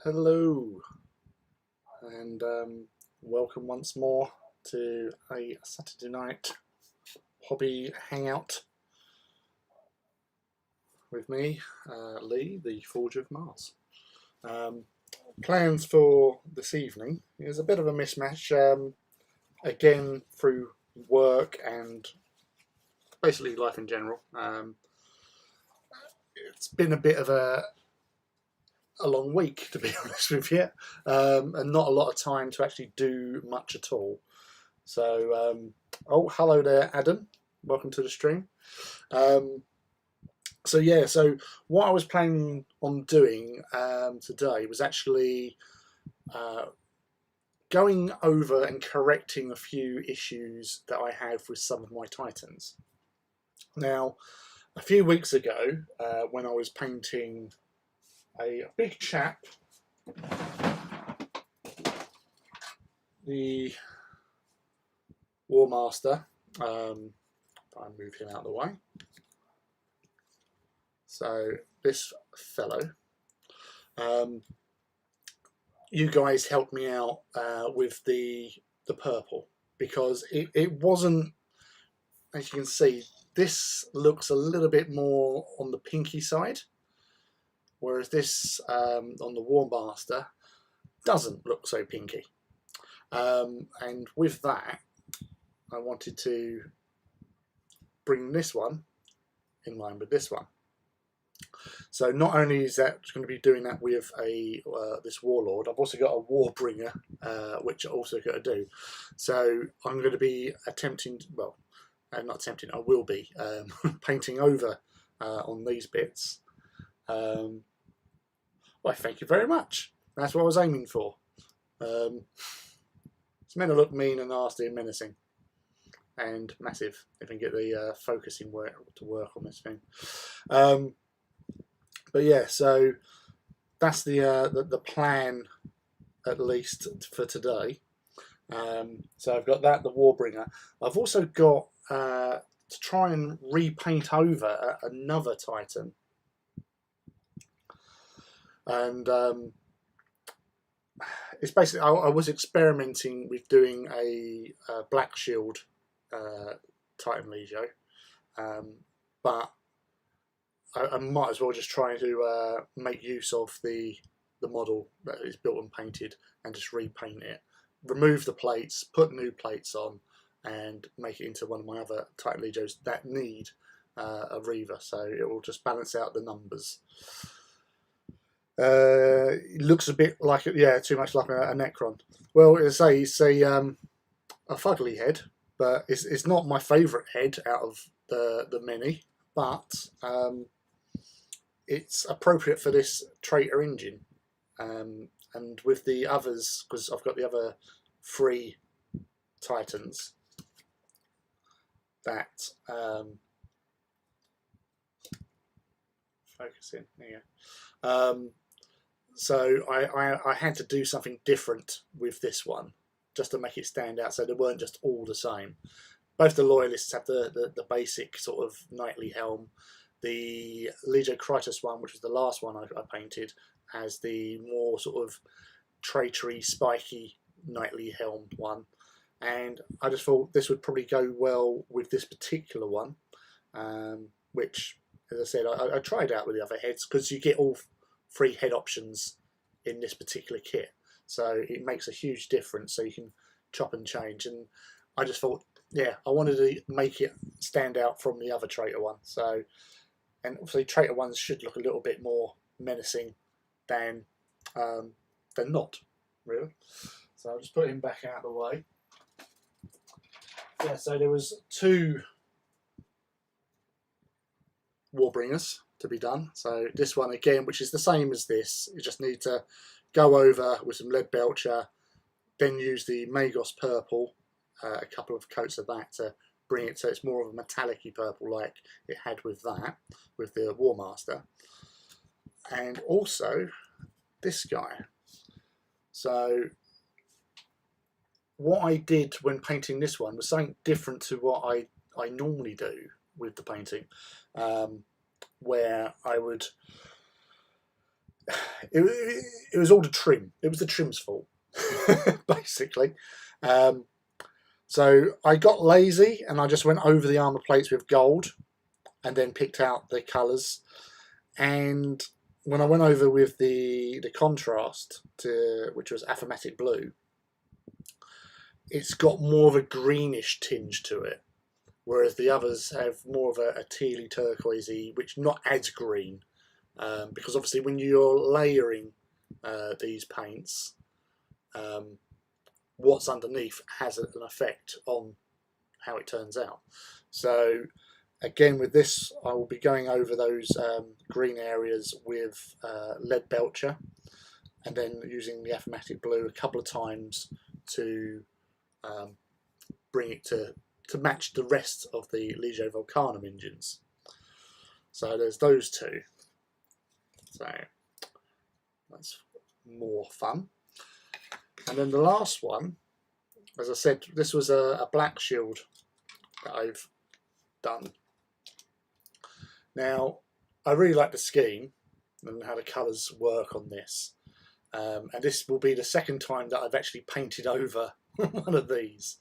Hello, and welcome once more to a Saturday night hobby hangout with me, Lee, the Forger of Mars. Plans for this evening is a bit of a mismatch, again through work and basically life in general. It's been a bit of a long week, to be honest with you, and not a lot of time to actually do much at all. So, oh, hello there, Adam. Welcome to the stream. So what I was planning on doing today was actually going over and correcting a few issues that I have with some of my Titans. Now, a few weeks ago, when I was painting a big chap, the War Master. I move him out of the way. So this fellow, you guys helped me out with the purple, because it wasn't, as you can see, this looks a little bit more on the pinky side, whereas this on the War Master doesn't look so pinky. And with that, I wanted to bring this one in line with this one. So not only is that going to be doing that with a this warlord, I've also got a warbringer, which I also got to do. So I'm going to be attempting, well, not attempting, I will be painting over on these bits. Why, thank you very much. That's what I was aiming for. It's meant to look mean and nasty and menacing and massive if I can get the focusing work to work on this thing. But yeah, so that's the plan, at least for today. So I've got that, the Warbringer. I've also got to try and repaint over another Titan. And it's basically, I was experimenting with doing a black shield Titan Legio, but I might as well just try to make use of the model that is built and painted and just repaint it, remove the plates, put new plates on, and make it into one of my other Titan Legios that need a Reaver, so it will just balance out the numbers. It looks a bit like, yeah, too much like a Necron. Well, as I say, it's a fugly head, but it's not my favourite head out of the many, but it's appropriate for this traitor engine. And with the others, because I've got the other 3 Titans that focus in, there you go. So I had to do something different with this one, just to make it stand out, so they weren't just all the same. Both the Loyalists have the basic sort of knightly helm. The Legio Krytos one, which was the last one I painted, has the more sort of traitory, spiky knightly helm one. And I just thought this would probably go well with this particular one, which, as I said, I tried out with the other heads, because you get all 3 head options in this particular kit, so it makes a huge difference, so you can chop and change. And I just thought, yeah, I wanted to make it stand out from the other traitor one. So, and obviously traitor ones should look a little bit more menacing than not, really. So I'll just put him back out of the way. Yeah, so there was 2 Warbringers to be done. So this one again, which is the same as this, you just need to go over with some lead Belcher, then use the Magos purple, a couple of coats of that to bring it so it's more of a metallic-y purple like it had with that, with the War Master. And also this guy. So what I did when painting this one was something different to what I normally do with the painting, where I would it was all the trim. It was the trim's fault, basically. So I got lazy and I just went over the armour plates with gold and then picked out the colours. And when I went over with the contrast, which was aphomatic blue, it's got more of a greenish tinge to it, whereas the others have more of a tealy turquoisey, which not adds green, because obviously when you're layering these paints, what's underneath has an effect on how it turns out. So again, with this, I will be going over those green areas with lead Belcher, and then using the aphomatic blue a couple of times to bring it to match the rest of the Legio Volcanum engines. So there's those two. So that's more fun. And then the last one, as I said, this was a black shield that I've done. Now, I really like the scheme and how the colours work on this. And this will be the second time that I've actually painted over one of these.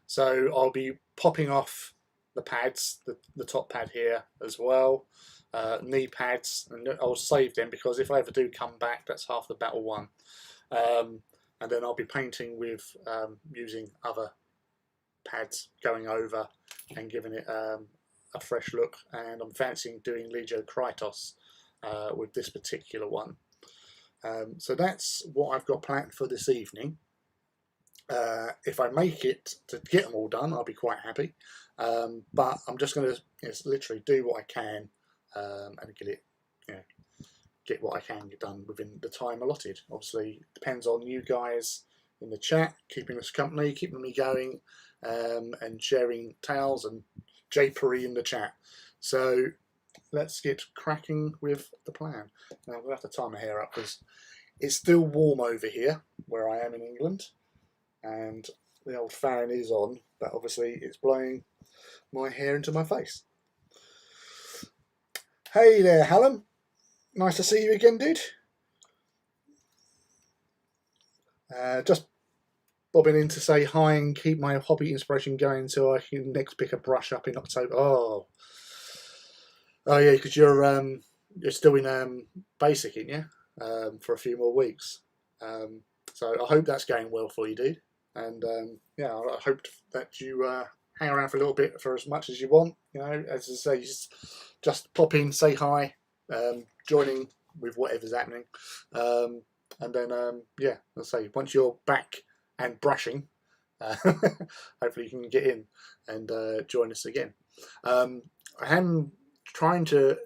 So I'll be popping off the pads, the top pad here as well, knee pads, and I'll save them because if I ever do come back, that's half the battle won. And then I'll be painting with using other pads going over and giving it a fresh look. And I'm fancying doing Legio Krytos with this particular one. So that's what I've got planned for this evening. If I make it to get them all done, I'll be quite happy. But I'm just going to literally do what I can and get it, get what I can get done within the time allotted. Obviously, it depends on you guys in the chat, keeping us company, keeping me going, and sharing tales and japery in the chat. So let's get cracking with the plan. Now we'll have to tie my hair up because it's still warm over here where I am in England, and the old fan is on, but obviously it's blowing my hair into my face. Hey there, Hallam. Nice to see you again, dude. Just bobbing in to say hi and keep my hobby inspiration going until I can next pick a brush up in October. Oh yeah, because you're still in basic, aren't you? For a few more weeks. So I hope that's going well for you, dude. And yeah, I hope that you hang around for a little bit for as much as you want. As I say, just pop in, say hi, joining with whatever's happening, and then yeah, let's say once you're back and brushing, hopefully you can get in and join us again. I am trying to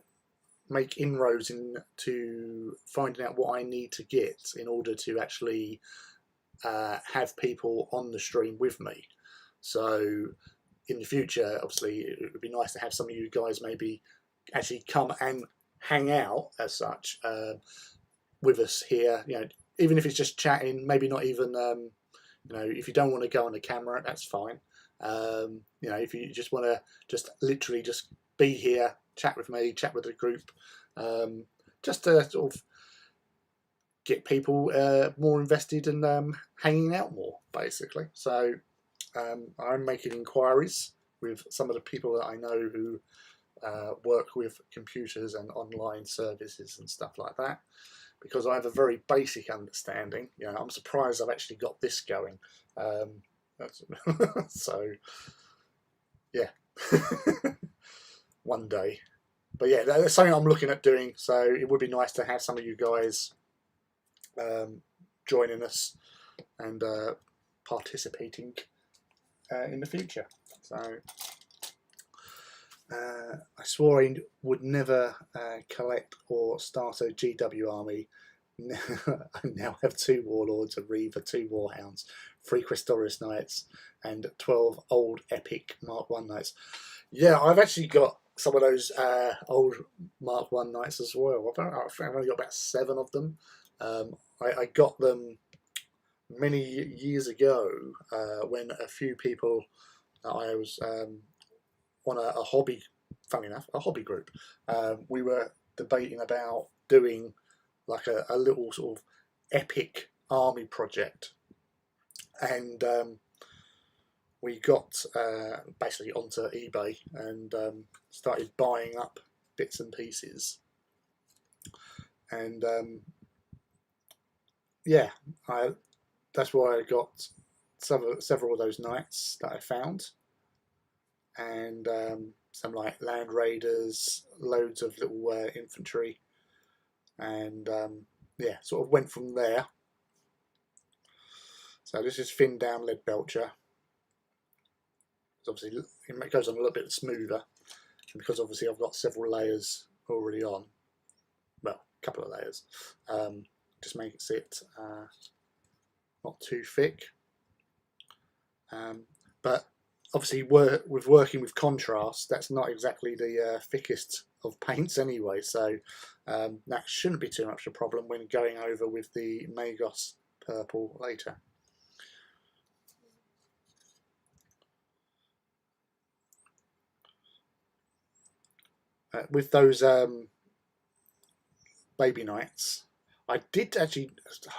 make inroads into finding out what I need to get in order to actually have people on the stream with me. So in the future, obviously, it would be nice to have some of you guys maybe actually come and hang out as such with us here. Even if it's just chatting, maybe not even. If you don't want to go on the camera, that's fine. If you just want to just literally just be here, chat with me, chat with the group, just to sort of get people more invested and hanging out more, basically. So I'm making inquiries with some of the people that I know who work with computers and online services and stuff like that, because I have a very basic understanding. I'm surprised I've actually got this going. So yeah, one day. But yeah, that's something I'm looking at doing. So it would be nice to have some of you guys joining us and participating in the future. So I swore I would never collect or start a GW army. I now have 2 Warlords, a Reaver, 2 Warhounds, 3 Questoris Knights, and 12 old epic Mark 1 Knights. Yeah, I've actually got some of those old Mark 1 Knights as well. I've only got about 7 of them. I got them many years ago when a few people that I was on a hobby, funny enough, a hobby group. We were debating about doing like a little sort of epic army project, and we got basically onto eBay and started buying up bits and pieces, and yeah, that's why I got several of those knights that I found, and some like land raiders, loads of little infantry, and yeah, sort of went from there. So this is thinned down lead Belcher. Obviously it goes on a little bit smoother, because obviously I've got several layers already on, well, a couple of layers, just makes it not too thick, but obviously with working with contrast, that's not exactly the thickest of paints anyway, so that shouldn't be too much of a problem when going over with the Magos purple later. With those baby knights, I did actually, I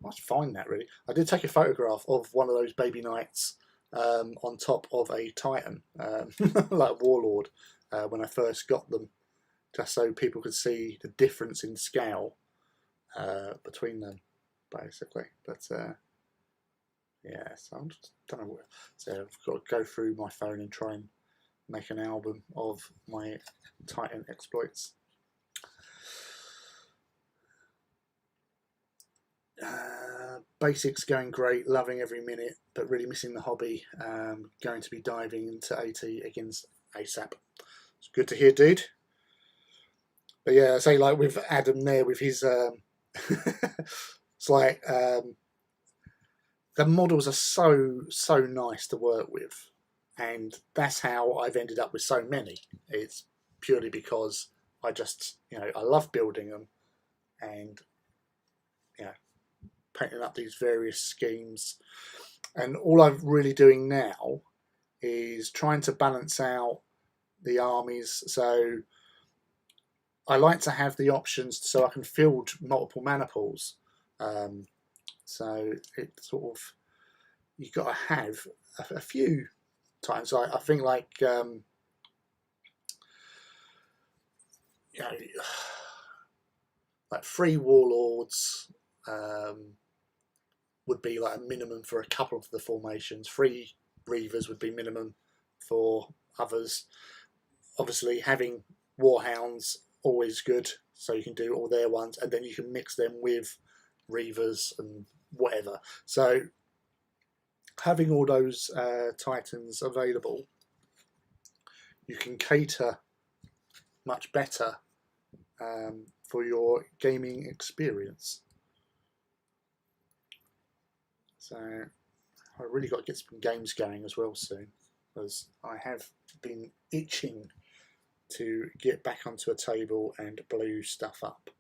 must find that really. I did take a photograph of one of those baby knights on top of a Titan, like Warlord, when I first got them, just so people could see the difference in scale between them, basically. But yeah, so I don't know what. So I've got to go through my phone and try and make an album of my Titan exploits. Basics going great, loving every minute, but really missing the hobby. Going to be diving into AT against ASAP. It's good to hear, dude. But yeah, I say, like with Adam there, with his it's like the models are so nice to work with, and that's how I've ended up with so many. It's purely because I just, I love building them, and painting up these various schemes. And all I'm really doing now is trying to balance out the armies. So I like to have the options so I can field multiple mana pools. So it sort of, you've got to have a few times. I think like like 3 warlords would be like a minimum for a couple of the formations. 3 reavers would be minimum for others. Obviously having warhounds always good, so you can do all their ones, and then you can mix them with reavers and whatever. So having all those titans available, you can cater much better for your gaming experience. So I really got to get some games going as well soon, because I have been itching to get back onto a table and blow stuff up.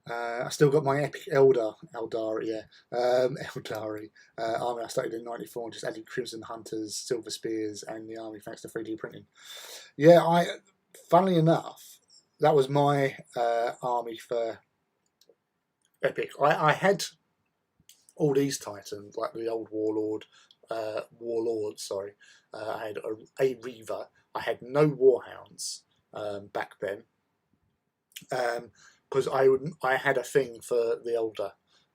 I still got my epic Eldari army I started in '94, and just added Crimson Hunters, Silver Spears, and the army thanks to 3D printing. Yeah, funnily enough, that was my army for epic. I had all these titans, like the old warlords. Sorry, I had a reaver. I had no warhounds back then, because I had a thing for the elder.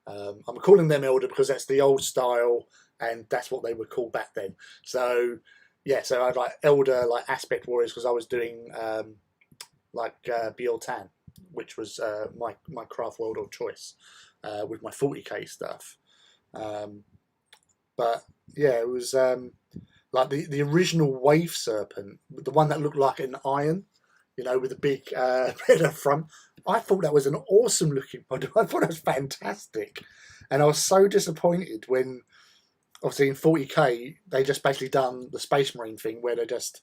I'm calling them elder because that's the old style, and that's what they were called back then. So yeah, so I had like elder, like aspect warriors, because I was doing like Biortan, which was my craft world of choice with my 40k stuff. But yeah, it was like the original wave serpent, the one that looked like an iron, with a big head up front. I thought that was an awesome looking model. I thought it was fantastic, and I was so disappointed when, obviously in 40k, they just basically done the Space Marine thing where they just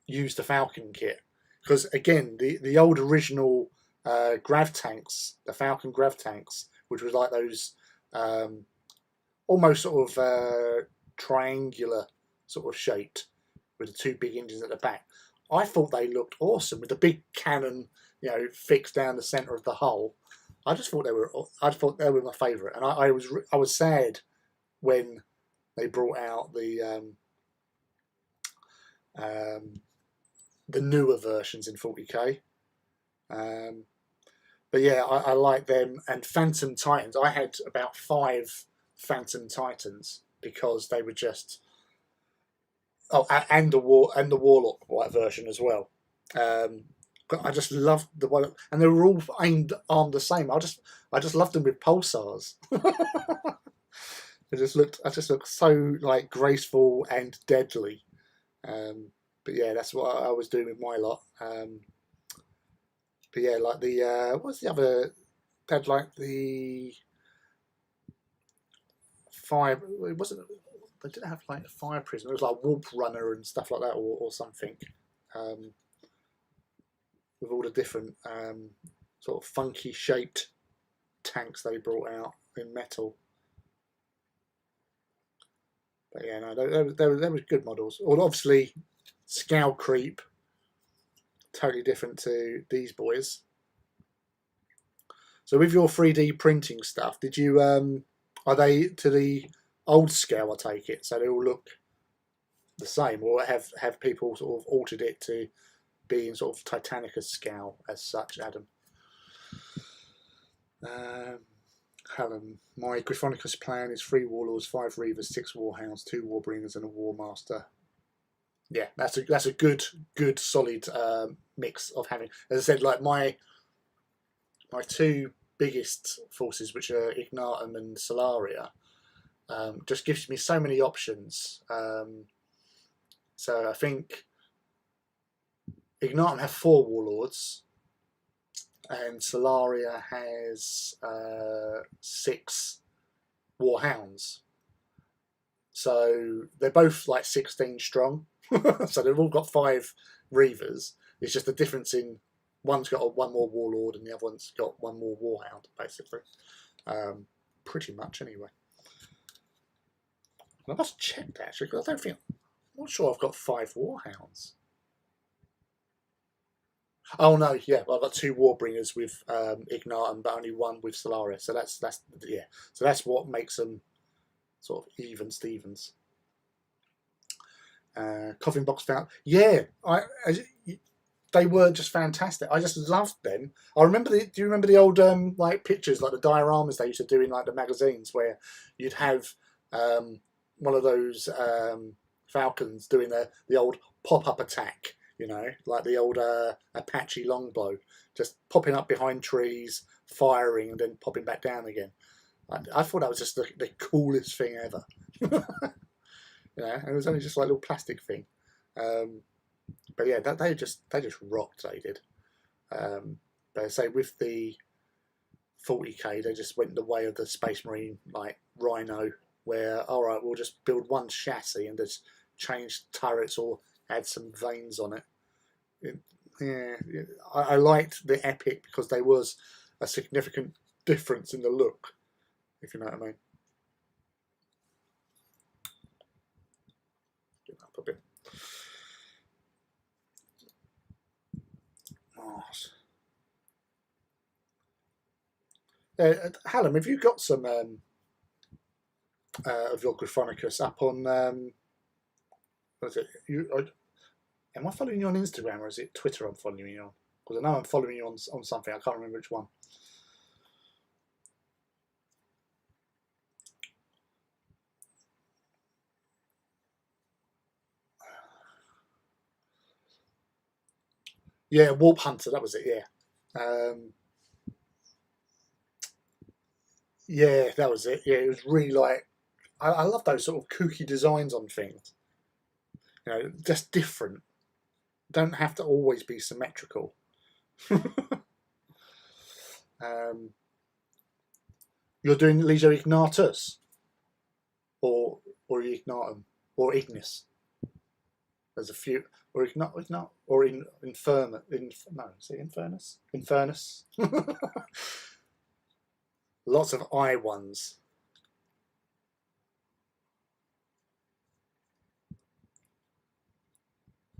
used the Falcon kit. Because again, the old original grav tanks, the Falcon grav tanks, which was like those almost sort of triangular sort of shaped with the 2 big engines at the back. I thought they looked awesome with the big cannon, fixed down the centre of the hull. I thought they were my favourite, and I was sad when they brought out the newer versions in 40k. But yeah, I like them. And Phantom Titans, I had about 5 Phantom Titans because they were just and the Warlock White version as well. I just loved the one, and they were all armed the same. I just loved them with pulsars. I just looked so like graceful and deadly. But yeah, that's what I was doing with my lot. But yeah, like the what's the other? They had like the fire. It wasn't. They didn't have like a fire prison. It was like Warp Runner and stuff like that, or something. With all the different sort of funky shaped tanks they brought out in metal. But yeah, no, they were good models. Well, obviously, Scowl Creep, totally different to these boys. So with your 3D printing stuff, did you are they to the old scale? I take it, so they all look the same, or have people sort of altered it to be in sort of Titanicus scale as such, Adam? Callum, my Gryphonicus plan is 3 Warlords, 5 Reavers, 6 Warhounds, 2 Warbringers, and a Warmaster. Yeah, that's a good solid mix of having. As I said, like my 2 biggest forces, which are Ignatum and Solaria, just gives me so many options. So I think Ignatum have 4 Warlords, and Solaria has 6 Warhounds. So they're both like 16 strong. So they've all got 5 Reavers. It's just the difference in one's got 1 more Warlord and the other one's got 1 more Warhound, basically. Pretty much, anyway. I must check that, actually, because I'm not sure I've got 5 Warhounds. Oh no, yeah, well, I've got 2 Warbringers with Ignatum, but only 1 with Solaris. So that's yeah. So that's what makes them sort of even Stevens. Coffin Box found, yeah, they were just fantastic. I just loved them. I remember do you remember the old like pictures, like the dioramas they used to do in like the magazines, where you'd have one of those falcons doing the old pop-up attack, like the old Apache longbow, just popping up behind trees, firing, and then popping back down again. I thought that was just the coolest thing ever. It was only just like a little plastic thing. But yeah, they just rocked. They did. But I say with the 40k, they just went the way of the Space Marine like Rhino, where all right, we'll just build one chassis and just change turrets or add some veins on it. I liked the Epic because there was a significant difference in the look, if you know what I mean. Get up a bit. Hallam, have you got some of your Gryphonicus up on? What is it? Am I following you on Instagram or is it Twitter I'm following you on? Because I know I'm following you on something. I can't remember which one. Yeah, Warp Hunter. That was it. Yeah. Yeah, that was it. Yeah, it was really like I love those sort of kooky designs on things. Just different. Don't have to always be symmetrical. You're doing Legio Ignatus, or Ignatum, or Ignis. There's a few, or Ignat, or Infernus. No, is it Infernus? Infernus. Lots of I ones.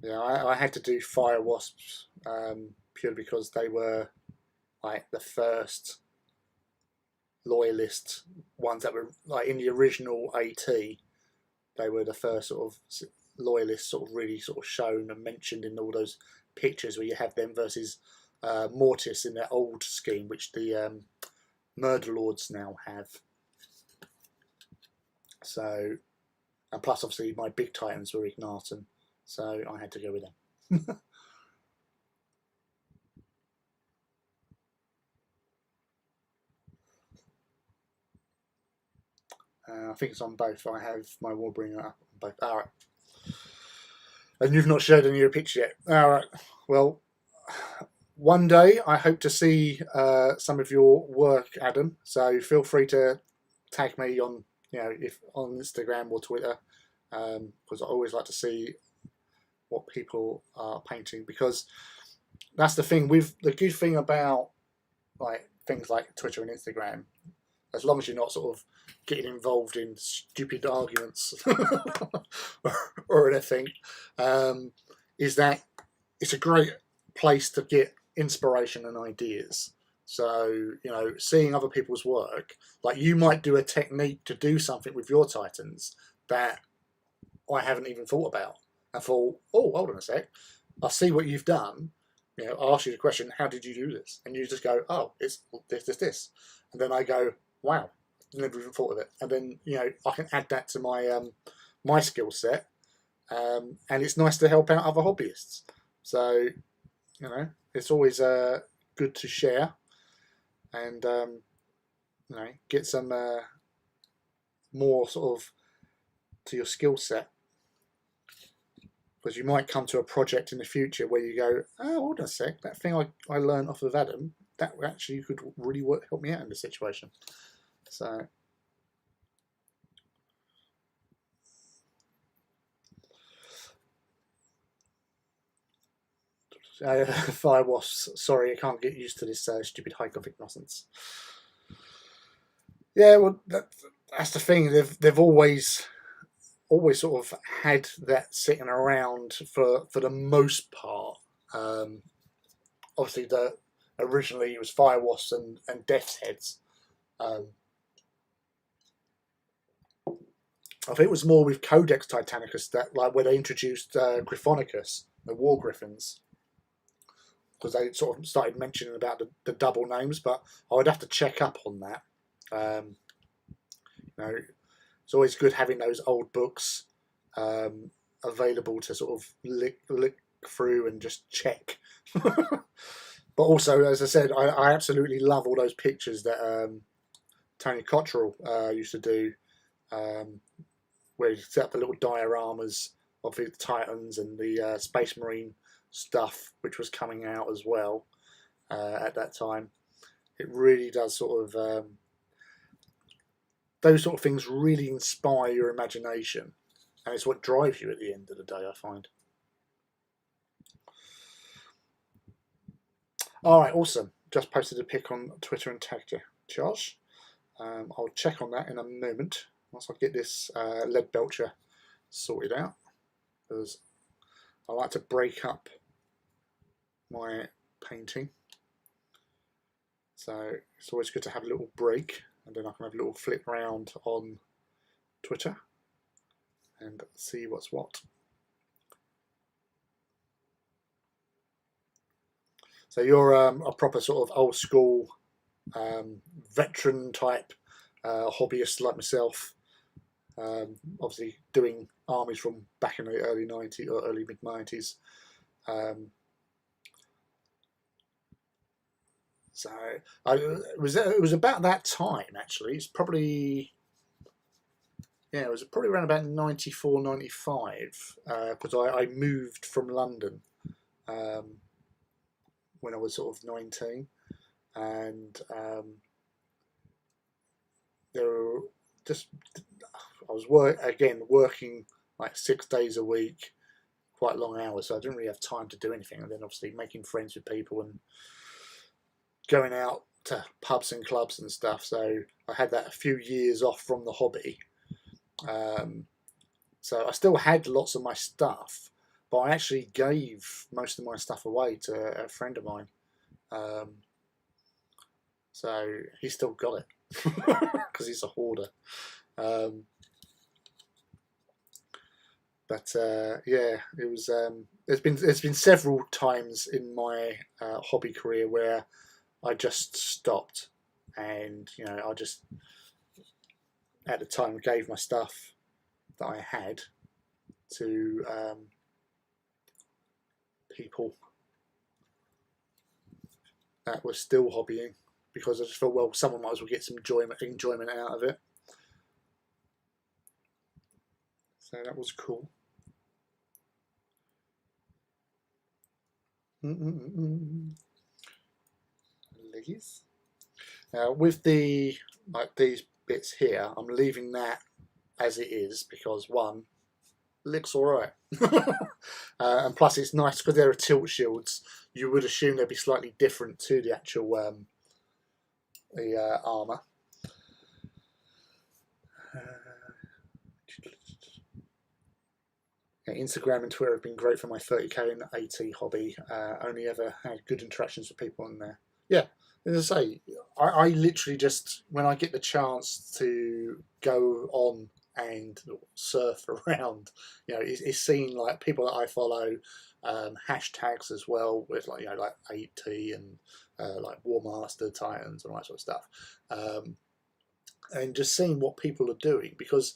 Yeah, I had to do fire wasps purely because they were like the first loyalist ones that were like in the original AT. They were the first sort of loyalists, sort of really sort of shown and mentioned in all those pictures where you have them versus Mortis in their old scheme, which the Murder Lords now have. So, and plus obviously my big titans were Ignatum, so I had to go with them. I think it's on both. I have my Warbringer up on both. Alright. And you've not shared any of your picture yet. Alright. Well, one day I hope to see some of your work, Adam. So feel free to tag me on, if on Instagram or Twitter, because I always like to see what people are painting. Because that's the thing. With the good thing about like things like Twitter and Instagram, as long as you're not sort of getting involved in stupid arguments or anything, is that it's a great place to get inspiration and ideas. So, seeing other people's work, like you might do a technique to do something with your Titans that I haven't even thought about. I thought, oh, hold on a sec, I see what you've done. I ask you the question, how did you do this? And you just go, oh, it's this. And then I go, wow, never even thought of it. And then, I can add that to my my skill set. And it's nice to help out other hobbyists. So, it's always good to share and, get some more sort of to your skill set. Because you might come to a project in the future where you go, oh, hold on a sec, that thing I learned off of Adam, that actually could really help me out in this situation. So, fire wasps, sorry, I can't get used to this stupid high gothic nonsense. Yeah, well, that's the thing. They've always sort of had that sitting around for the most part. Obviously, originally it was fire wasps and death's heads. I think it was more with Codex Titanicus that, like, where they introduced Gryphonicus, the War Griffins, because they sort of started mentioning about the double names. But I would have to check up on that. It's always good having those old books available to sort of lick through and just check. But also, as I said, I absolutely love all those pictures that Tony Cottrell used to do, where he set up the little dioramas of the Titans and the Space Marine stuff, which was coming out as well at that time. It really does sort of those sort of things really inspire your imagination, and it's what drives you at the end of the day, I find. All right, awesome. Just posted a pic on Twitter and tagged you, Josh. I'll check on that in a moment once I get this lead Belcher sorted out, because I like to break up my painting. So it's always good to have a little break, and then I can have a little flip around on Twitter and see what's what. So you're a proper sort of old school veteran type hobbyist like myself, obviously doing armies from back in the early 90s or early mid 90s. So it was about that time, actually. It's probably, it was probably around about 94, 95, because I moved from London when I was sort of 19, and there were just, I was working like 6 days a week, quite long hours, so I didn't really have time to do anything. And then obviously making friends with people and going out to pubs and clubs and stuff. So I had that a few years off from the hobby. So I still had lots of my stuff, but I actually gave most of my stuff away to a friend of mine. So he's still got it because he's a hoarder. But yeah, it was. There's been several times in my hobby career where I just stopped, and I just at the time gave my stuff that I had to people that were still hobbying, because I just thought, well, someone might as well get some enjoyment out of it. So that was cool. Leggies. Now with these bits here, I'm leaving that as it is because one, it looks alright. And plus it's nice because there are tilt shields. You would assume they'd be slightly different to the actual armour. Instagram and Twitter have been great for my 30k and AT hobby. Only ever had good interactions with people on there. Yeah, as I say, I literally just, when I get the chance to go on and surf around, it's seen like people that I follow, hashtags as well with like like AT and like War Master Titans and all that sort of stuff, and just seeing what people are doing, because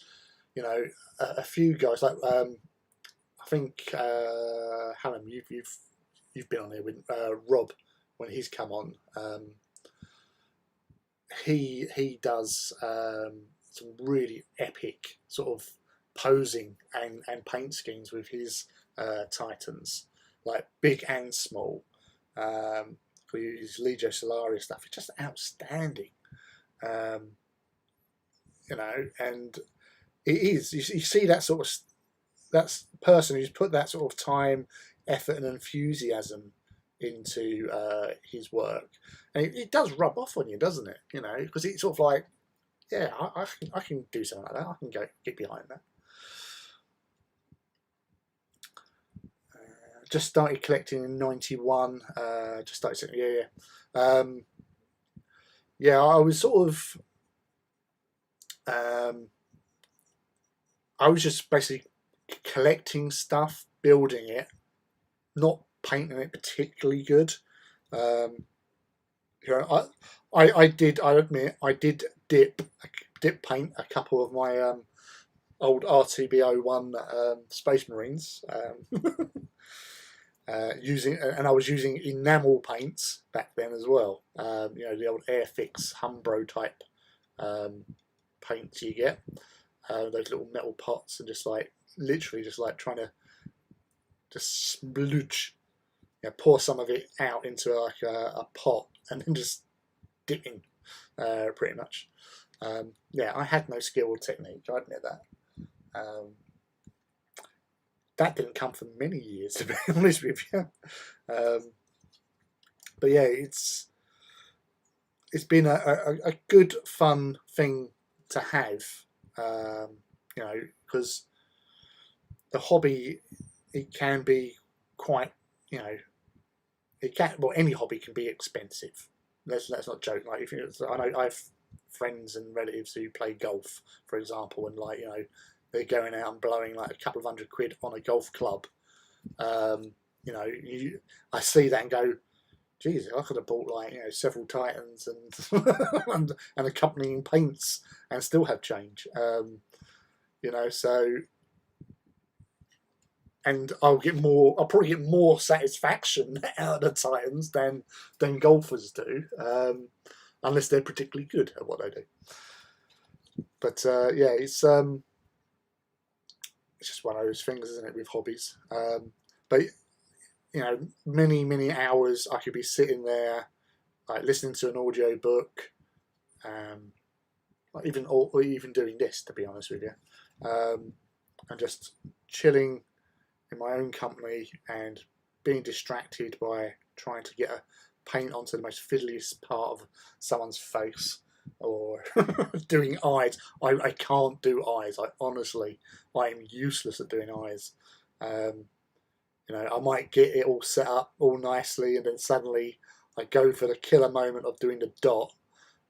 a few guys like I think Helen, you've been on here with Rob when he's come on. He does some really epic sort of posing and paint schemes with his Titans, like big and small. For his Legio Solaris stuff, it's just outstanding. And it is. You see that sort of person who's put that sort of time, effort, and enthusiasm into his work, and it does rub off on you, doesn't it? Because it's sort of like, yeah, I can do something like that. I can get behind that. Just started collecting in '91. Just started, yeah. I was sort of, I was just basically collecting stuff, building it, not painting it particularly good. I admit I did dip paint a couple of my old RTB01 Space Marines, and I was using enamel paints back then as well. The old Airfix Humbro type paints you get, those little metal pots, and just like literally just like trying to just splooge, pour some of it out into like a pot and then just dipping, pretty much. Yeah, I had no skill or technique, I admit that. That didn't come for many years, to be honest with you. But yeah, it's been a good, fun thing to have, because the hobby, it can be quite, any hobby can be expensive. Let's not joke. Like, I know I have friends and relatives who play golf, for example, and like they're going out and blowing like a couple of £100 on a golf club. I see that and go, Jesus, I could have bought like several Titans and and accompanying paints and still have change. So. And I'll probably get more satisfaction out of the Titans than golfers do, unless they're particularly good at what they do. But yeah, it's just one of those things, isn't it, with hobbies? But many hours I could be sitting there, like listening to an audio book, or even doing this, to be honest with you, and just chilling in my own company and being distracted by trying to get a paint onto the most fiddliest part of someone's face, or doing eyes. I can't do eyes. I am useless at doing eyes. You know, I might get it all set up all nicely, and then suddenly I go for the killer moment of doing the dot,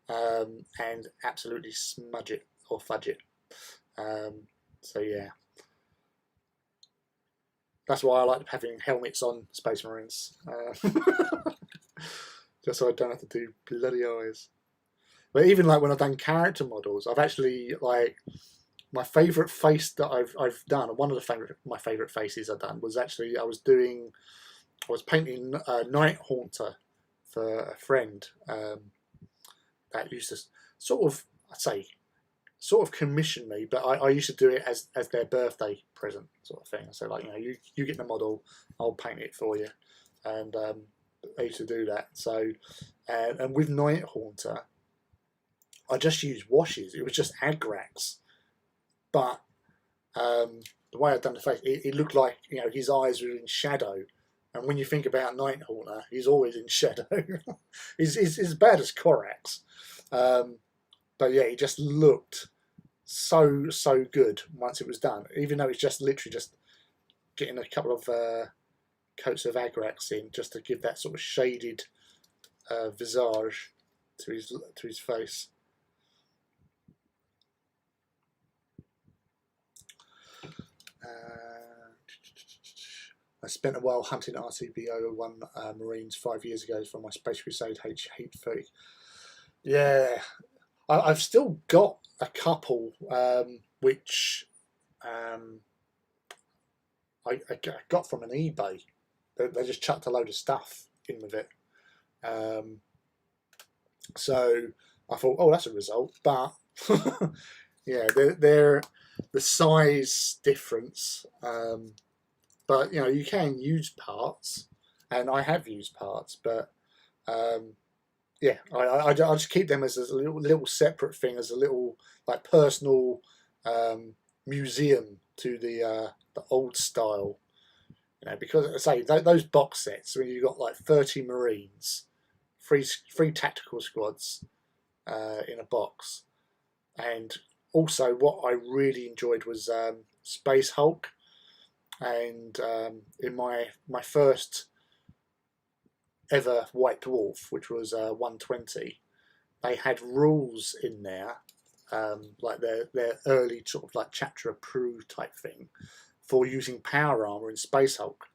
and absolutely smudge it or fudge it. So yeah, that's why I like having helmets on Space Marines, just so I don't have to do bloody eyes. But even like when I've done character models, I've actually like my favourite face that I've done. One of my favourite faces I've done was actually I was painting Night Haunter for a friend that used to sort of, I'd say, sort of commission me, but I used to do it as their birthday present sort of thing. So like, you know, you get the model, I'll paint it for you, and I used to do that. So and with Night Haunter, I just used washes. It was just Agrax, but the way I'd done the face, it looked like, you know, his eyes were in shadow. And when you think about Night Haunter, he's always in shadow. he's as bad as Corax. But yeah, he just looked so good once it was done. Even though it's just literally just getting a couple of coats of Agrax in just to give that sort of shaded visage to his face. I spent a while hunting RTB01 Marines 5 years ago from my Space Crusade H30. Yeah, I've still got a couple which I got from an eBay. They just chucked a load of stuff in with it. So I thought, oh, that's a result. But yeah, they're the size difference. But you know, you can use parts, and I have used parts, but yeah, I just keep them as a little separate thing, as a little like personal museum to the old style. You know, because I say those box sets when you've got like 30 Marines, three tactical squads in a box, and also what I really enjoyed was Space Hulk. And in my first ever White Dwarf, which was 120, they had rules in there, like their early sort of like chapter approved type thing, for using power armor in Space Hulk,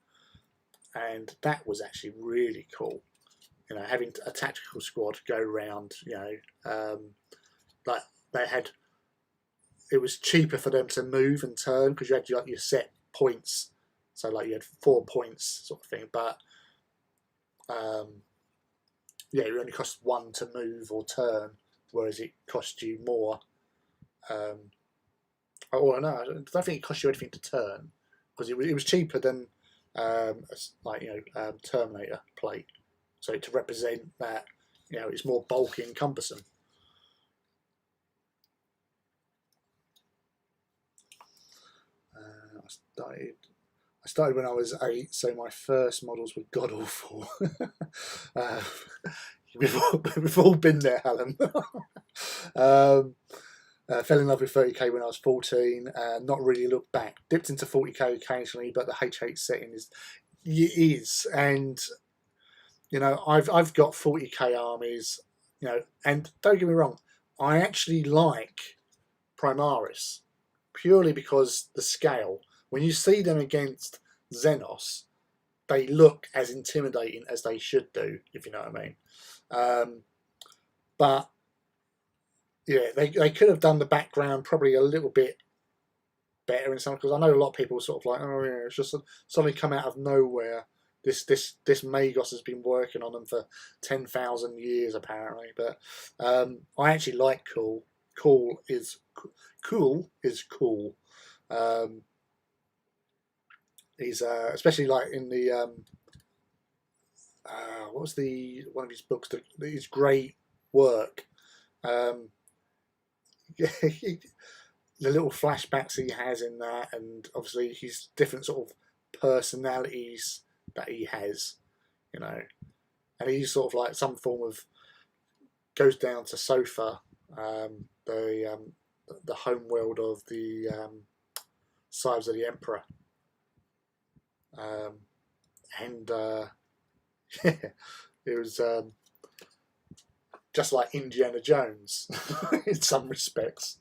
and that was actually really cool. You know, having a tactical squad go around, you know, like they had, it was cheaper for them to move and turn because you had like your set points, so like you had 4 points sort of thing, but yeah, it only cost 1 to move or turn, whereas it cost you more. Oh no, I don't think it cost you anything to turn because it was cheaper than like, you know, Terminator plate, so to represent that, you know, it's more bulky and cumbersome. I started when I was 8, so my first models were god awful. We've all been there, Alan. Fell in love with 30k when I was 14. Not really looked back. Dipped into 40k occasionally, but the H8 setting is, and you know, I've got 40k armies, you know, and don't get me wrong, I actually like Primaris purely because the scale. When you see them against Xenos, they look as intimidating as they should do, if you know what I mean. But yeah, they could have done the background probably a little bit better in some, because I know a lot of people sort of like, oh yeah, it's just suddenly come out of nowhere. This Magos has been working on them for 10,000 years apparently, but I actually like cool. Cool is cool. He's especially like in the what was the one of his books? His great work. The little flashbacks he has in that, and obviously his different sort of personalities that he has, you know, and he's sort of like some form of goes down to Sofa, the home world of the Sires of the Emperor. and yeah, it was just like Indiana Jones in some respects.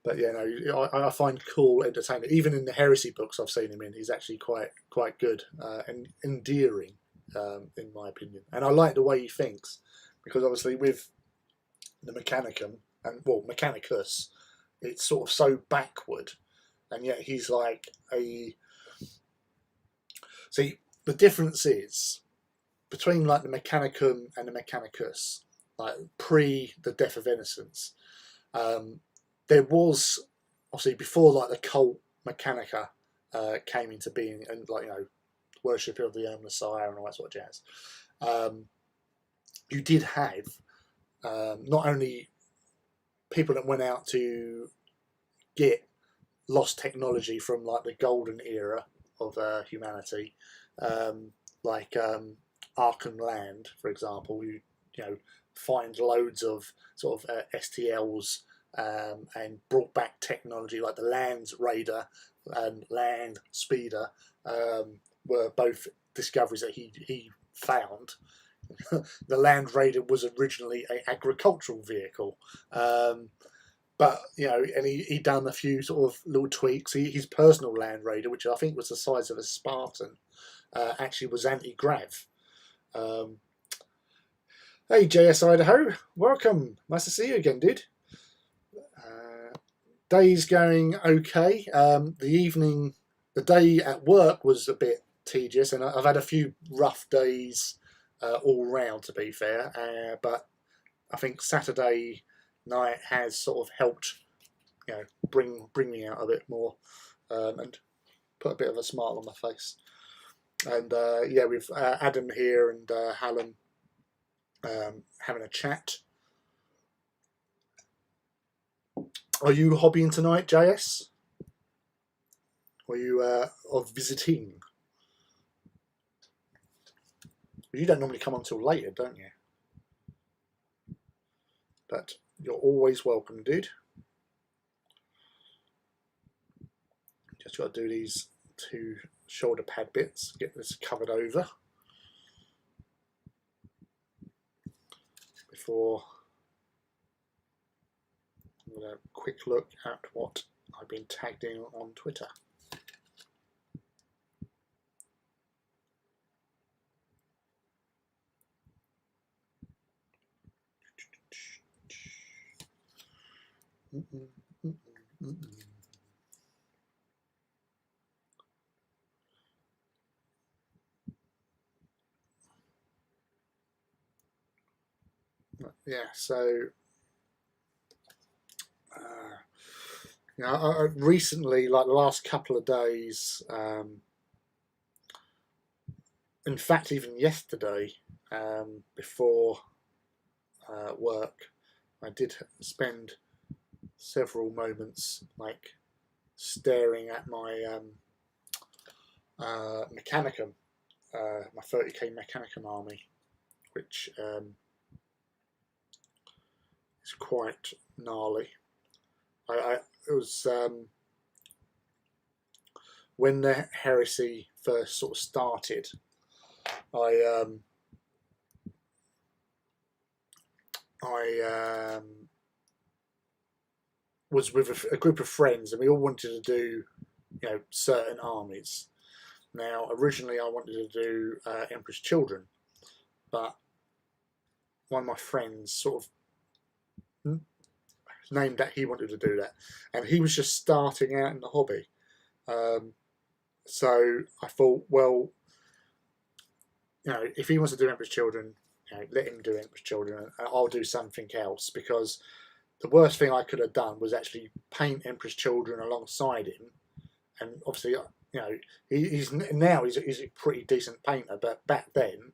But yeah, no, I find cool entertainment. Even in the heresy books I've seen him in, he's actually quite good and endearing, in my opinion. And I like the way he thinks, because obviously with the Mechanicum and Mechanicus, it's sort of so backward, and yet he's like a. See, the difference is between like the Mechanicum and the Mechanicus, like pre the death of Innocence. There was obviously before like the cult Mechanica came into being, and like worship of the Messiah and all that sort of jazz. You did have not only people that went out to get lost technology from like the golden era of humanity, like Arkham Land, for example. You find loads of sort of STLs. And brought back technology like the Land Raider and Land Speeder were both discoveries that he found. The Land Raider was originally an agricultural vehicle, but and he done a few sort of little tweaks. His personal Land Raider, which I think was the size of a Spartan, actually was anti-grav. Hey JS Idaho, welcome. Nice to see you again, dude. Day's going okay. The day at work was a bit tedious, and I've had a few rough days all round, to be fair. But I think Saturday night has sort of helped, bring me out a bit more, and put a bit of a smile on my face. And yeah, with Adam here and Hallam having a chat. Are you hobbying tonight, JS? Or are you visiting? You don't normally come on till later, don't you? But you're always welcome, dude. Just got to do these 2 shoulder pad bits, get this covered over before I'm going to quick look at what I've been tagged in on Twitter. Yeah, so I recently, like the last couple of days, in fact, even yesterday, before work, I did spend several moments like staring at my Mechanicum, my 30k Mechanicum army, which is quite gnarly. It was when the heresy first sort of started. I was with a group of friends, and we all wanted to do, certain armies. Now, originally, I wanted to do Emperor's Children, but one of my friends sort of named that he wanted to do that, and he was just starting out in the hobby. So I thought, well, if he wants to do Emperor's Children, let him do Emperor's Children, and I'll do something else, because the worst thing I could have done was actually paint Emperor's Children alongside him. And obviously, he's a pretty decent painter, but back then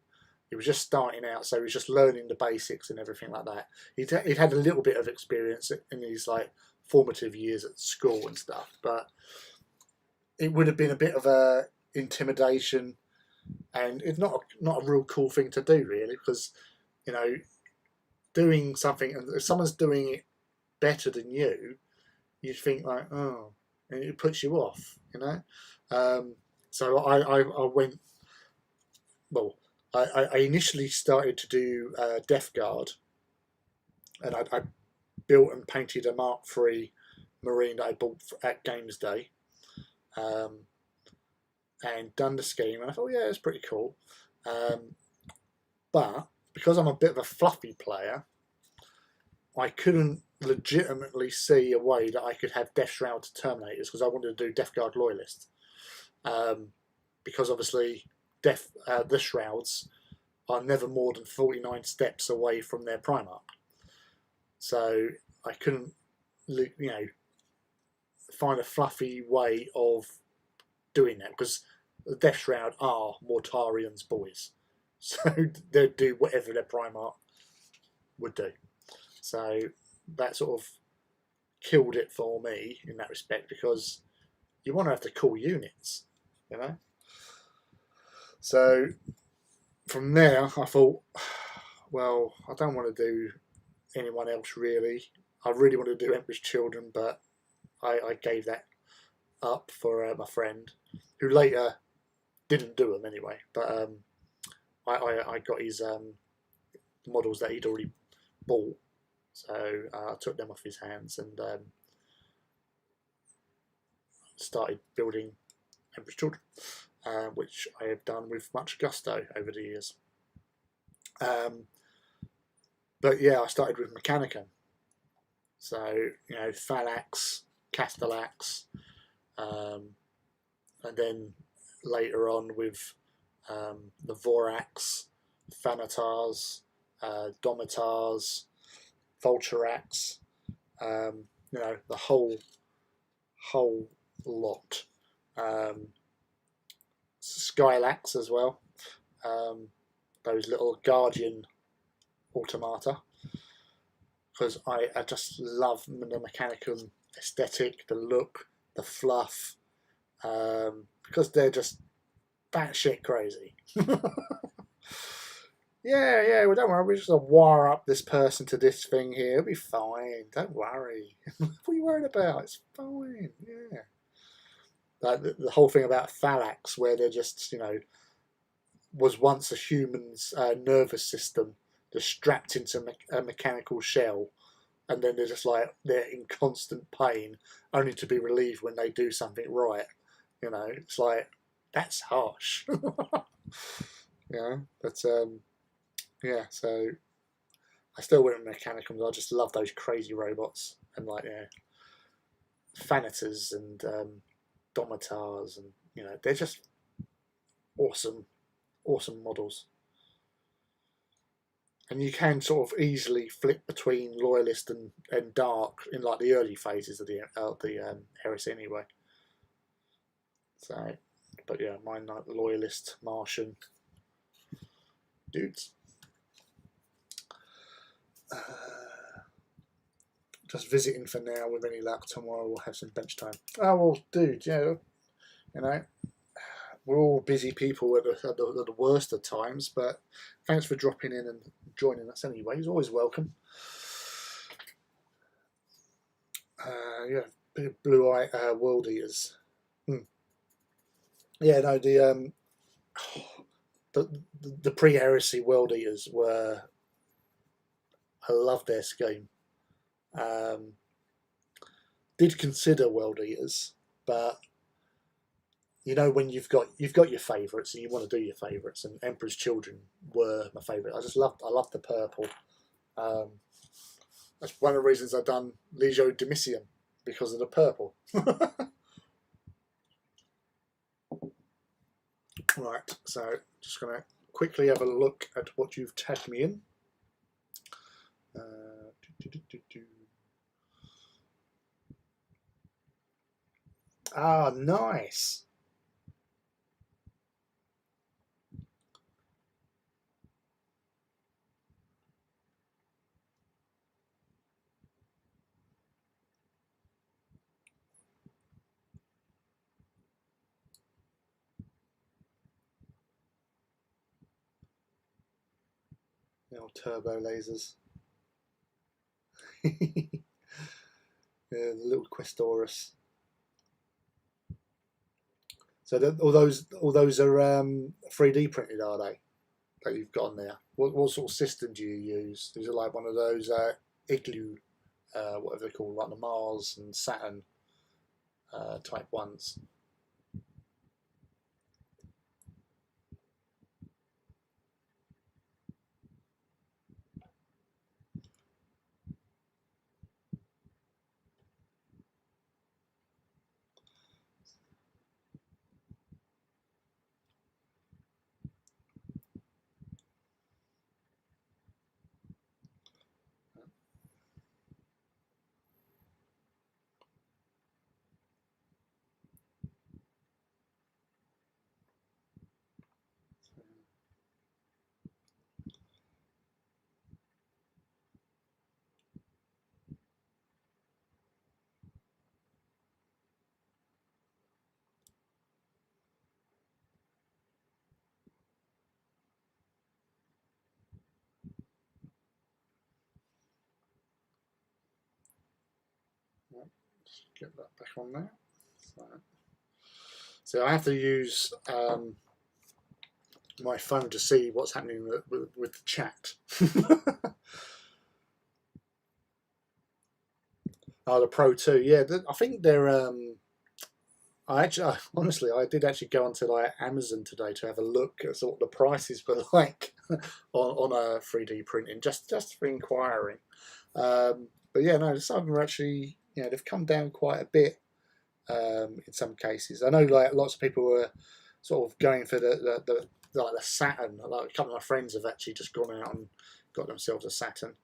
he was just starting out, so he was just learning the basics and everything like that. He'd had a little bit of experience in his like formative years at school and stuff, but it would have been a bit of a intimidation, and it's not a real cool thing to do, really, because doing something, and if someone's doing it better than you, you think like, oh, and it puts you off, you know. So I went. Well, I initially started to do Death Guard, and I built and painted a Mark III Marine that I bought at Games Day, and done the scheme, and I thought, yeah, it's pretty cool. But because I'm a bit of a fluffy player, I couldn't legitimately see a way that I could have Death Shroud to Terminators, because I wanted to do Death Guard Loyalist. Because obviously the Shrouds are never more than 49 steps away from their Primarch. So I couldn't, find a fluffy way of doing that, because the Death Shroud are Mortarian's boys. So they'd do whatever their Primarch would do. So that sort of killed it for me in that respect, because you want to have the cool units, you know. So from there, I thought, well, I don't want to do anyone else really. I really want to do Emperor's Children, but I gave that up for my friend, who later didn't do them anyway. But I got his models that he'd already bought, so I took them off his hands and started building Emperor's Children, which I have done with much gusto over the years. But yeah, I started with Mechanicum. So, Phalanx, Castellax, and then later on with the Vorax, Thanatars, Domitars, Vulturax, the whole lot. Skylax as well. Those little Guardian automata, because I just love the Mechanicum aesthetic, the look, the fluff, because they're just batshit crazy. Yeah, well, don't worry, we're just going to wire up this person to this thing here, it'll be fine, don't worry. What are you worried about? It's fine, yeah. Like the whole thing about Phalanx, where they're just, was once a human's nervous system, just strapped into a mechanical shell, and then they're just like, they're in constant pain, only to be relieved when they do something right. It's like, that's harsh. But yeah, so I still went with Mechanicums. I just love those crazy robots, and Thanators and Domitars, and they're just awesome models. And you can sort of easily flip between Loyalist and Dark in like the early phases of the heresy anyway. So, but yeah, mine like Loyalist, Martian dudes. Just visiting for now. With any luck, tomorrow we'll have some bench time. Oh well, dude, we're all busy people at the worst of times, but thanks for dropping in and joining us anyway. He's always welcome. Yeah, Blue Eye World Eaters. Yeah, no, the pre-heresy World Eaters were. I love their scheme. Did consider World Eaters, but when you've got your favourites and you want to do your favourites, and Emperor's Children were my favourite. I loved the purple. That's one of the reasons I've done Legio Domitian, because of the purple. Right, so just going to quickly have a look at what you've tagged me in. Ah, nice. The old turbo lasers. Yeah, the little Questorus. So all those are 3D printed, are they? That you've got on there. What sort of system do you use? These are like one of those igloo, whatever they're called, like the Mars and Saturn type ones. Get that back on there. So I have to use my phone to see what's happening with the chat. Oh, the Pro 2, yeah. I think they're. Honestly, I did actually go onto like Amazon today to have a look at what the prices were like on a 3D printing, just for inquiring. But yeah, no, some of them are actually, they've come down quite a bit in some cases. I know like lots of people were sort of going for the Saturn. Like a couple of my friends have actually just gone out and got themselves a Saturn.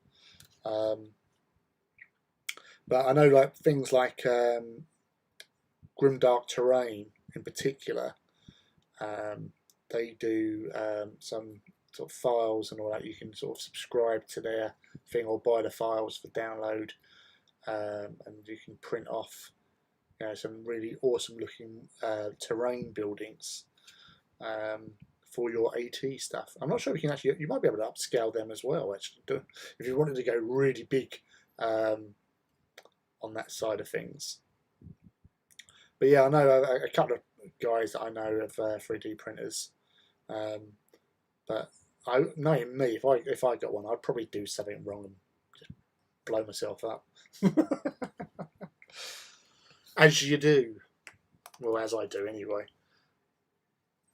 But I know like things like Grimdark Terrain in particular, they do some sort of files and all that. You can sort of subscribe to their thing or buy the files for download, and you can print off some really awesome looking terrain buildings for your AT stuff. I'm not sure if you can actually, you might be able to upscale them as well actually, if you wanted to go really big on that side of things. But yeah, I know a couple of guys that I know of 3D printers, but knowing me, if I got one, I'd probably do something wrong and just blow myself up. As you do. Well, as I do anyway.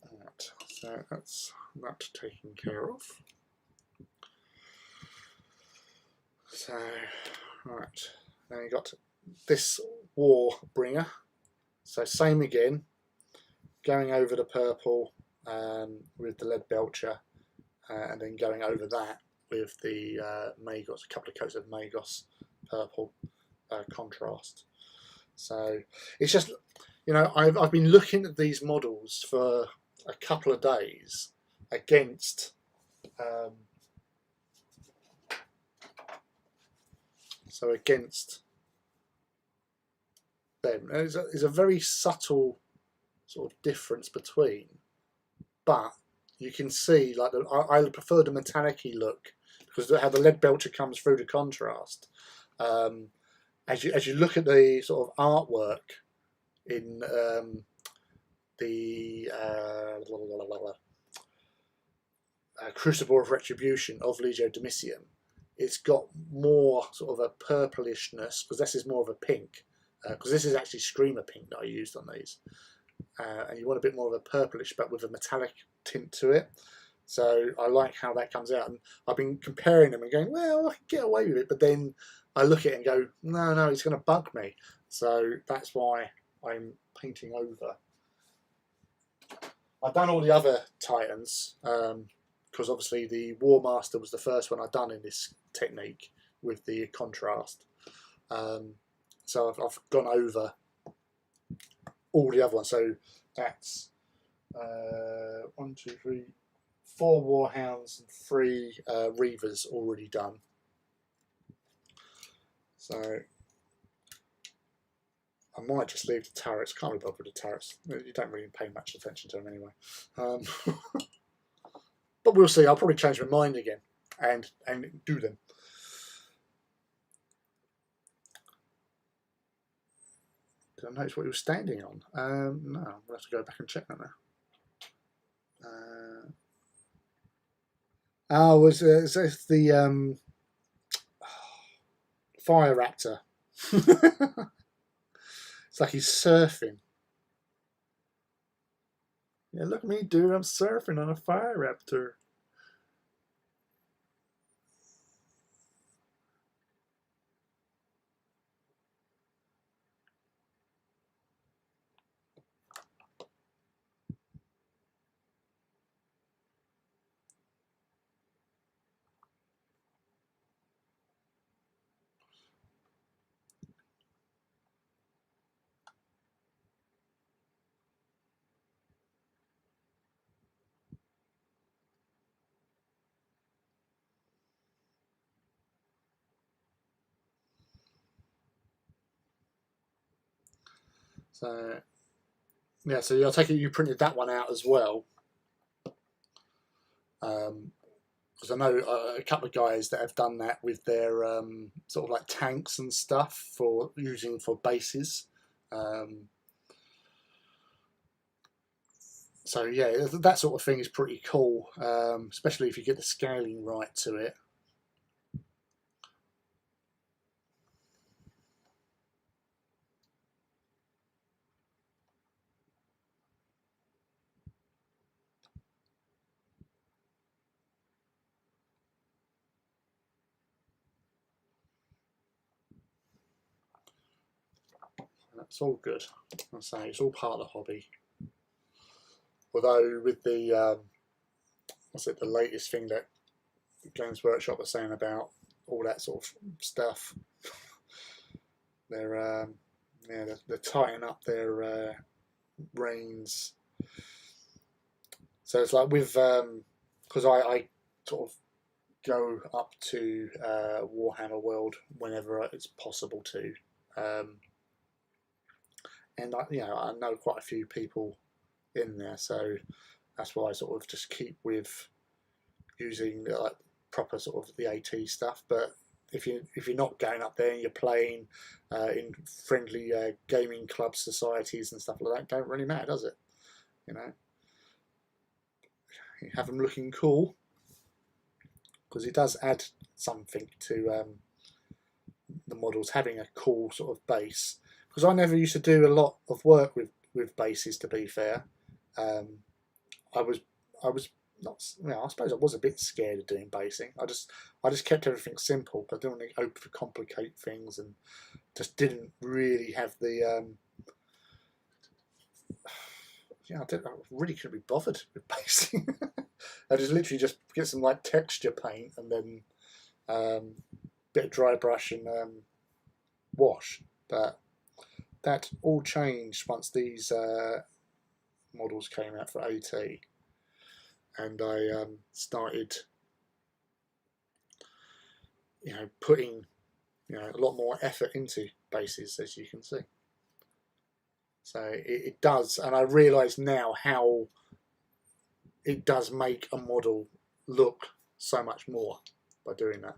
Right, so that's that taken care of. So, right, now you got this Warbringer. So same again, going over the purple with the lead Belcher, and then going over that with the Magos, a couple of coats of Magos purple contrast. So it's just, I've been looking at these models for a couple of days against them. There's a very subtle sort of difference between, but you can see like I prefer the metallic-y look because how the lead Belcher comes through the contrast. As you look at the sort of artwork in the Crucible of Retribution of Legio Domitium, it's got more sort of a purplishness because this is more of a pink. Because this is actually Screamer pink that I used on these, and you want a bit more of a purplish but with a metallic tint to it. So I like how that comes out, and I've been comparing them and going, well, I can get away with it, but then I look at it and go, no, it's going to bug me. So that's why I'm painting over. I've done all the other Titans because obviously the War Master was the first one I've done in this technique with the contrast. So I've gone over all the other ones. So that's 1, 2, 3, 4 Warhounds and 3 Reavers already done. So I might just leave the turrets. Can't be bothered with the turrets. You don't really pay much attention to them anyway. But we'll see. I'll probably change my mind again and do them. Did I notice what he was standing on? No, I'm going to have to go back and check that now. Was it's the Fire Raptor. It's like he's surfing. Yeah, look at me, dude. I'm surfing on a Fire Raptor. So, yeah, so I'll take it you printed that one out as well. Because I know a couple of guys that have done that with their sort of like tanks and stuff for using for bases. So yeah, that sort of thing is pretty cool, especially if you get the scaling right to it. That's all good. I say it's all part of the hobby. Although with the what's it, the latest thing that Games Workshop are saying about all that sort of stuff, they're tightening up their reins. So it's like with because I sort of go up to Warhammer World whenever it's possible to. And I know quite a few people in there, so that's why I sort of just keep with using like proper sort of the AT stuff. But if you're not going up there and you're playing in friendly gaming clubs, societies, and stuff like that, don't really matter, does it? You know, you have them looking cool because it does add something to the models having a cool sort of base. Because I never used to do a lot of work with bases. To be fair, I was not. I suppose I was a bit scared of doing basing. I just kept everything simple. I didn't want to overcomplicate things, and just didn't really have the. I really couldn't be bothered with basing. I just literally just get some like texture paint and then bit of dry brush and wash. But that all changed once these models came out for AT, and I started, putting, a lot more effort into bases, as you can see. So it does, and I realise now how it does make a model look so much more by doing that.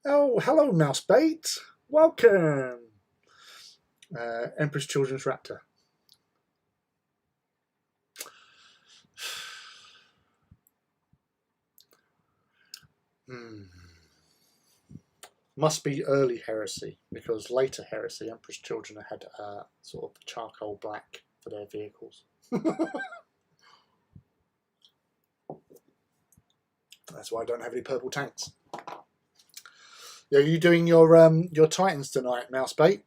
Oh, hello, Mousebait. Welcome. Emperor's Children's Raptor. Must be early heresy, because later heresy, Emperor's Children had sort of charcoal black for their vehicles. That's why I don't have any purple tanks. Yeah, are you doing your Titans tonight, Mousebait?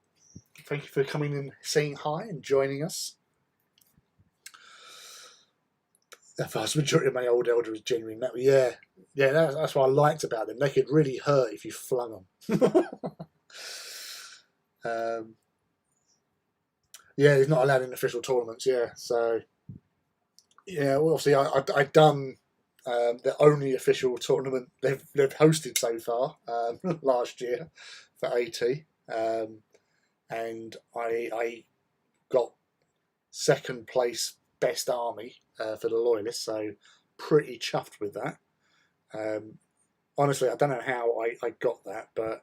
Thank you for coming and saying hi and joining us. The vast majority of my old elder is genuine metal. Yeah, that's what I liked about them. They could really hurt if you flung them. Yeah, he's not allowed in official tournaments. Yeah, so yeah, well, obviously I'd done the only official tournament they've hosted so far last year for AT, and I got second place best army for the Loyalists, so pretty chuffed with that. Honestly, I don't know how I got that, but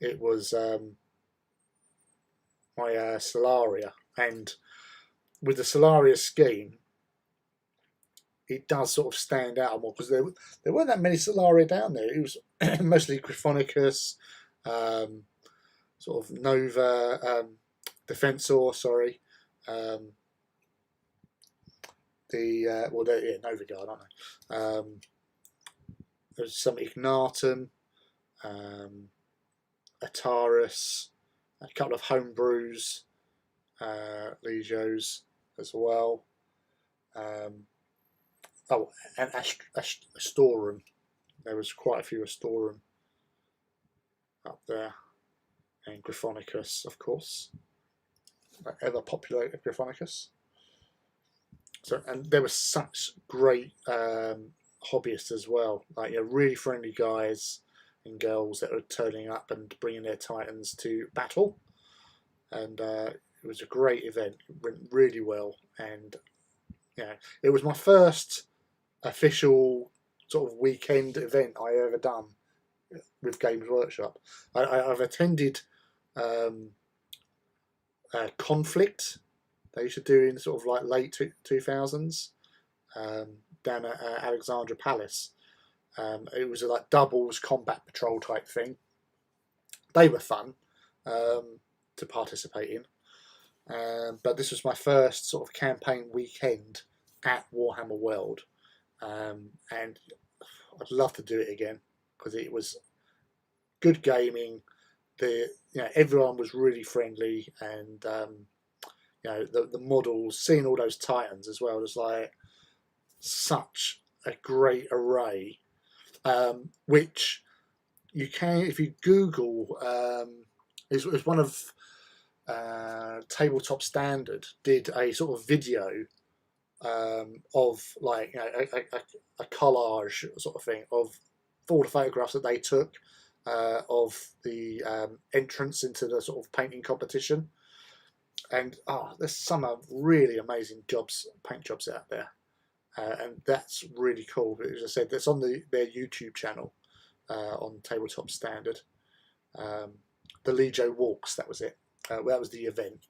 it was Solaria, and with the Solaria scheme, it does sort of stand out more, because there weren't that many Solaria down there. It was mostly Gryphonicus, sort of Nova, Defensor, sorry. Nova Guard, aren't they? There's some Ignatum, Atarus, a couple of homebrews, Legios as well. And Astorum. There was quite a few Astorum up there. And Gryphonicus, of course. Ever popular Gryphonicus. So, and there were such great hobbyists as well. Like, really friendly guys and girls that were turning up and bringing their Titans to battle. And it was a great event. It went really well. And it was my first official sort of weekend event I ever done with Games Workshop. I've attended Conflict. They used to do in sort of like late 2000s down at Alexandra Palace. It was a like doubles combat patrol type thing. They were fun to participate in. But this was my first sort of campaign weekend at Warhammer World. And I'd love to do it again, because it was good gaming. Everyone was really friendly, and the models, seeing all those Titans as well, was like such a great array, which you can, if you Google, is one of Tabletop Standard did a sort of video of like a collage sort of thing of all the photographs that they took of the entrance into the sort of painting competition. And there's some really amazing paint jobs out there, and that's really cool. As I said, that's on their YouTube channel on Tabletop Standard. The Legio Walks, that was it. That was the event.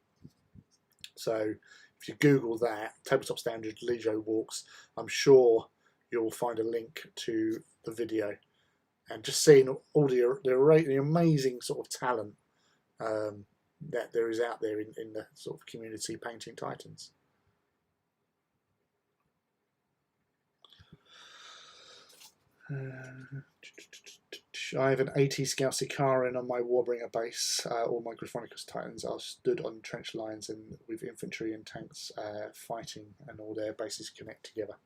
So if you Google that, Tabletop Standard Legio Walks, I'm sure you'll find a link to the video. And just seeing all the amazing sort of talent that there is out there in the sort of community painting Titans. I have an 80 Scout Sicaran on my Warbringer base. All my Gryphonicus Titans are stood on trench lines and with infantry and tanks fighting, and all their bases connect together.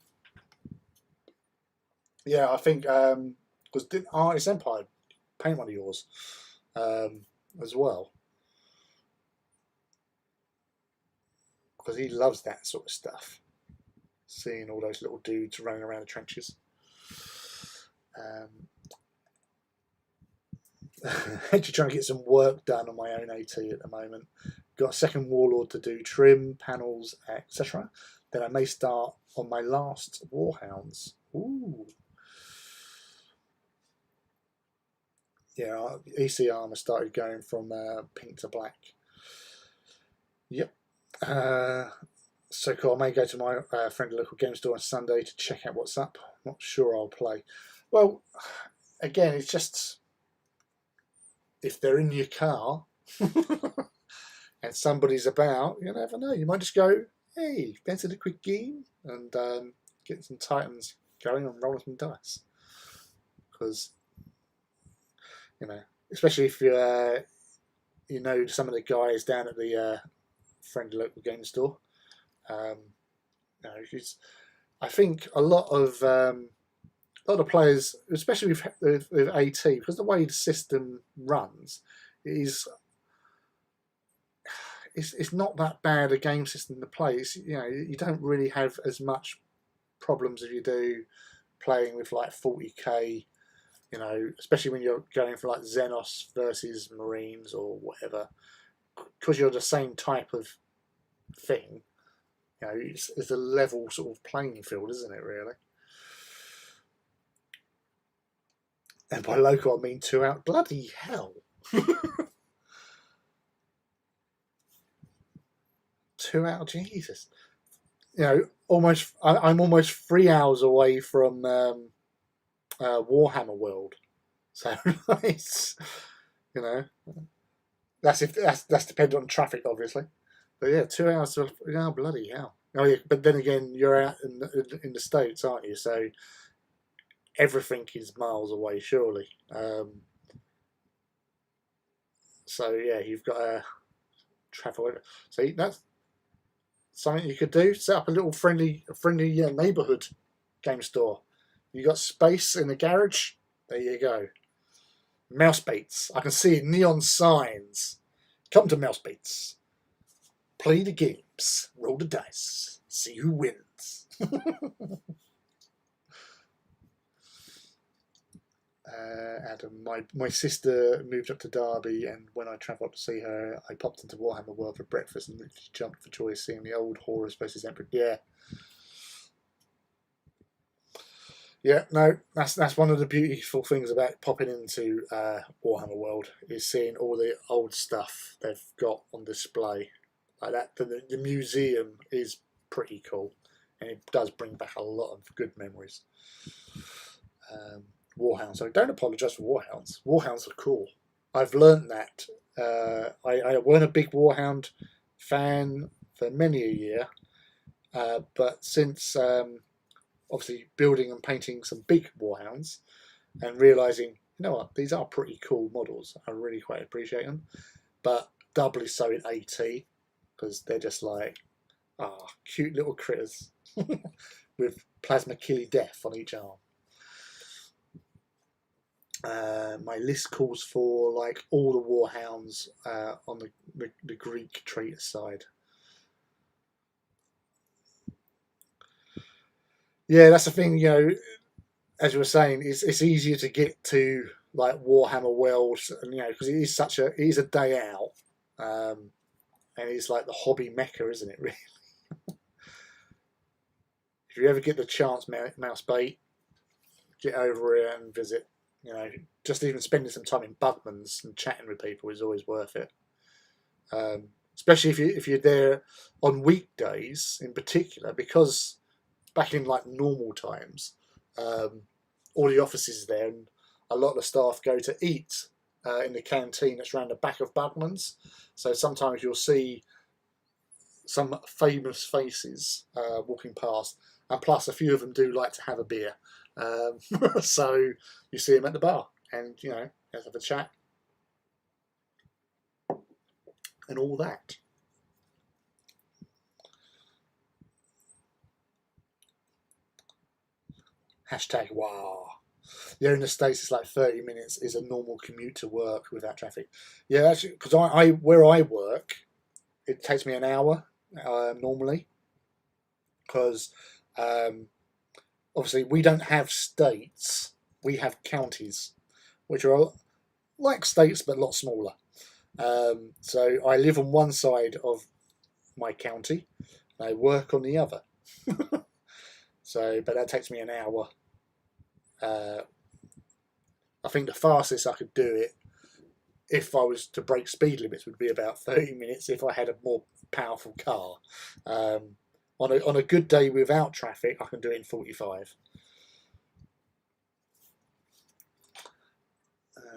Yeah, I think because didn't Artist Empire paint one of yours as well? Because he loves that sort of stuff. Seeing all those little dudes running around the trenches. Actually trying to get some work done on my own AT at the moment. Got a second Warlord to do, trim, panels, etc. Then I may start on my last Warhounds. Ooh. Yeah, EC armor started going from pink to black. Yep. So cool. I may go to my friendly local game store on Sunday to check out what's up. Not sure I'll play. Well, again, it's just if they're in your car and somebody's about, you never know. You might just go, hey, fancy a quick game, and get some Titans going and rolling some dice. Because, especially if you know some of the guys down at the friendly local game store. I think a lot of players, especially with AT, because the way the system runs is it's not that bad a game system to play. You don't really have as much problems as you do playing with like 40k. Especially when you're going for like Xenos versus Marines or whatever, because you're the same type of thing. It's a level sort of playing field, isn't it, really? And by local, I mean 2 out. Bloody hell! 2 hours, Jesus. Almost. I'm almost 3 hours away from Warhammer World, so it's that's dependent on traffic, obviously. But yeah, 2 hours. Bloody hell! Oh yeah, but then again, you're out in the States, aren't you? So everything is miles away, surely. So yeah, you've got to travel. See, that's something you could do. Set up a little friendly neighbourhood game store. You got space in the garage. There you go. Mouse Baits. I can see neon signs. Come to Mouse Baits. Play the games. Roll the dice. See who wins. Adam, my sister moved up to Derby, and when I travelled up to see her, I popped into Warhammer World for breakfast and she jumped for joy seeing the old Horus versus Emperor. Yeah, no, that's one of the beautiful things about popping into Warhammer World, is seeing all the old stuff they've got on display. Like that, the museum is pretty cool, and it does bring back a lot of good memories. Warhounds. So don't apologise for Warhounds. Warhounds are cool. I've learnt that. I weren't a big Warhound fan for many a year, but since obviously building and painting some big Warhounds and realising, you know what, these are pretty cool models. I really quite appreciate them. But doubly so in AT, because they're just like, cute little critters with plasma killy death on each arm. My list calls for like all the Warhounds on the Greek traitor side. Yeah, that's the thing. As you were saying, it's easier to get to like Warhammer World, because it is a day out, and it's like the hobby mecca, isn't it? Really. If you ever get the chance, Mouse Bait, get over here and visit. Just even spending some time in Bugman's and chatting with people is always worth it. Especially if you're there on weekdays in particular, because back in like normal times, all the offices there and a lot of the staff go to eat in the canteen that's around the back of Bugman's. So sometimes you'll see some famous faces walking past, and plus a few of them do like to have a beer. So you see them at the bar, and let's have a chat and all that. #wow. Yeah, in the States it's like 30 minutes is a normal commute to work without traffic. Yeah, actually, because where I work, it takes me an hour normally, because obviously we don't have states, we have counties, which are like states but a lot smaller. So I live on one side of my county, and I work on the other. But that takes me an hour. I think the fastest I could do it, if I was to break speed limits, would be about 30 minutes if I had a more powerful car. On a good day without traffic, I can do it in 45.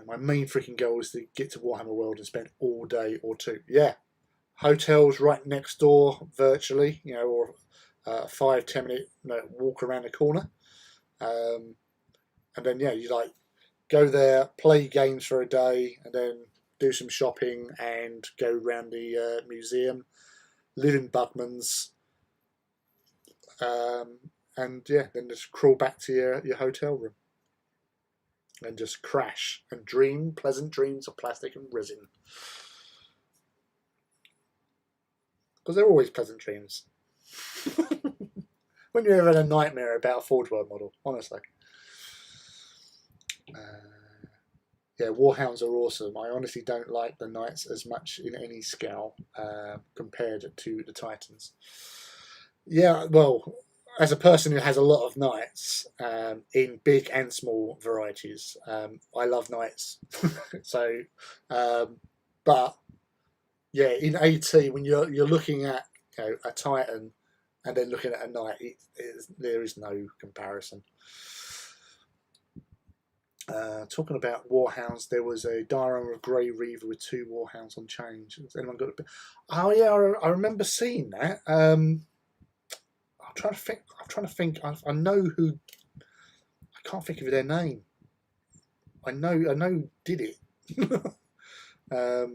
My main freaking goal is to get to Warhammer World and spend all day or two. Yeah, hotels right next door, virtually, or 5-10 minute walk around the corner, and then you like go there, play games for a day, and then do some shopping and go around the museum, live in Bugman's. And then just crawl back to your hotel room and just crash and dream pleasant dreams of plastic and resin, because they're always pleasant dreams. When you ever had a nightmare about a Forge World model, honestly. Warhounds are awesome. I honestly don't like the Knights as much in any scale compared to the Titans. Yeah, well, as a person who has a lot of Knights in big and small varieties, I love Knights. But yeah, in AT, when you're looking at a Titan and then looking at a Knight, there is no comparison. Talking about Warhounds, there was a Dyer and a Grey Reaver with 2 Warhounds on change. Has anyone got a... Oh yeah, I remember seeing that. I'm trying to think. I know who. I can't think of their name. I know did it. I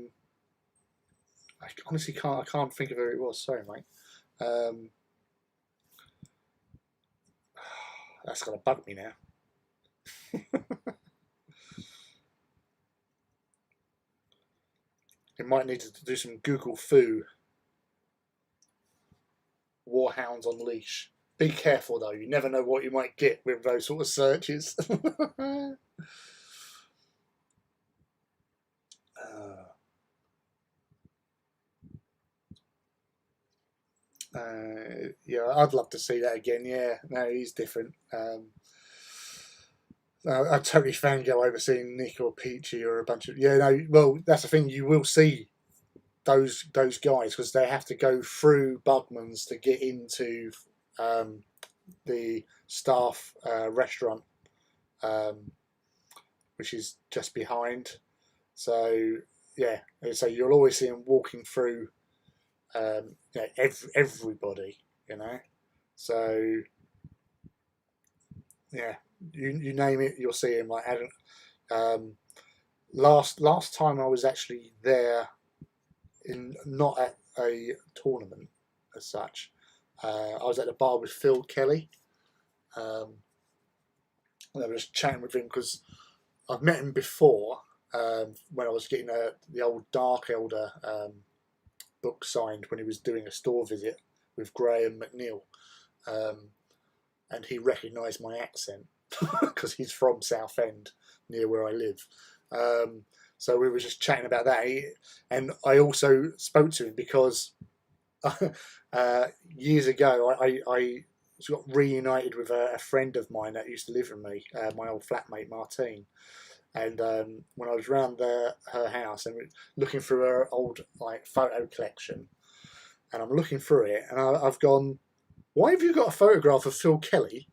honestly can't. I can't think of who it was. Sorry, mate. That's gonna bug me now. You might need to do some Google foo. Warhounds on leash. Be careful though. You never know what you might get with those sort of searches. Yeah, I'd love to see that again. Yeah, no, he's different. I totally fangirl over seeing Nick or Peachy or a bunch of well, that's the thing. You will see those guys because they have to go through Bugman's to get into the staff restaurant, which is just behind. So yeah, so you'll always see them walking through. Everybody, So yeah, you name it, you'll see him. Like last time I was actually there, not at a tournament as such. I was at the bar with Phil Kelly. I was chatting with him because I've met him before when I was getting the old Dark Elder book signed when he was doing a store visit with Graham McNeil, and he recognised my accent because he's from Southend, near where I live. So we were just chatting about that, and I also spoke to him because years ago I got reunited with a friend of mine that used to live with me, my old flatmate Martine. And when I was round her house and looking through her old photo collection, and I'm looking through it, and I've gone, "Why have you got a photograph of Phil Kelly?"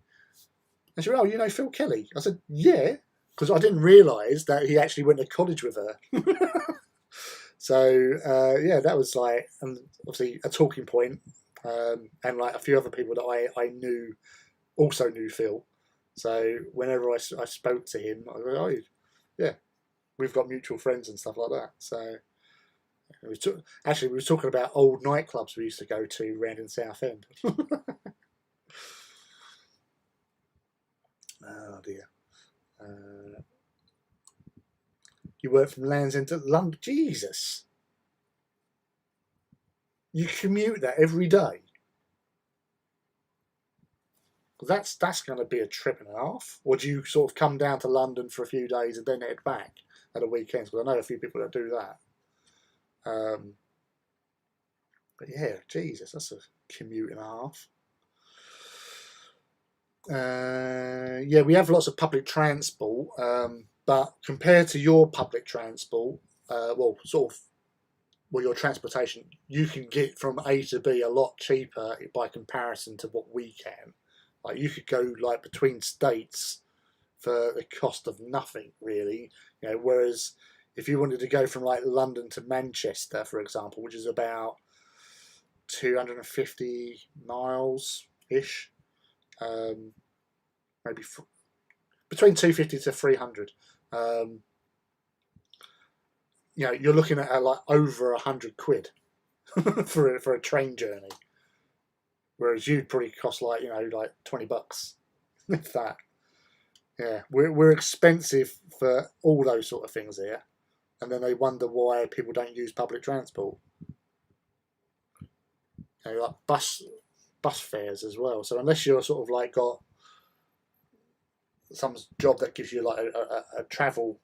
And she went, "Oh, you know Phil Kelly?" I said, "Yeah," because I didn't realise that he actually went to college with her. So yeah, that was obviously a talking point, and a few other people that I knew also knew Phil. So whenever I spoke to him, I go, "Oh, yeah, we've got mutual friends and stuff like that." So we were talking about old nightclubs we used to go to around in Southend. Oh dear. You work from Land's End to London. Jesus. You commute that every day. That's going to be a trip and a half. Or do you sort of come down to London for a few days and then head back at the weekends? Because I know a few people that do that. But yeah, Jesus, that's a commute and a half. Yeah, we have lots of public transport, but compared to your public transport, your transportation, you can get from A to B a lot cheaper by comparison to what we can. Like you could go between states for the cost of nothing, really. Whereas if you wanted to go from London to Manchester, for example, which is about 250 miles ish, maybe between 250 to 300. You're looking at over 100 quid for a train journey. Whereas you'd probably cost 20 bucks, if that. Yeah, we're expensive for all those sort of things here, and then they wonder why people don't use public transport. Bus fares as well. So unless you're sort of got some job that gives you a travel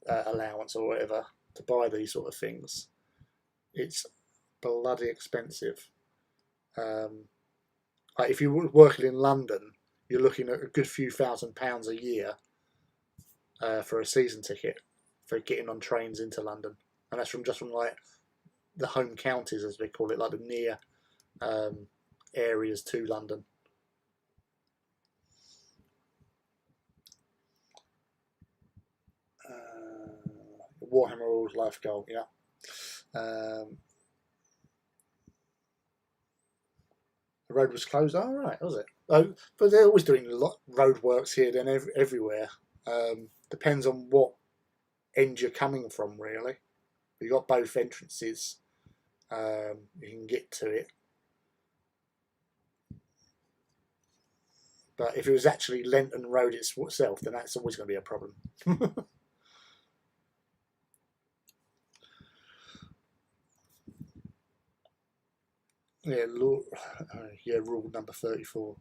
allowance or whatever to buy these sort of things, it's bloody expensive. If you were working in London, you're looking at a good few £1,000s a year for a season ticket for getting on trains into London, and that's from the home counties, as we call it, like the near areas to London. Warhammer Rules Life Goal, yeah. The road was closed. Oh, right, was it? Oh, but they're always doing road works here, then everywhere. Depends on what end you're coming from, really. You've got both entrances. You can get to it. But if it was actually Lenton Road itself, then that's always going to be a problem. Yeah, rule number 34.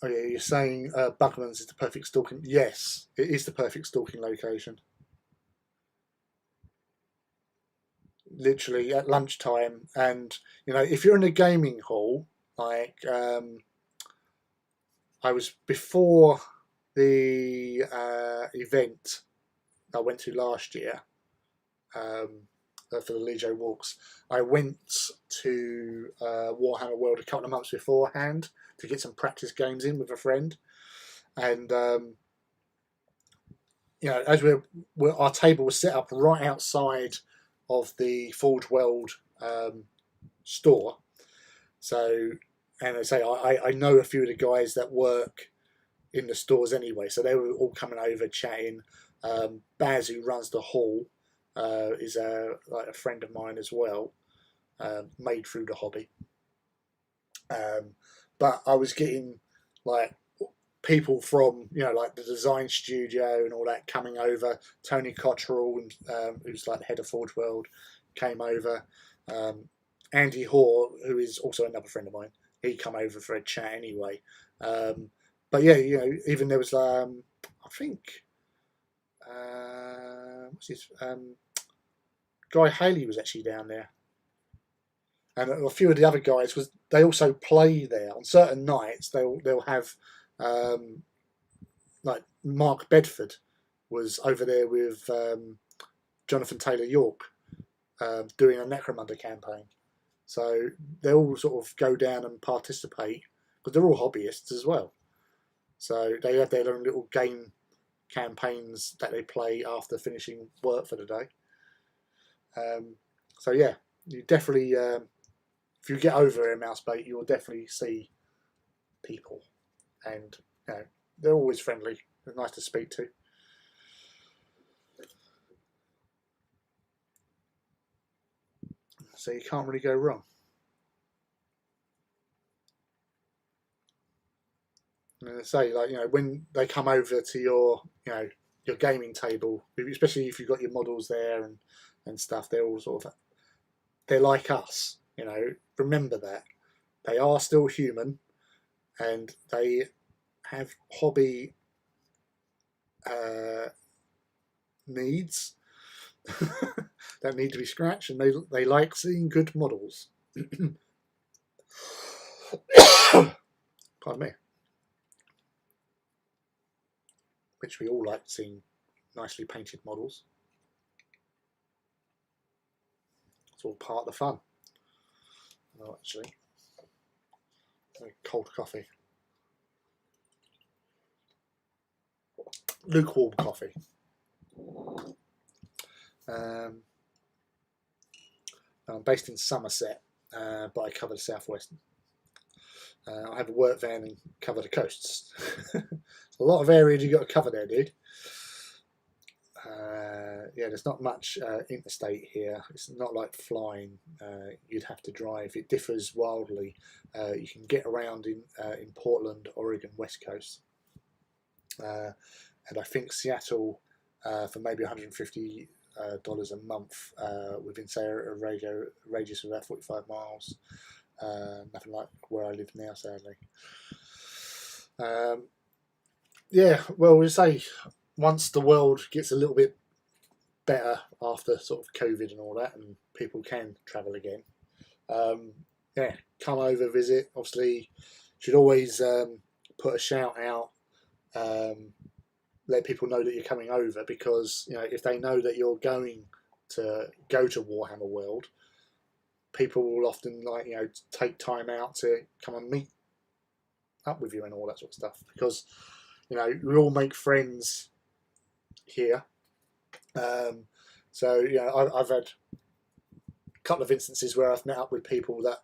Oh yeah, you're saying Bucklands is the perfect stalking. Yes, it is the perfect stalking location. Literally at lunchtime, and if you're in a gaming hall, like I was before the event I went to last year. For the Legio walks, I went to Warhammer World a couple of months beforehand to get some practice games in with a friend, and as our table was set up right outside of the Forge World store. So, and I say I know a few of the guys that work in the stores anyway, so they were all coming over chatting. Baz, who runs the hall, is a friend of mine as well, made through the hobby. But I was getting like people from like the design studio and all that coming over. Tony Cottrell, who's like the head of Forge World, came over. Andy Hoare, who is also another friend of mine, he come over for a chat anyway. But yeah, even there was I think what's his Guy Haley was actually down there, and a few of the other guys, because they also play there on certain nights. They'll have like Mark Bedford was over there with Jonathan Taylor York doing a Necromunda campaign. So they all sort of go down and participate because they're all hobbyists as well. So they have their own little game campaigns that they play after finishing work for the day. So yeah, you definitely, if you get over here in Mousebait, you will definitely see people, and they're always friendly. They're nice to speak to. So you can't really go wrong. And I say, like, when they come over to your gaming table, especially if you've got your models there and stuff, they're all sort of, they're like us. Remember that they are still human, and they have hobby needs that need to be scratched, and they like seeing good models. Pardon me. Which we all like seeing nicely painted models. It's all part of the fun. Oh, actually, cold coffee, lukewarm coffee. I'm based in Somerset, but I cover the southwest. I have a work van and cover the coasts. A lot of areas you got to cover there, dude. Yeah, there's not much interstate here. It's not like flying. You'd have to drive. It differs wildly. You can get around in Portland, Oregon, West Coast, and I think Seattle for maybe $150 a month within, say, a radius of about 45 miles. Nothing like where I live now, sadly. Yeah, well, we say once the world gets a little bit better after sort of COVID and all that, and people can travel again, yeah, come over, visit. Obviously, should always put a shout out, let people know that you're coming over, because if they know that you're going to go to Warhammer World, people will often take time out to come and meet up with you and all that sort of stuff, because we all make friends here. So I've had a couple of instances where I've met up with people that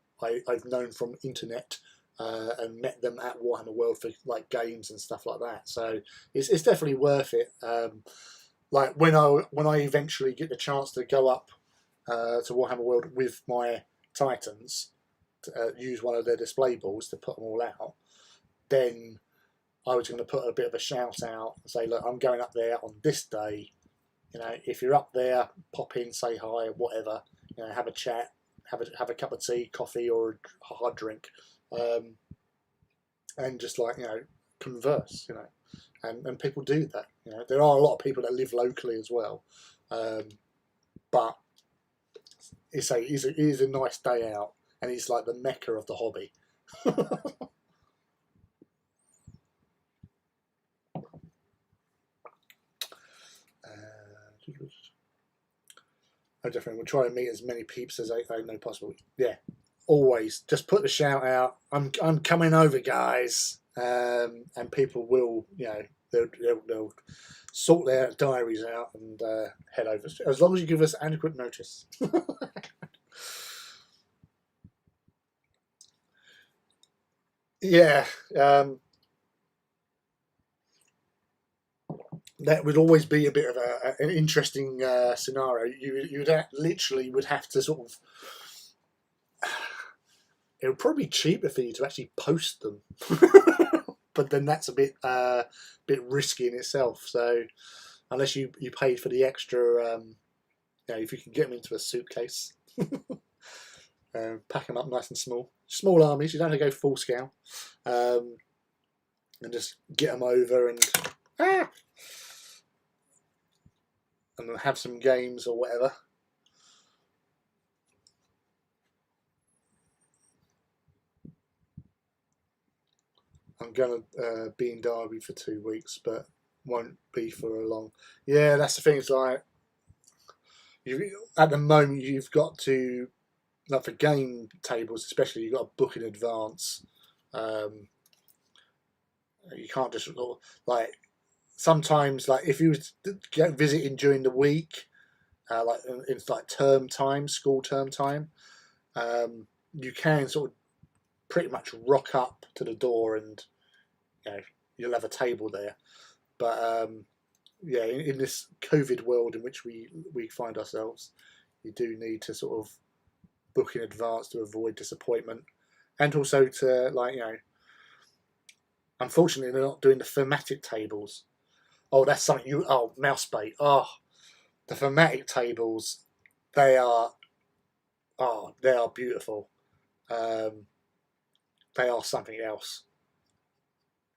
I've known from internet, and met them at Warhammer World for like games and stuff like that. So it's definitely worth it. Like when I eventually get the chance to go up to Warhammer World with my Titans, to use one of their display balls to put them all out, then I was going to put a bit of a shout out and say, look, I'm going up there on this day. If you're up there, pop in, say hi, whatever. Have a chat, have a cup of tea, coffee, or a hard drink, and just converse. And people do that. There are a lot of people that live locally as well, but it is a nice day out, and it's like the mecca of the hobby. I definitely will try and meet as many peeps as I know possible. Yeah, always just put the shout out. I'm coming over, guys, and people will they'll sort their diaries out and head over, as long as you give us adequate notice. Yeah. That would always be a bit of an interesting scenario. You literally would have to sort of. It would probably be cheaper for you to actually post them, but then that's a bit risky in itself. So unless you paid for the extra, if you can get them into a suitcase, pack them up nice and small armies. You don't have to go full scale, and just get them over and have some games or whatever. I'm going to be in Derby for 2 weeks, but won't be for a long. Yeah, that's the thing. It's like at the moment you've got to, like for game tables especially, you've got to book in advance. You can't just like sometimes, like if you was visiting during the week, like it's like term time, school term time, you can sort of pretty much rock up to the door and you'll have a table there. But yeah, in this COVID world in which we find ourselves, you do need to sort of book in advance to avoid disappointment, and also to unfortunately they're not doing the thematic tables. Oh, that's something mouse bait. Oh, the thematic tables, they are beautiful. They are something else.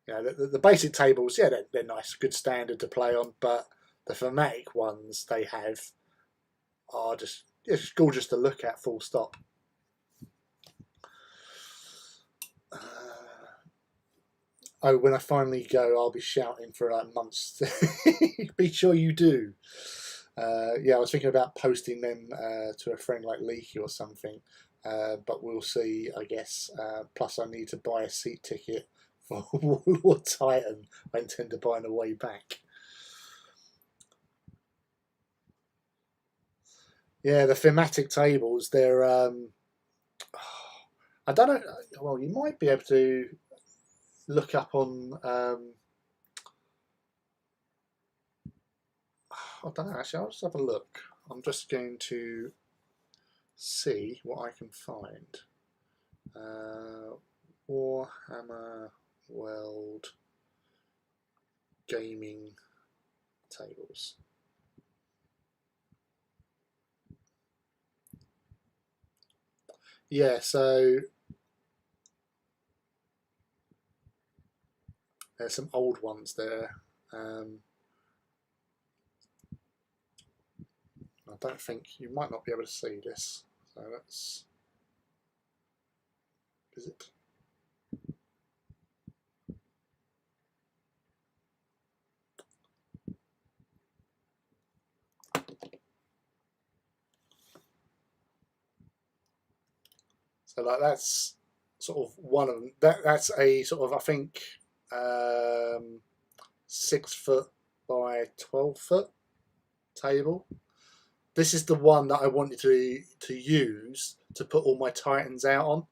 The basic tables, yeah, they're nice, good standard to play on, but the thematic ones they have are just gorgeous to look at, full stop. When I finally go, I'll be shouting for like months. Be sure you do. Yeah, I was thinking about posting them to a friend like Leaky or something, but we'll see, I guess. Plus, I need to buy a seat ticket for Warlord Titan. I intend to buy on the way back. Yeah, the thematic tables, they're I don't know. Well, you might be able to look up on I don't know, actually I'll just have a look. I'm just going to see what I can find. Warhammer World gaming tables. Yeah, so there's some old ones there. I don't think you might not be able to see this. So let's visit. So like that's sort of one of them. That's a sort of, I think, 6 foot by 12 foot table. This is the one that I wanted to use to put all my Titans out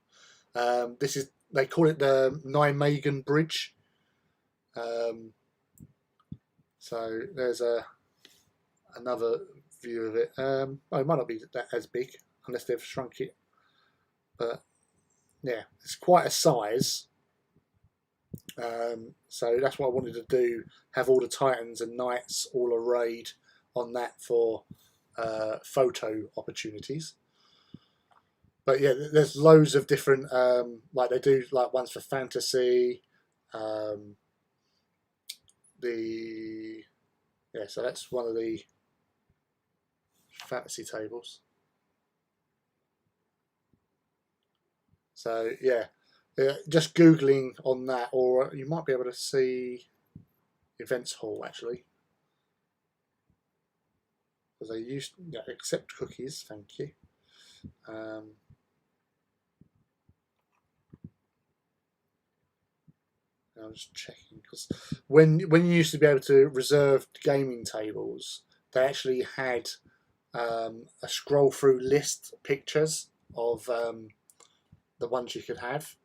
on. This is, they call it the Nijmegen Bridge. So there's another view of it. Oh, it might not be that as big unless they've shrunk it, but yeah, it's quite a size. So that's what I wanted to do, have all the Titans and Knights all arrayed on that for photo opportunities. But yeah, there's loads of different, like they do like ones for fantasy. So that's one of the fantasy tables. So yeah, just Googling on that, or you might be able to see Events Hall actually, because they used accept cookies. Thank you. I'm just checking, because when you used to be able to reserve gaming tables, they actually had a scroll through list pictures of the ones you could have.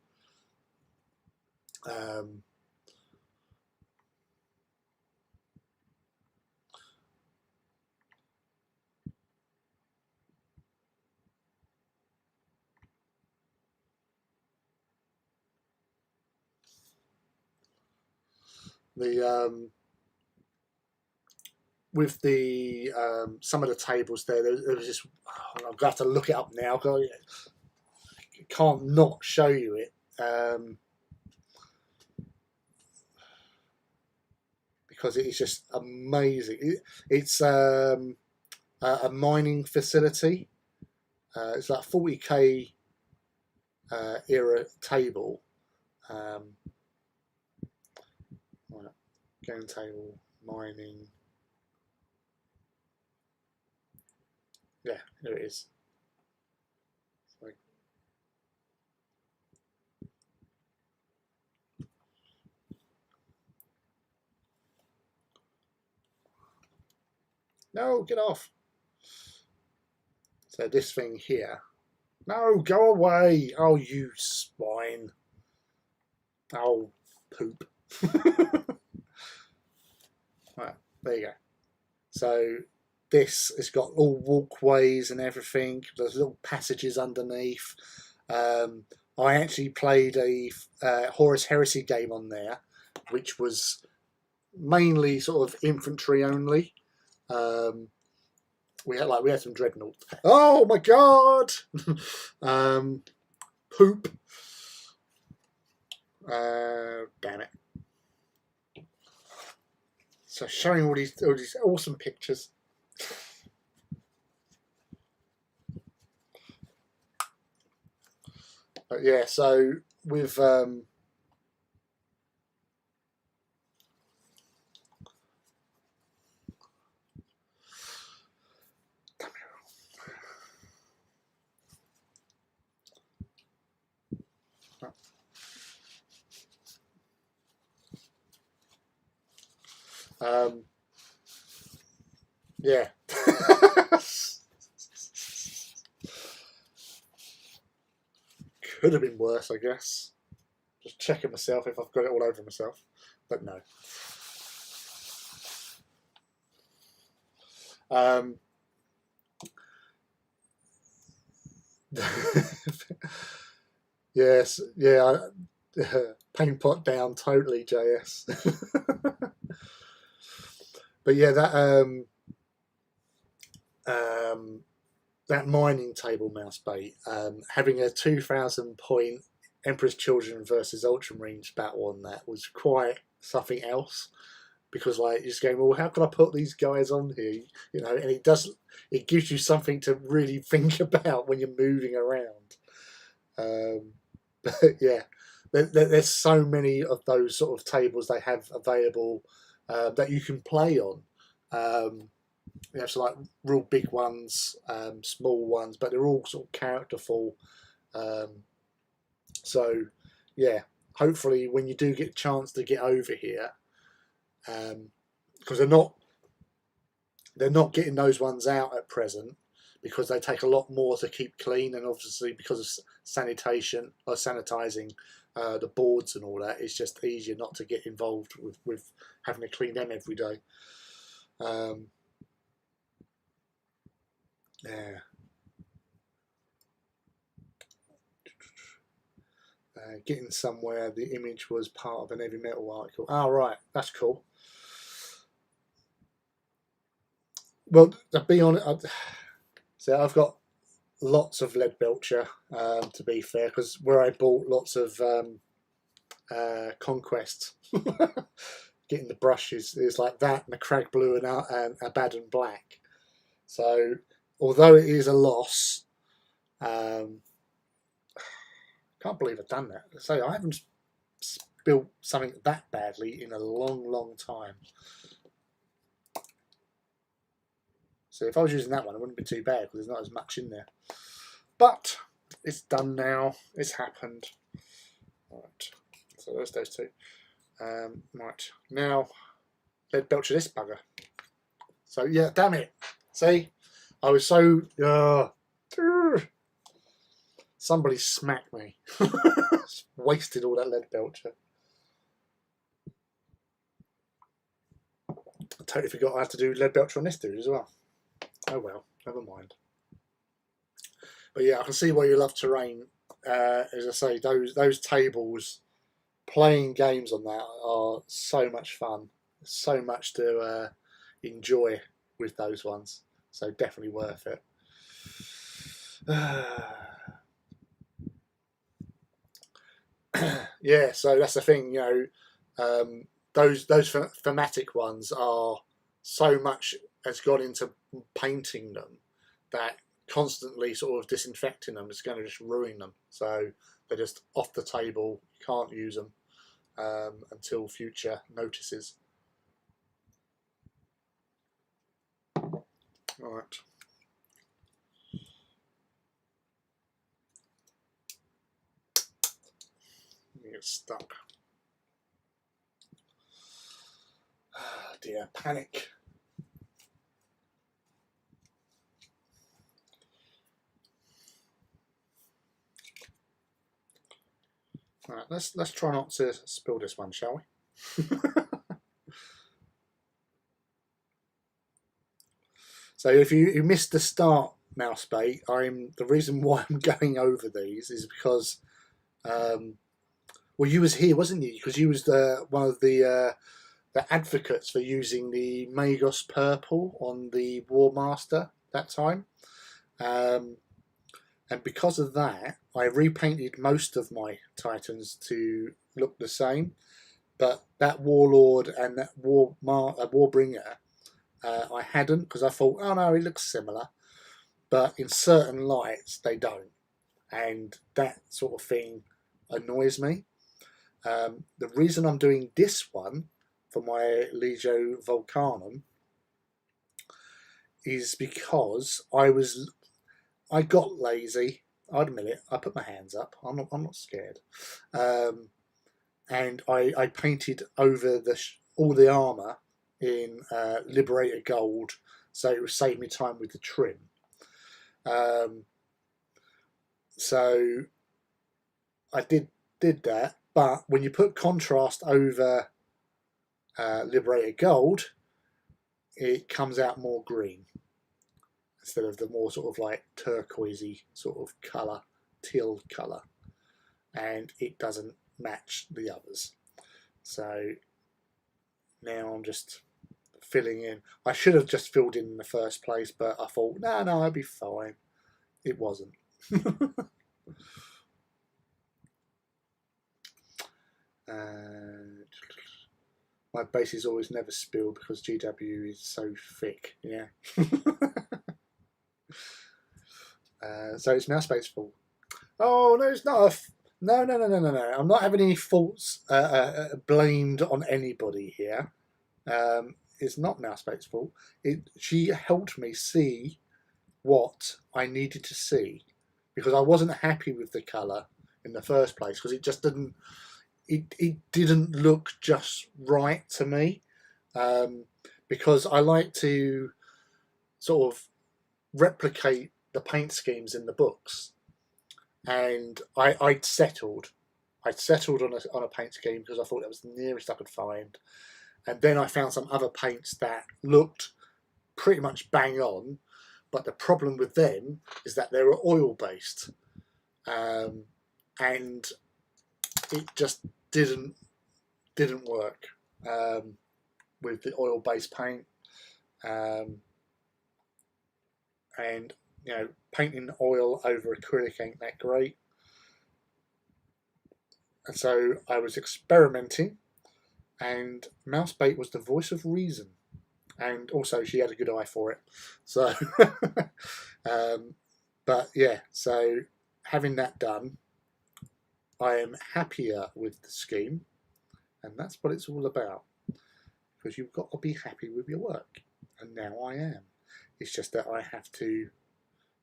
With the some of the tables there was just, I'm going to have to look it up now. I can't not show you it, because it is just amazing. It's a mining facility. It's like 40k era table. Game table, mining. Yeah, there it is. No, get off. So this thing here. No, go away. Oh, you swine. Oh, poop. Right, there you go. So this has got all walkways and everything. There's little passages underneath. I actually played a Horus Heresy game on there, which was mainly sort of infantry only. We had some dreadnoughts. Oh my god! Poop. Damn it. So showing all these awesome pictures. But yeah, so with yeah. Could have been worse, I guess. Just checking myself if I've got it all over myself, but no. Yes, yeah. Paint pot down totally, JS. But yeah, that mining table mouse bait, having a 2,000 point Emperor's Children versus Ultramarines battle on that was quite something else, because like you're just going, well, how can I put these guys on here? You know, and it gives you something to really think about when you're moving around. But yeah, there's so many of those sort of tables they have available that you can play on. So like real big ones, small ones, but they're all sort of characterful So yeah, hopefully when you do get a chance to get over here, because they're not getting those ones out at present, because they take a lot more to keep clean, and obviously because of sanitation or sanitizing the boards and all that, it's just easier not to get involved with having to clean them every day. Yeah. Getting somewhere, the image was part of an heavy metal article. Oh, right, that's cool. Well, to be honest, so I've got lots of lead Belcher, to be fair, because where I bought lots of Conquest, getting the brushes is like that, and a Crag Blue and a Baden Black. So, although it is a loss, can't believe I've done that. So I haven't spilled something that badly in a long, long time. So if I was using that one, it wouldn't be too bad because there's not as much in there. But it's done now. It's happened. Right. So there's those two. Right. Now, let's Belcher this bugger. So yeah, damn it. See? I was so... somebody smacked me. Wasted all that lead Belcher. I totally forgot I had to do lead Belcher on this dude as well. Oh well, never mind. But yeah, I can see why you love terrain. As I say, those tables, playing games on that are so much fun. So much to enjoy with those ones. So definitely worth it. Yeah, so that's the thing, you know. Those thematic ones are so much has gone into painting them that constantly sort of disinfecting them is going to just ruin them. So they're just off the table. You can't use them until future notices. All right. Get stuck. Oh dear, panic. All right, let's try not to spill this one, shall we? So if you missed the start, Mousebait, the reason why I'm going over these is because well, you was here, wasn't you? Because you was one of the advocates for using the Magos purple on the War Master that time, and because of that, I repainted most of my Titans to look the same. But that Warlord and that Warbringer, I hadn't, because I thought, oh no, it looks similar. But in certain lights, they don't, and that sort of thing annoys me. The reason I'm doing this one for my Legio Volcanum is because I got lazy. I admit it. I put my hands up. I'm not scared. And I painted over all the armour in Liberator Gold, so it would save me time with the trim. So I did that, but when you put contrast over Liberator Gold, it comes out more green instead of the more sort of like turquoisey sort of colour, teal colour, and it doesn't match the others. So now I'm just filling in. I should have just filled in the first place, but I thought, no, I'll be fine. It wasn't. My base is always never spilled because GW is so thick. Yeah. So it's Mousebait's fault. Oh no, it's not. No. I'm not having any faults blamed on anybody here. It's not Mousebait's fault. She helped me see what I needed to see because I wasn't happy with the colour in the first place, because it just didn't. It didn't look just right to me, because I like to sort of replicate the paint schemes in the books, and I'd settled on a paint scheme because I thought that was the nearest I could find, and then I found some other paints that looked pretty much bang on, but the problem with them is that they were oil based, and it just didn't work with the oil based paint, and painting oil over acrylic ain't that great. And so I was experimenting, and Mousebait was the voice of reason, and also she had a good eye for it. So, but yeah, so having that done, I am happier with the scheme, and that's what it's all about. Because you've got to be happy with your work, and now I am. It's just that I have to.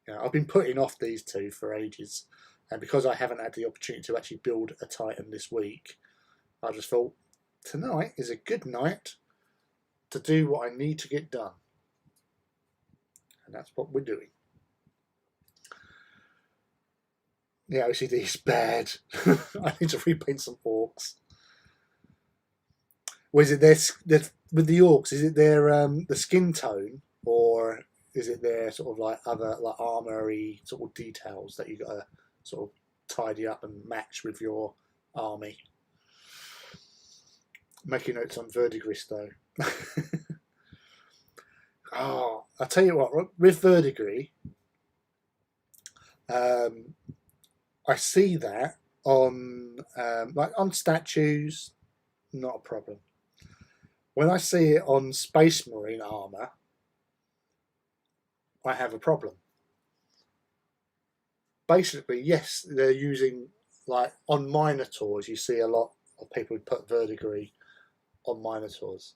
I've been putting off these two for ages, and because I haven't had the opportunity to actually build a Titan this week, I just thought tonight is a good night to do what I need to get done, and that's what we're doing. The OCD is bad. I need to repaint some orcs. Was it their with the orcs? Is it their the skin tone, or is it their sort of like other like armory sort of details that you got to sort of tidy up and match with your army? Making notes on Verdigris though. Oh, I'll tell you what. With Verdigris, I see that on like on statues, not a problem. When I see it on Space Marine armour, I have a problem. Basically, yes, they're using, like on Minotaurs, you see a lot of people who put Verdigris on Minotaurs.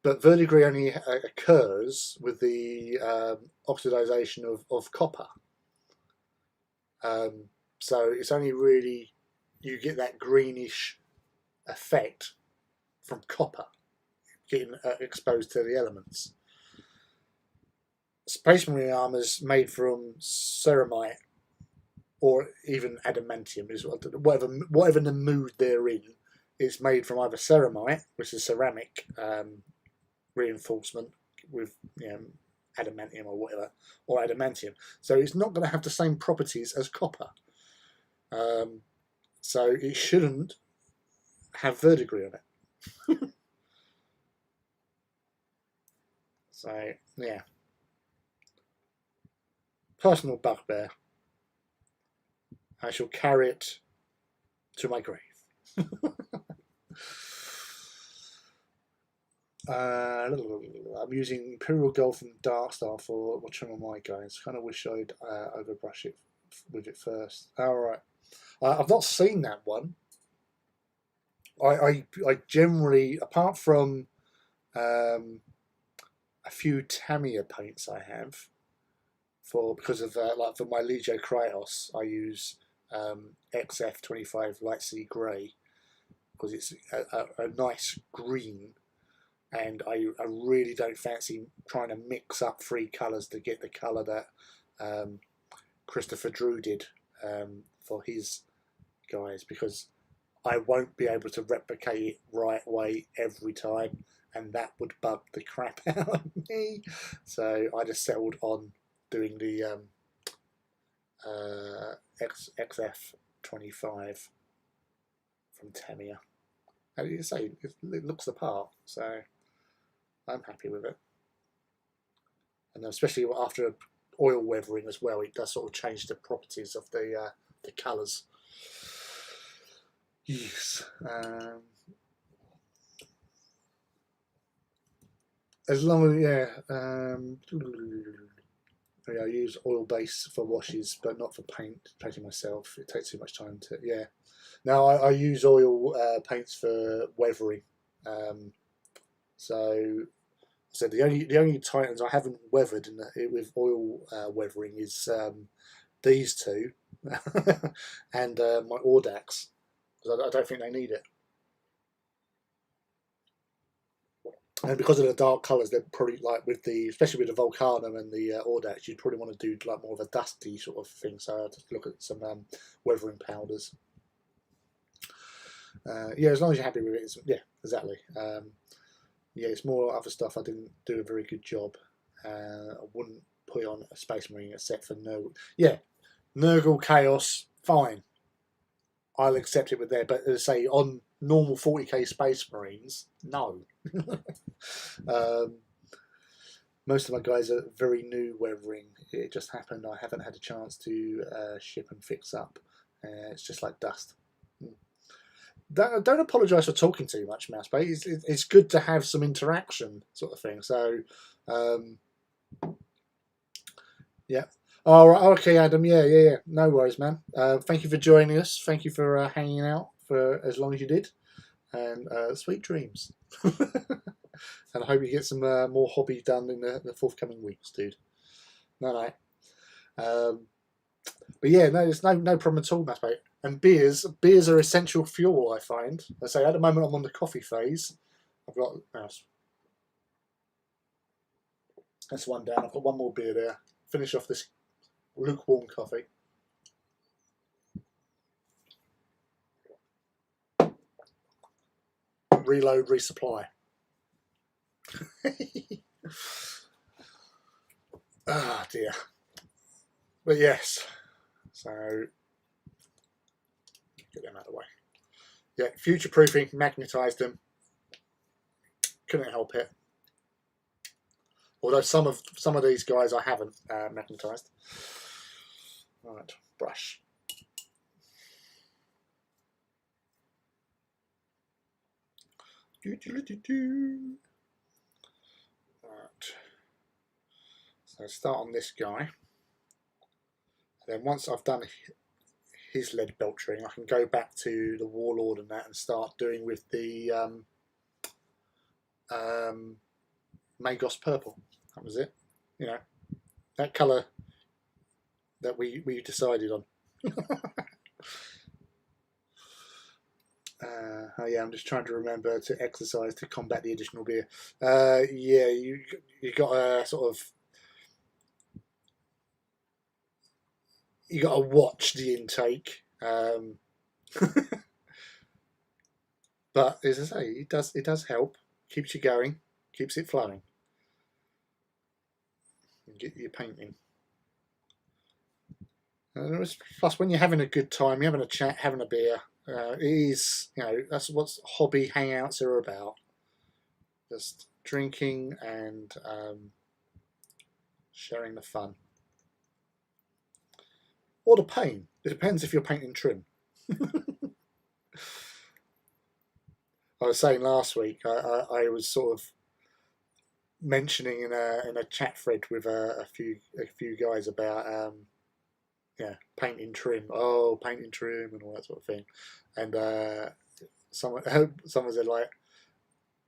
But Verdigris only occurs with the oxidization of copper. So it's only really, you get that greenish effect from copper getting exposed to the elements. Space Marine armor is made from ceramite or even adamantium, is whatever the mood they're in. It's made from either ceramite, which is ceramic reinforcement with adamantium or whatever, or adamantium. So it's not going to have the same properties as copper. So it shouldn't have Verdigris on it. So yeah, personal bugbear. I shall carry it to my grave. I'm using Imperial Gold from Darkstar for watching on my guys. Kind of wish I'd overbrush it with it first. Alright. I've not seen that one. I generally, apart from a few Tamiya paints I have, because of like for my Legio Kratos, I use XF25 Light Sea Grey because it's a nice green, and I really don't fancy trying to mix up three colours to get the colour that Christopher Drew did for his guys, because I won't be able to replicate it right way every time, and that would bug the crap out of me. So I just settled on doing the XF25 from Tamiya. And you say it looks the part, so I'm happy with it. And especially after oil weathering as well, it does sort of change the properties of the colours. Yes. As long as I use oil base for washes, but not for painting myself. It takes too much time to. Yeah. Now I use oil paints for weathering. So the only Titans I haven't weathered with oil weathering is these two, and my Audax, because I don't think they need it. And because of the dark colours, they're probably like with the, especially with the Volcano and the Audax, you'd probably want to do like more of a dusty sort of thing. So I had to look at some weathering powders. Yeah, as long as you're happy with it, yeah, exactly. Yeah, it's more other stuff I didn't do a very good job. I wouldn't put on a Space Marine except for Nurgle. Yeah, Nurgle Chaos, fine. I'll accept it with there, but as I say, on normal 40k Space Marines, no. Most of my guys are very new weathering. It just happened I haven't had a chance to ship and fix up. It's just like dust. Don't apologise for talking too much, Mousebait. It's good to have some interaction, sort of thing. So, yeah. All right, okay, Adam. Yeah. No worries, man. Thank you for joining us. Thank you for hanging out for as long as you did, and sweet dreams. And I hope you get some more hobby done in the forthcoming weeks, dude. No. But yeah, no, there's no problem at all, Mousebait. And beers are essential fuel, I find. I say at the moment I'm on the coffee phase. I've got that's one down. I've got one more beer there. Finish off this lukewarm coffee. Reload, resupply. Ah, dear. But yes, so get them out of the way. Yeah, future proofing, magnetised them. Couldn't help it. Although some of these guys I haven't magnetised. Right, brush. Right. So start on this guy. And then once I've done his lead belchering, I can go back to the Warlord and that and start doing with the Magos purple. That was it. You know, that colour that we decided on. Oh yeah, I'm just trying to remember to exercise to combat the additional beer. Yeah, you got to sort of, you got to watch the intake. But as I say, it does help. Keeps you going, keeps it flowing. And get your painting. Plus, when you're having a good time, you're having a chat, having a beer. It is, you know, that's what hobby hangouts are about. Just drinking and sharing the fun. Or the pain. It depends if you're painting trim. I was saying last week, I was sort of mentioning in a chat thread with a few guys about yeah, painting trim. Oh, painting trim and all that sort of thing. And someone said like,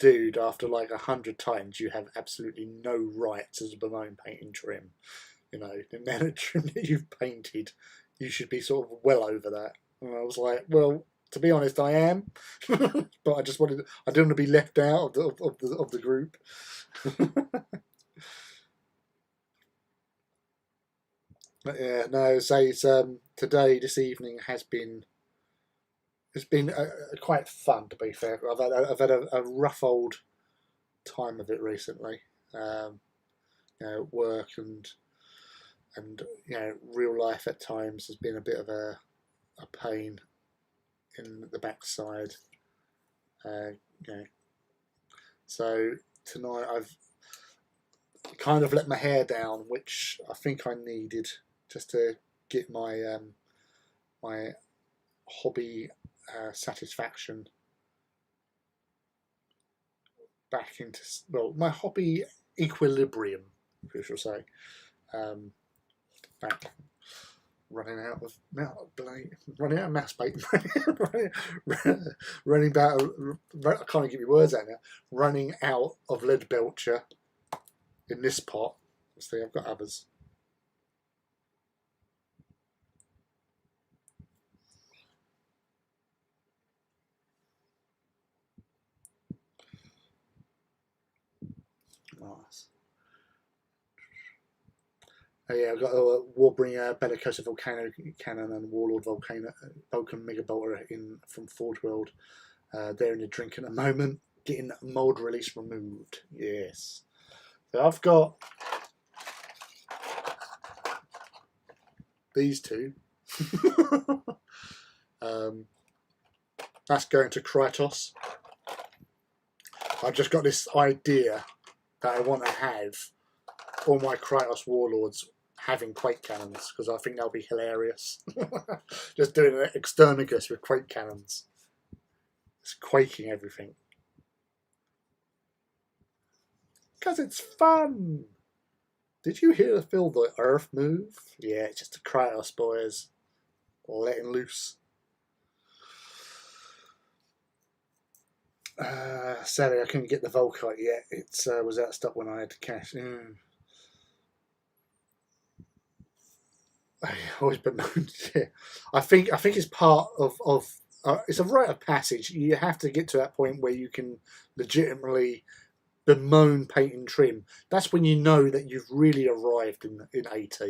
dude, after like 100 times, you have absolutely no right to bemoan painting trim. You know, the amount of trim that you've painted, you should be sort of well over that. And I was like, well, to be honest, I am, but I didn't want to be left out of the group. But yeah, no. So it's this evening has been. It's been quite fun, to be fair. I've had a rough old time of it recently. You know, work and you know, real life at times has been a bit of a pain in the backside. You know, so tonight I've kind of let my hair down, which I think I needed just to get my my hobby satisfaction back into, well, my hobby equilibrium, we shall say. Back. Running out of mouse bait, running about. I can't even get my words out now. Running out of lead belcher in this pot. See, I've got others. Nice. Oh, yeah, I've got a Warbringer, Bellicosa Volcano Cannon, and Warlord Vulcan Mega Bolter in from Forge World. They're in the drink at the moment, getting mold release removed. Yes. So I've got these two. That's going to Kratos. I've just got this idea that I want to have all my Kratos Warlords having Quake Cannons, because I think that'll be hilarious. Just doing an Exterminus with Quake Cannons. It's quaking everything. Because it's fun! Did you feel the earth move? Yeah, it's just the Kratos boys letting loose. Sadly, I couldn't get the Volkite yet. It was out of stock when I had to cash. I've always been known. Yeah. I think it's part of it's a rite of passage. You have to get to that point where you can legitimately bemoan paint and trim. That's when you know that you've really arrived in AT.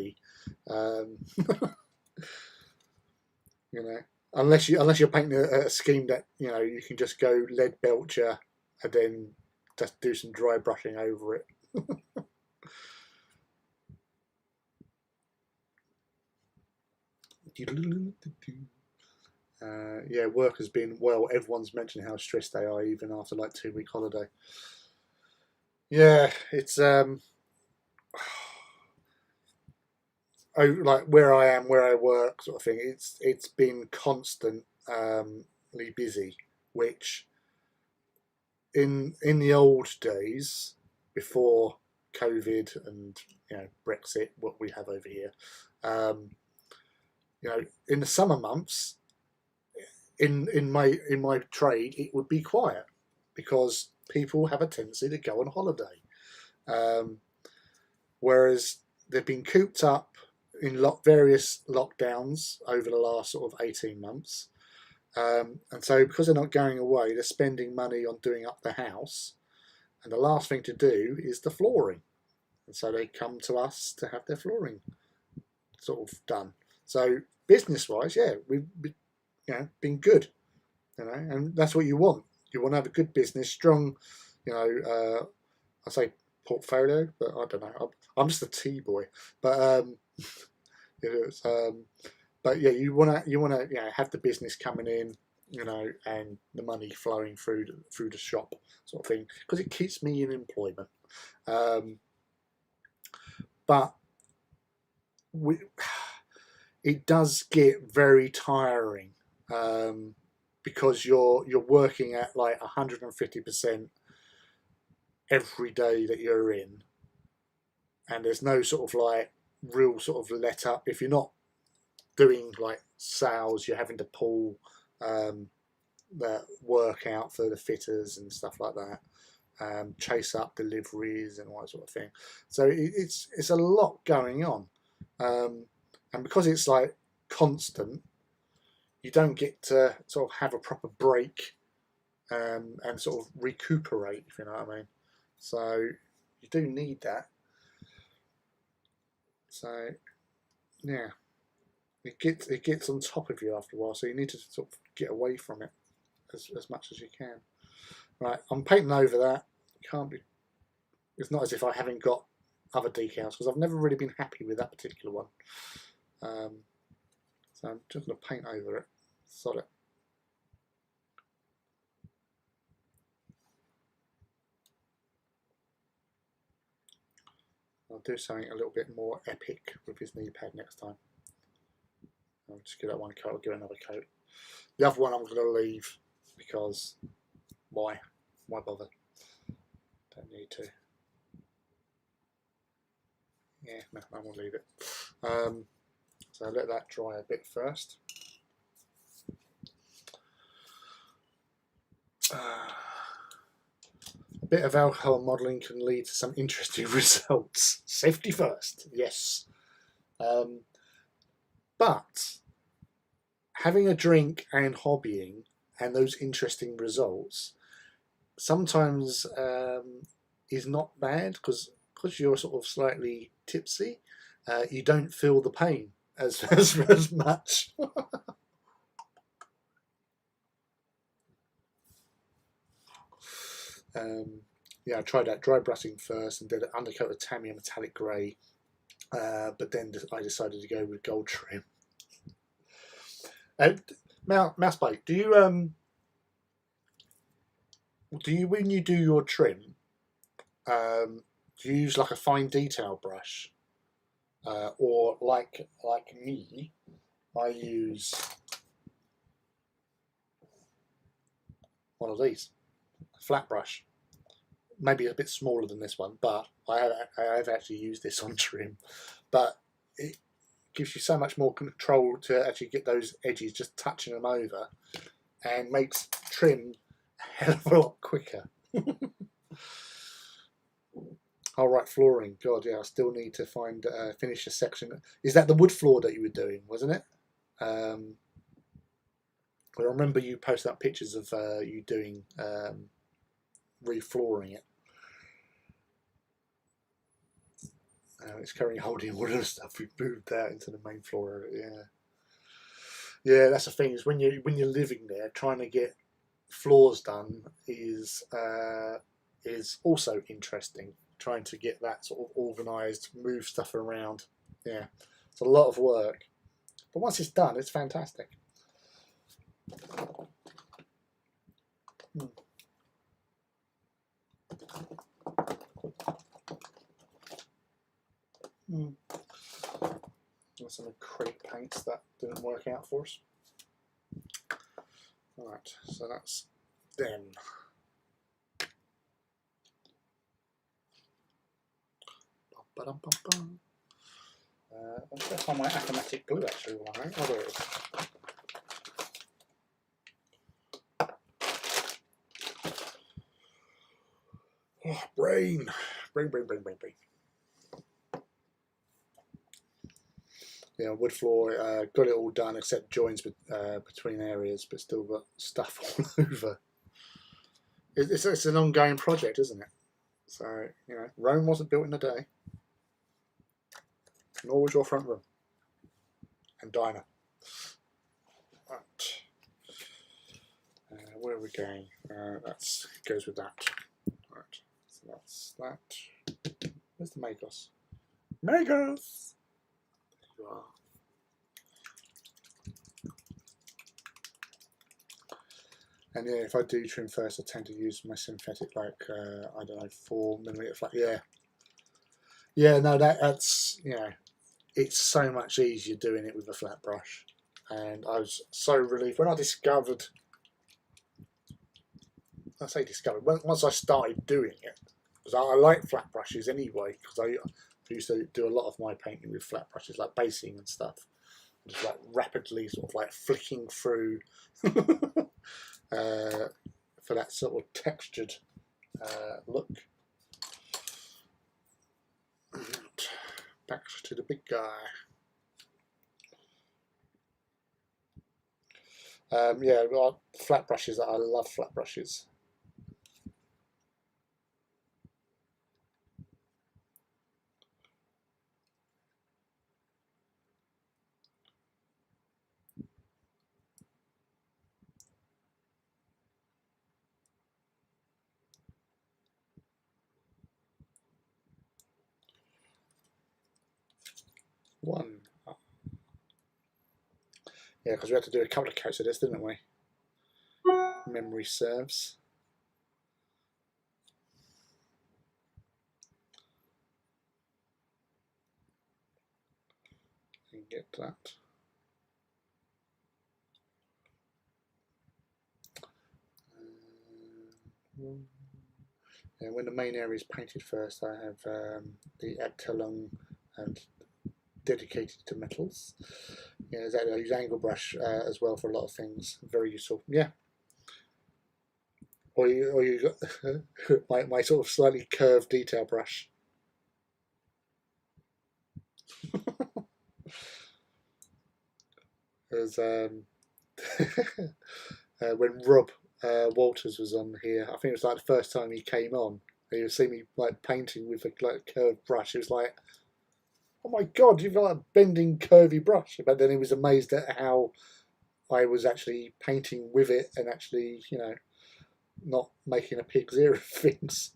You know, unless you're painting a scheme that you can just go lead Belcher and then just do some dry brushing over it. Yeah, work has been well. Everyone's mentioned how stressed they are, even after like 2-week holiday. Yeah, it's like where I am, where I work, sort of thing. It's been constantly busy, which in the old days before COVID and Brexit, what we have over here. In the summer months, in my trade, it would be quiet because people have a tendency to go on holiday, whereas they've been cooped up in various lockdowns over the last sort of 18 months, and so because they're not going away, they're spending money on doing up the house, and the last thing to do is the flooring, and so they come to us to have their flooring sort of done. So business-wise, yeah, we've been good, and that's what you want. You want to have a good business, strong, I say portfolio, but I don't know. I'm just a tea boy, but but yeah, you want to have the business coming in, and the money flowing through the shop, sort of thing, because it keeps me in employment. But it does get very tiring, because you're working at like 150% every day that you're in, and there's no sort of like real sort of let up. If you're not doing like sales, you're having to pull the work out for the fitters and stuff like that, chase up deliveries and all that sort of thing. So it's a lot going on, and because it's like constant, you don't get to sort of have a proper break and sort of recuperate, if you know what I mean. So you do need that. So yeah, it gets on top of you after a while. So you need to sort of get away from it as much as you can. Right, I'm painting over that. Can't be. It's not as if I haven't got other decals, because I've never really been happy with that particular one. So I'm just going to paint over it. Sod it. I'll do something a little bit more epic with his knee pad next time. I'll just give that one coat, I'll give another coat. The other one I'm going to leave, because why? Why bother? Don't need to. Yeah, no, I will leave it. So I'll let that dry a bit first. A bit of alcohol modelling can lead to some interesting results. Safety first, yes. But having a drink and hobbying and those interesting results, sometimes is not bad because you're sort of slightly tipsy. You don't feel the pain as much. Yeah, I tried that dry brushing first and did an undercoat of Tamiya metallic grey, but then I decided to go with gold trim. Mousebite, do you when you do your trim, do you use like a fine detail brush, or like me, I use one of these, a flat brush, maybe a bit smaller than this one, but I have actually used this on trim, but it gives you so much more control to actually get those edges just touching them over, and makes trim a hell of a lot quicker. All right, flooring. God, yeah, I still need to find finish a section. Is that the wood floor that you were doing, wasn't it? I remember you posted up pictures of you doing reflooring it. It's currently holding all of the stuff. We've moved that into the main floor. Yeah. That's the thing, is when you're living there, trying to get floors done is also interesting. Trying to get that sort of organised, move stuff around. Yeah, it's a lot of work, but once it's done, it's fantastic. Some acrylic paints that didn't work out for us. Right, so that's them. Let's find my achromatic glue actually. Right? Oh, there it is. Oh, brain. Yeah, wood floor, got it all done except joins between areas, but still got stuff all over. It's an ongoing project, isn't it? So, Rome wasn't built in a day. Nor was your front room. And diner. Right. Where are we going? That goes with that. Right. So that's that. Where's the Magos? Magos! There you are. And yeah, if I do trim first, I tend to use my synthetic, like, I don't know, 4mm flat. Yeah, no, that's, it's so much easier doing it with a flat brush. And I was so relieved when I discovered, once I started doing it, because I like flat brushes anyway, because I used to do a lot of my painting with flat brushes, like basing and stuff. Just like rapidly sort of like flicking through for that sort of textured look. Back to the big guy. Yeah, well, flat brushes. I love flat brushes. One. Yeah, because we had to do a couple of coats of this, didn't we? Memory serves. You can get that. And when the main area is painted first, I have the Eptalon and dedicated to metals. Yeah, I use angle brush as well for a lot of things. Very useful. Yeah. Or you got my sort of slightly curved detail brush. As when Rob Walters was on here, I think it was like the first time he came on. And you'll see me like painting with a like, curved brush. It was like, oh my god, you've got a bending curvy brush. But then he was amazed at how I was actually painting with it and actually, you know, not making a pig's ear of things.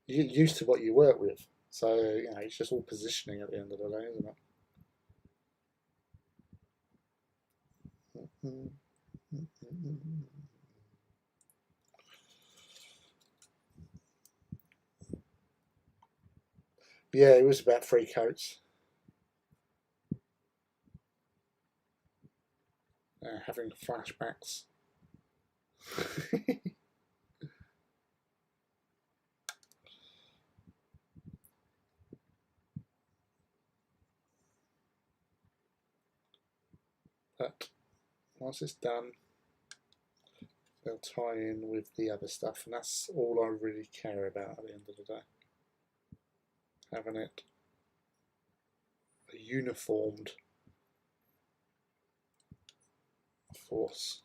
You're used to what you work with. So, you know, it's just all positioning at the end of the day, isn't it? Yeah, it was about 3 coats. Having flashbacks. But once it's done, they'll tie in with the other stuff, and that's all I really care about at the end of the day. Having it a uniformed force.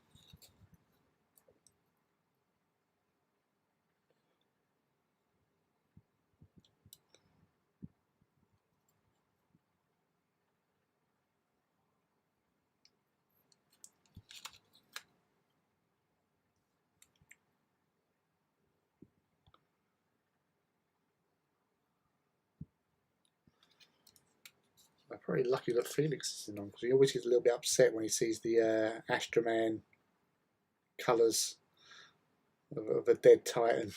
I'm pretty lucky that Felix isn't on, because he always gets a little bit upset when he sees the Astroman colours of a dead Titan.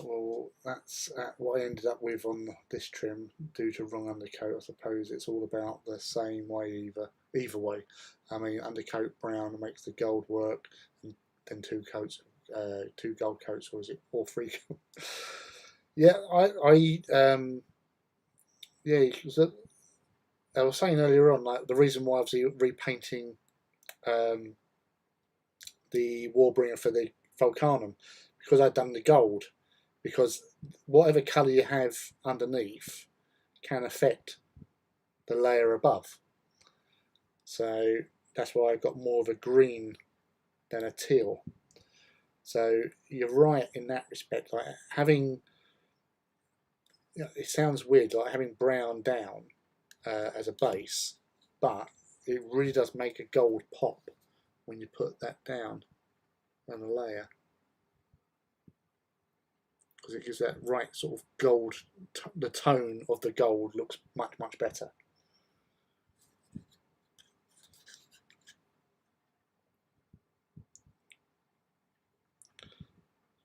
Well, that's what I ended up with on this trim due to wrong undercoat. I suppose it's all about the same way either way. I mean, undercoat brown makes the gold work, and then 2 coats, 2 gold coats, or is it, or 3? Yeah, yeah, I was saying earlier on, like the reason why I was repainting the Warbringer for the Volcano, because I'd done the gold, because whatever colour you have underneath can affect the layer above. So that's why I've got more of a green than a teal. So you're right in that respect. Like having, you know, it sounds weird, like having brown down as a base, but it really does make a gold pop when you put that down on a layer, because it gives that right sort of gold, the tone of the gold looks much better.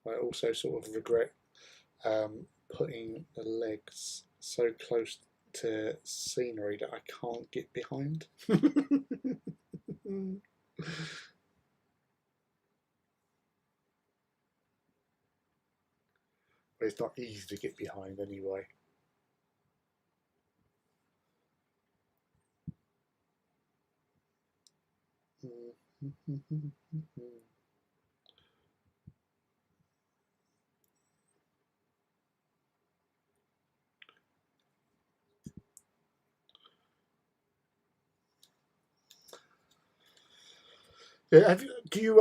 I also sort of regret putting the legs so close to scenery that I can't get behind. But it's not easy to get behind anyway. Yeah, do you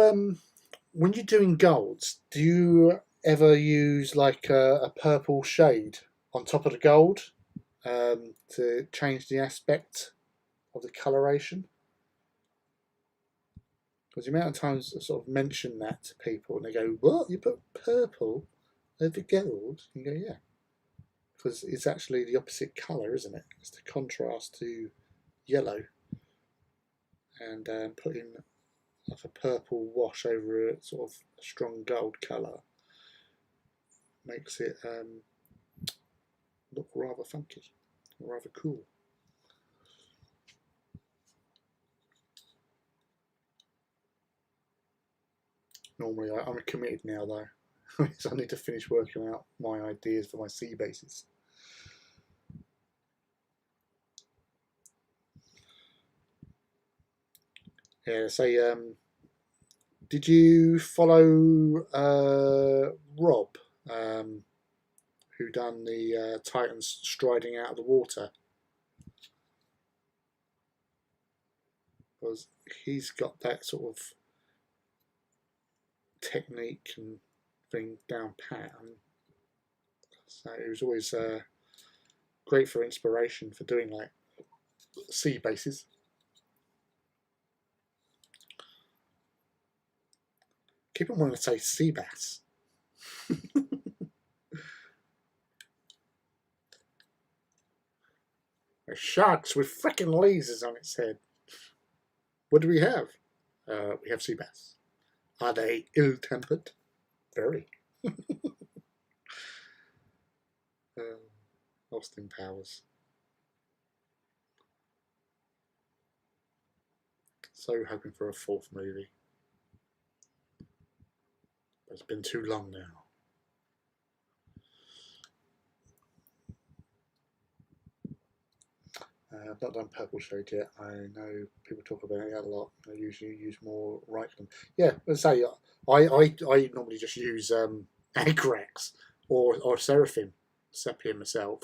when you're doing golds, do you ever use like a purple shade on top of the gold to change the aspect of the coloration? Because the amount of times I sort of mention that to people and they go, "What? You put purple over gold?" And you go, "Yeah," because it's actually the opposite colour, isn't it? It's the contrast to yellow, and putting like a purple wash over a sort of strong gold colour makes it look rather funky, rather cool. Normally, I'm committed now though, so I need to finish working out my ideas for my sea bases. Yeah, so did you follow Rob, who done the Titans striding out of the water. Because he's got that sort of technique and thing down pat. So it was always great for inspiration for doing like sea bases. Keep on wanting to say sea bass. Sharks with frickin' lasers on its head. What do we have? We have sea bass. Are they ill-tempered? Very. Austin Powers. So hoping for a fourth movie. But it's been too long now. I've not done Purple Shade yet. I know people talk about it a lot. I usually use more Reichland. Yeah, let's say I normally just use Agrax or Seraphim Sepia myself.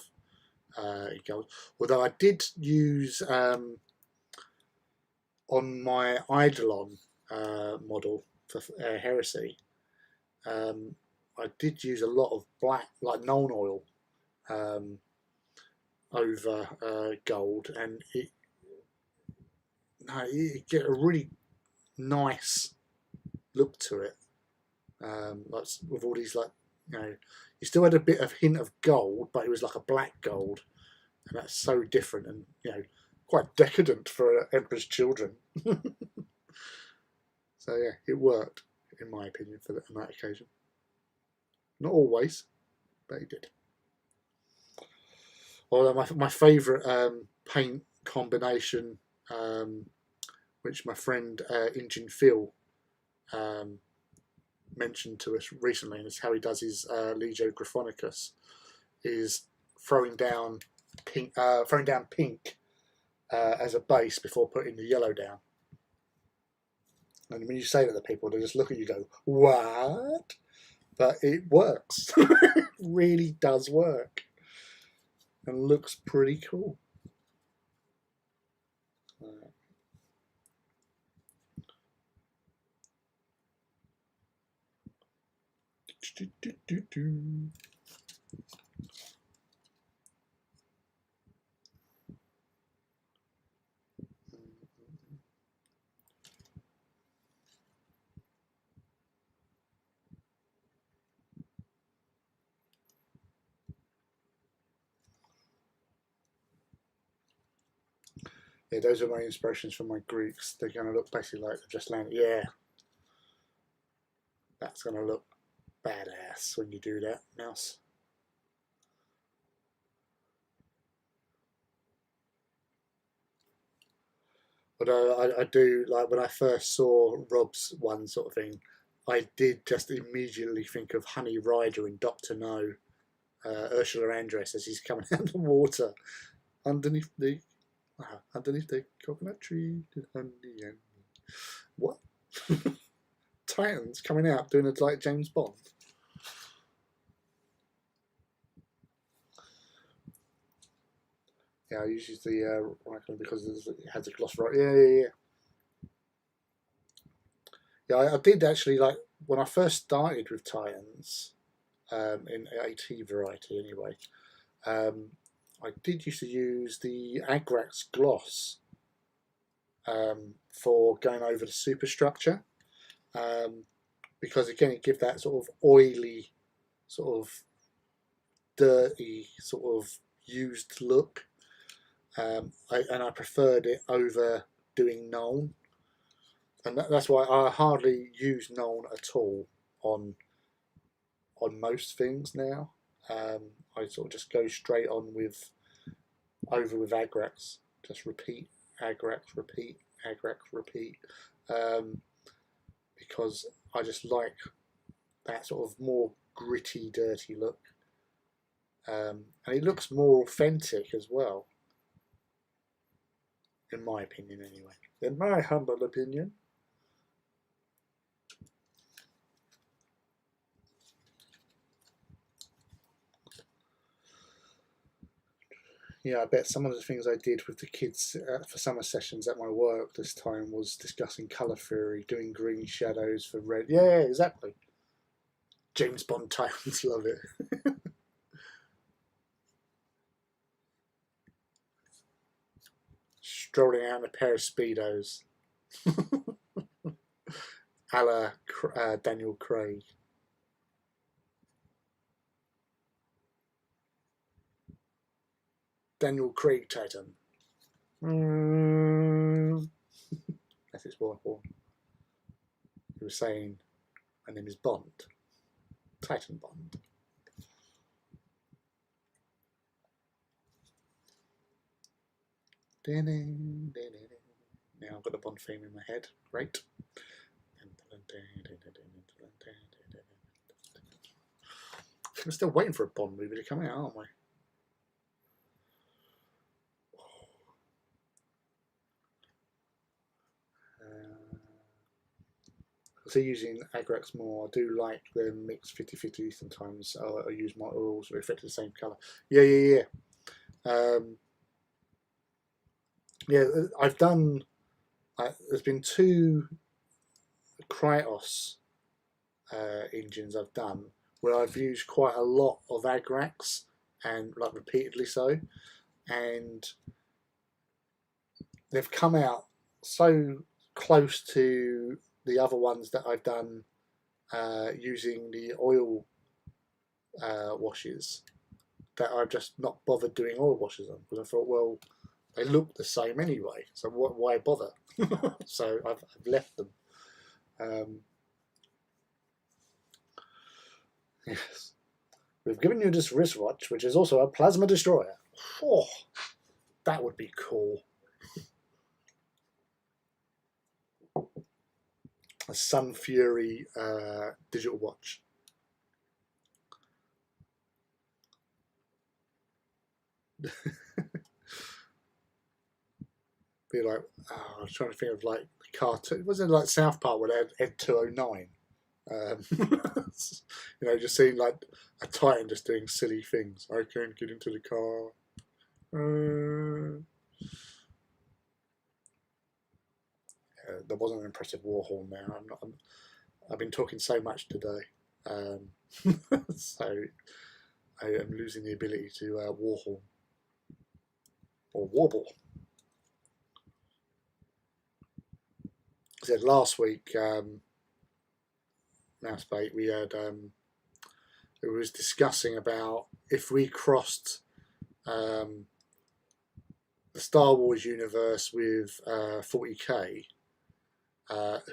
It goes. Although I did use on my Eidolon model for Heresy, I did use a lot of black, like Nuln oil, over gold, and it get a really nice look to it. Like with all these, like, you know, you still had a bit of hint of gold, but it was like a black gold, and that's so different and, you know, quite decadent for Emperor's Children. So yeah, it worked in my opinion for on that occasion. Not always, but it did. Although my favourite paint combination, which my friend Injin Phil mentioned to us recently, and it's how he does his Legio Graphonicus, is throwing down pink as a base before putting the yellow down. And when you say that to people, they just look at you and go, "What?" But it works. It really does work. And looks pretty cool. Yeah, those are my inspirations for my Greeks. They're going to look basically like they've just landed. Yeah, that's going to look badass when you do that, mouse. Although I do, like, when I first saw Rob's one sort of thing, I did just immediately think of Honey Rider in Doctor No, Ursula Andress as he's coming out of the water underneath the coconut tree. What? Titans coming out doing it like James Bond. Yeah, I use the Reichland because it has a gloss right. Yeah. Yeah, I did actually, like, when I first started with Titans, in AT variety anyway, I did used to use the Agrax gloss for going over the superstructure, because again it gives that sort of oily, sort of dirty, sort of used look, and I preferred it over doing Nuln. And that's why I hardly use Nuln at all on most things now. I sort of just go straight on with Agrax. Just repeat Agrax, repeat Agrax, repeat, because I just like that sort of more gritty, dirty look, and it looks more authentic as well, in my opinion anyway. In my humble opinion. Yeah, I bet some of the things I did with the kids for summer sessions at my work this time was discussing colour theory, doing green shadows for red. Yeah, exactly. James Bond Titans, love it. Strolling out in a pair of Speedos. A la Daniel Craig. Daniel Craig Titan. That's his wife. He was saying, my name is Bond. Titan Bond. Now I've got the Bond theme in my head. Great. We're still waiting for a Bond movie to come out, aren't we? So using Agrax more, I do like the mixed 50-50 sometimes. I use my oils that reflect the same colour. Yeah. Yeah, I've done. There's been 2 Kratos engines I've done where I've used quite a lot of Agrax and like repeatedly so, and they've come out so close to the other ones that I've done using the oil washes that I've just not bothered doing oil washes on, because I thought, well, they look the same anyway, so why bother? So I've left them. Yes. We've given you this wristwatch, which is also a plasma destroyer. Oh, that would be cool. A Sun Fury digital watch. Be like, I was trying to think of like the cartoon. Was it like South Park where they had Ed 209? Just seeing like a Titan just doing silly things. I can't get into the car. There wasn't an impressive Warhorn there. I've been talking so much today, so I am losing the ability to Warhorn or warble. I said last week, Mousebait, we had it was discussing about if we crossed the Star Wars universe with 40k,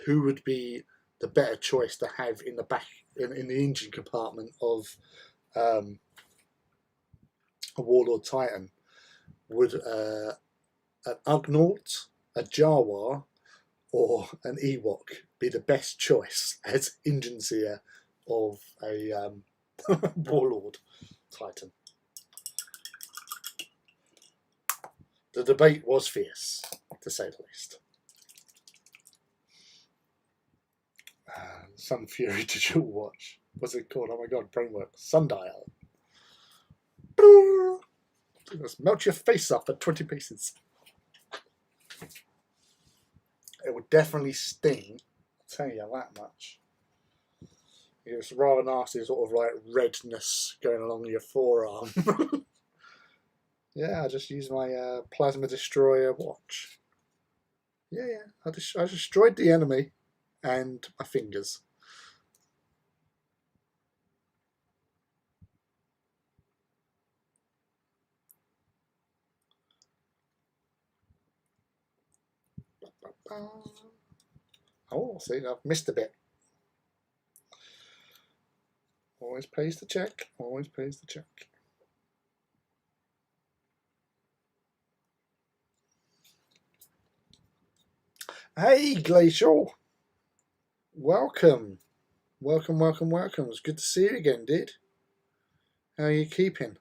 who would be the better choice to have in the back in the engine compartment of a Warlord Titan? Would an Ugnaught, a Jawa, or an Ewok be the best choice as engine seer of a Warlord Titan? The debate was fierce, to say the least. Sun Fury digital watch. What's it called? Oh my god, brainwork. Sundial. Let's melt your face off at 20 pieces. It would definitely sting, I'll tell you that much. It's rather nasty, sort of like redness going along your forearm. Yeah, I just use my plasma destroyer watch. Yeah, I destroyed the enemy and my fingers. Oh, see, I've missed a bit. Always pays to check. Always pays to check. Hey, Glacial. Welcome. Welcome. It's good to see you again, dude. How are you keeping?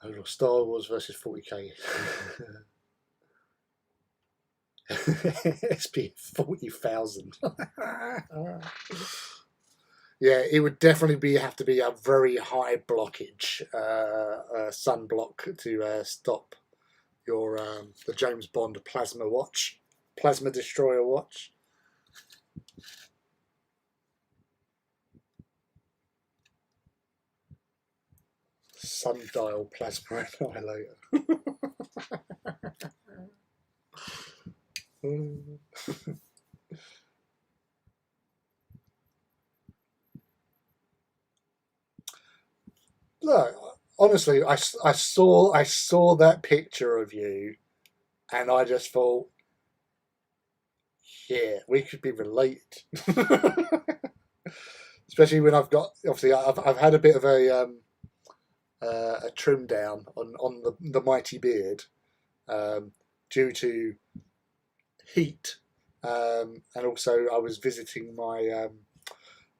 Oh, Star Wars versus 40k. SP 40,000. Yeah, it would definitely have to be a very high blockage sunblock to stop your the James Bond plasma destroyer watch. Sundial plasma annihilator. Look, honestly, I saw that picture of you, and I just thought, yeah, we could be related. Especially when I've got, obviously I've had a bit of a trim down on the mighty beard, due to heat, and also I was visiting my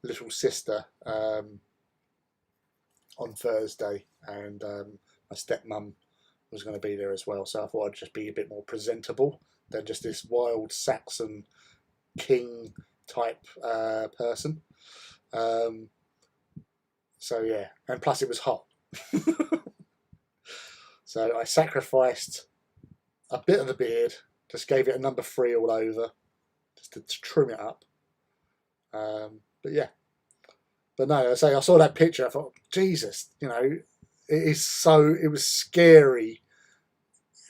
little sister on Thursday, and my stepmum was going to be there as well. So I thought I'd just be a bit more presentable than just this wild Saxon king type person. So yeah, and plus it was hot. So I sacrificed a bit of the beard, just gave it a number 3 all over, just to trim it up. But yeah, but no, I say I saw that picture. I thought, Jesus, it was scary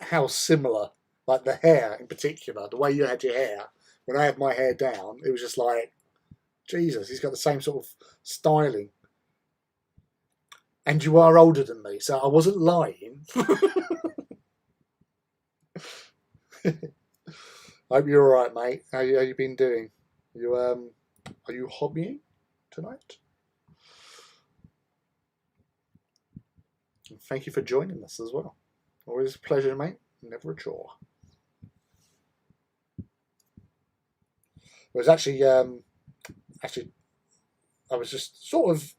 how similar, like the hair in particular, the way you had your hair. When I had my hair down, it was just like, Jesus, he's got the same sort of styling. And you are older than me, so I wasn't lying. I hope you're all right, mate. How you been doing? Are you hobbying tonight? And thank you for joining us as well. Always a pleasure, mate. Never a chore. It was actually I was just sort of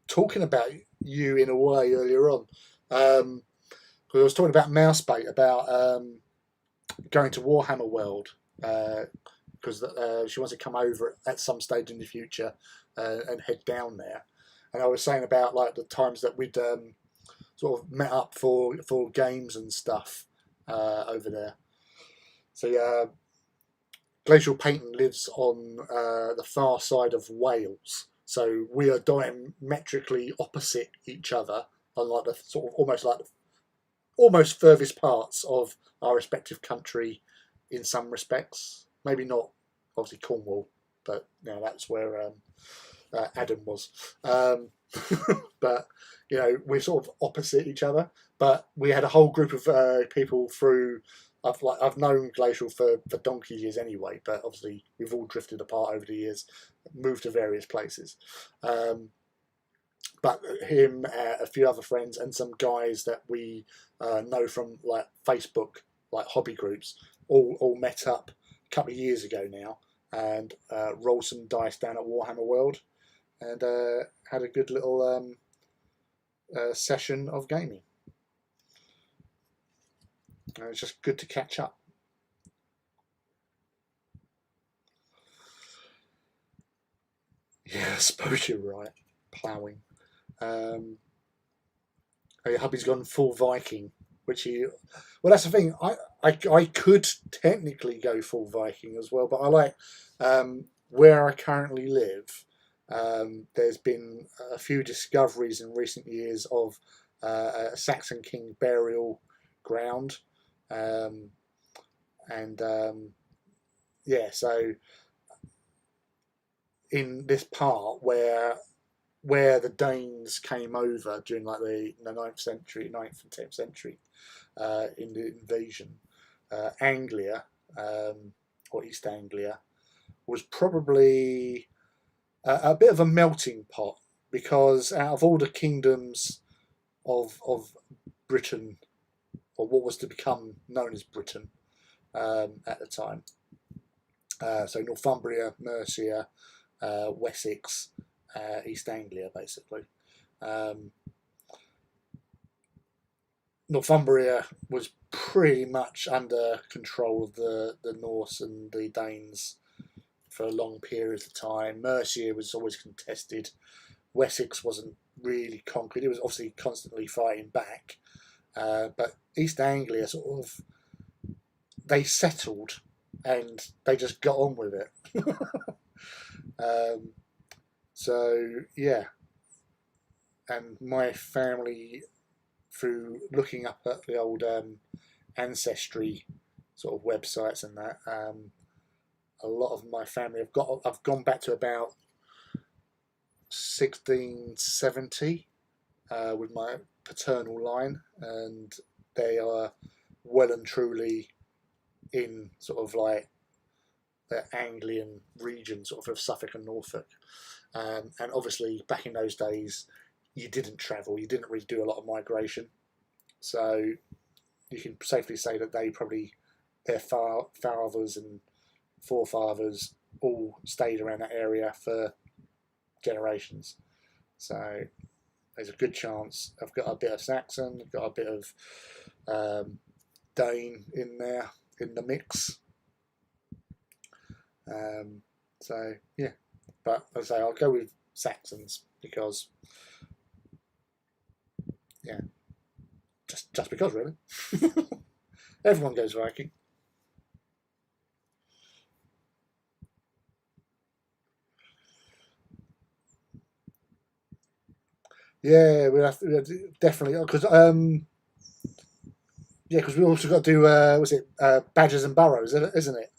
talking about you in a way earlier on. Because I was talking about Mousebait, about going to Warhammer World, because she wants to come over at some stage in the future and head down there. And I was saying about like the times that we'd sort of met up for games and stuff over there. So yeah, Glacial Painting lives on the far side of Wales, so we are diametrically opposite each other on like the sort of almost furthest parts of our respective country in some respects. Maybe not, obviously, Cornwall, but that's where Adam was. But we're sort of opposite each other. But we had a whole group of people through. I've known Glacial for donkey years anyway, but obviously we've all drifted apart over the years, moved to various places. But him, a few other friends, and some guys that we know from like Facebook, like hobby groups, all met up a couple of years ago now, and rolled some dice down at Warhammer World, and had a good little session of gaming. It's just good to catch up. Yeah, I suppose you're right. Ploughing. Your hubby's gone full Viking, which well, that's the thing. I could technically go full Viking as well, but I like where I currently live. There's been a few discoveries in recent years of a Saxon king burial ground, yeah, so in this part where the Danes came over during like the 9th and 10th century in the invasion, Anglia, or East Anglia, was probably a bit of a melting pot, because out of all the kingdoms of Britain, or what was to become known as Britain at the time, so Northumbria, Mercia, Wessex, East Anglia, basically. Northumbria was pretty much under control of the Norse and the Danes for a long period of time. Mercia was always contested. Wessex wasn't really conquered. It was obviously constantly fighting back. But East Anglia sort of, they settled and they just got on with it. So yeah, and my family, through looking up at the old ancestry sort of websites and that, a lot of my family I've gone back to about 1670 with my paternal line, and they are well and truly in sort of like the Anglian region, sort of Suffolk and Norfolk. And obviously back in those days you didn't travel, you didn't really do a lot of migration, so you can safely say that their fathers and forefathers all stayed around that area for generations. So there's a good chance I've got a bit of Saxon, I've got a bit of Dane in there in the mix. So yeah, but as I say, I'll go with Saxons because yeah, just because really. Everyone goes Viking. Yeah, definitely because because we also got to do was it Badgers and Burrows, isn't it?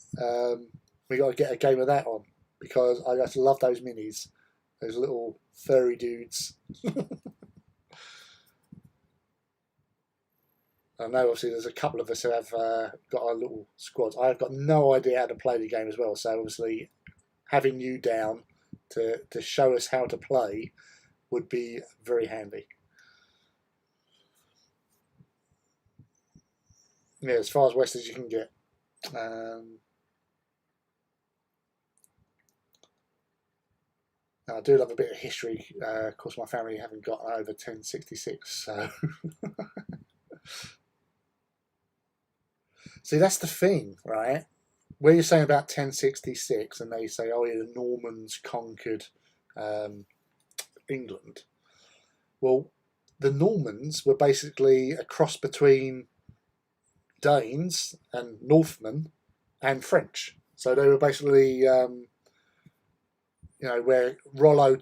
We got to get a game of that on because I just love those minis, those little furry dudes. I know obviously there's a couple of us who have got our little squads. I've got no idea how to play the game as well, so obviously having you down to show us how to play would be very handy. Yeah, as far as west as you can get. I do love a bit of history. Of course, my family haven't got over 1066, so see that's the thing, right? Where you're saying about 1066, and they say, "Oh, yeah, the Normans conquered England." Well, the Normans were basically a cross between Danes and Northmen and French. So they were basically, where Rollo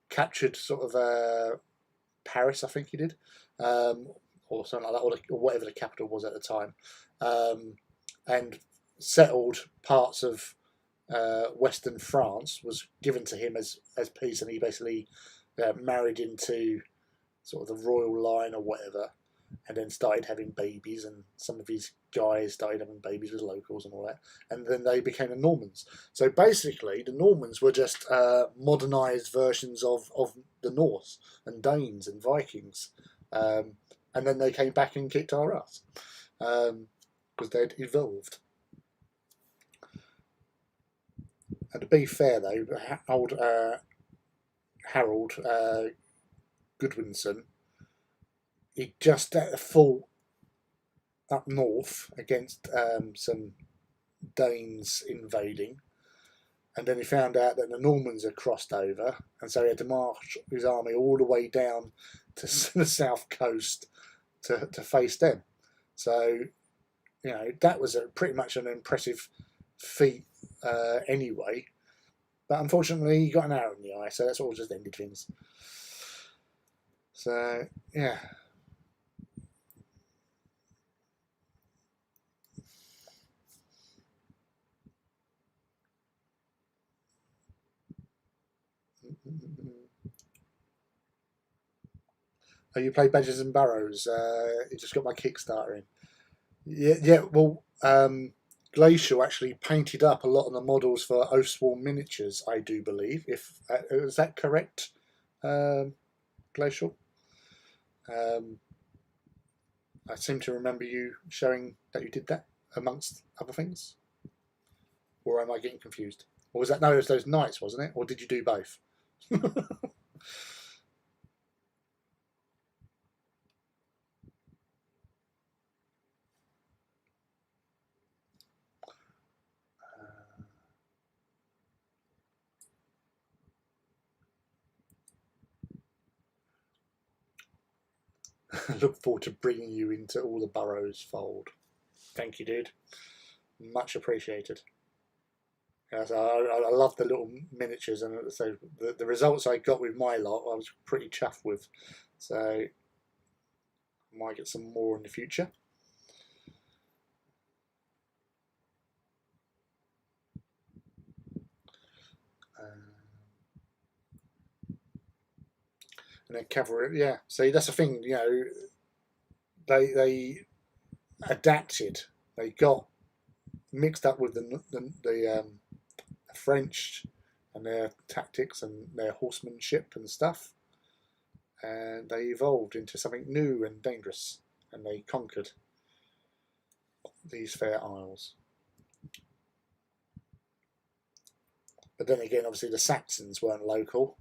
captured sort of Paris, I think he did, or something like that, or whatever the capital was at the time, and settled parts of Western France, was given to him as peace, and he basically married into sort of the royal line or whatever, and then started having babies, and some of his guys started having babies with locals and all that, and then they became the Normans. So basically the Normans were just modernised versions of the Norse and Danes and Vikings, and then they came back and kicked our ass because they'd evolved. And to be fair though, old Harold Goodwinson, he just fought up north against some Danes invading, and then he found out that the Normans had crossed over, and so he had to march his army all the way down to the south coast to face them. So, that was pretty much an impressive feat anyway. But unfortunately, he got an arrow in the eye, so that's all just ended things. So, yeah. Oh, you play Badgers and Burrows. You just got my Kickstarter in. Yeah. Well, Glacial actually painted up a lot of the models for Oathsworn Miniatures, I do believe. If is that correct, Glacial? I seem to remember you showing that you did that amongst other things. Or am I getting confused? Or was that, no, it was those knights, wasn't it? Or did you do both? I look forward to bringing you into all the boroughs fold. Thank you, dude. Much appreciated. Yeah, so I love the little miniatures, and so the results I got with my lot, I was pretty chuffed with. So I might get some more in the future. And then cavalry, yeah. So that's the thing, you know. They adapted. They got mixed up with the French and their tactics and their horsemanship and stuff, and they evolved into something new and dangerous, and they conquered these fair isles. But then again, obviously the Saxons weren't local,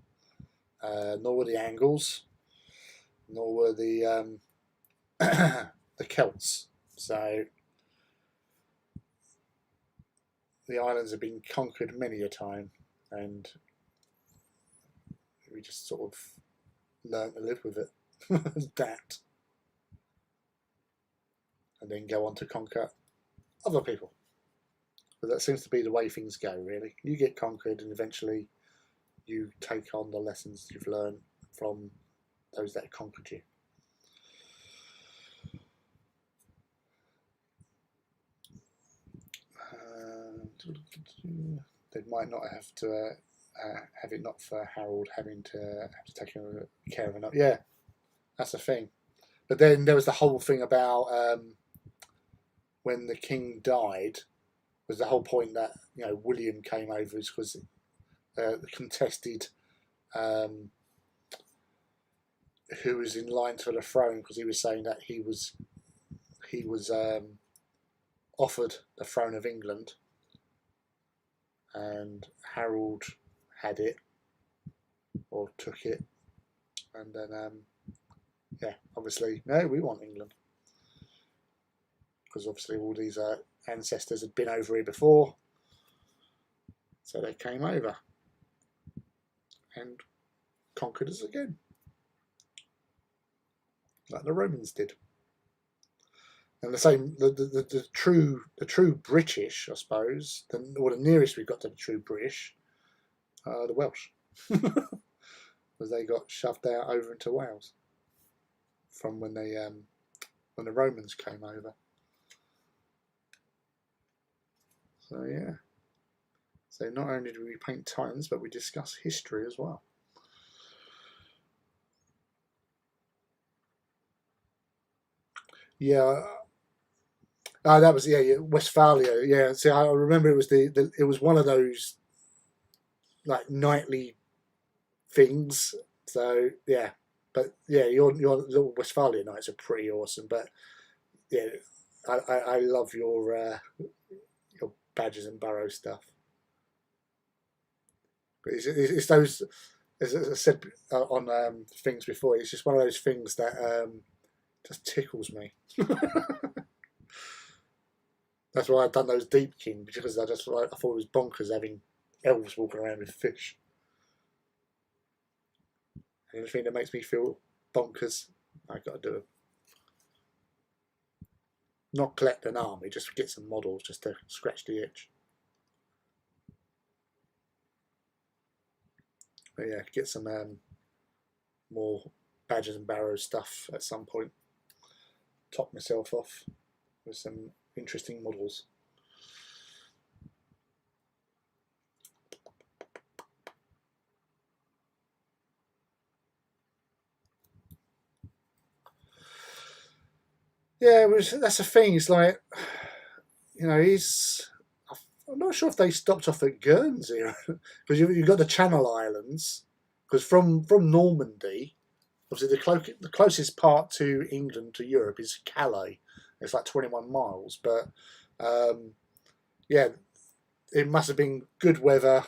nor were the Angles, nor were the the Celts. So the islands have been conquered many a time, and we just sort of learn to live with it. That, and then go on to conquer other people. But that seems to be the way things go, really. You get conquered, and eventually you take on the lessons you've learned from those that conquered you. They might not have to have it not for Harold having to take care of it. Yeah, that's the thing. But then there was the whole thing about when the king died, was the whole point that, you know, William came over because the contested who was in line for the throne, because he was saying that he was offered the throne of England, and Harold had it or took it, and then yeah, obviously no, we want England, because obviously all these ancestors had been over here before, so they came over and conquered us again, like the Romans did. And the same, the true British, I suppose, or the nearest we got to the true British, the Welsh, because they got shoved out over into Wales from when the Romans came over. So yeah. So not only do we paint Titans, but we discuss history as well. Yeah. That was Westphalia. Yeah, see, I remember it was it was one of those like nightly things. So yeah, but yeah, your little Westphalia nights are pretty awesome. But yeah, I love your badges and burrow stuff. But it's those, as I said on things before, it's just one of those things that just tickles me. That's why I've done those Deep King, because I thought it was bonkers having elves walking around with fish. Anything that makes me feel bonkers, I've got to do it. Not collect an army, just get some models just to scratch the itch. But yeah, get some more badgers and barrows stuff at some point. Top myself off with some interesting models. Yeah, that's the thing. It's like, you know, I'm not sure if they stopped off at Guernsey, because you've got the Channel Islands. Because from Normandy, obviously the closest part to England, to Europe, is Calais. It's like 21 miles. But yeah, it must have been good weather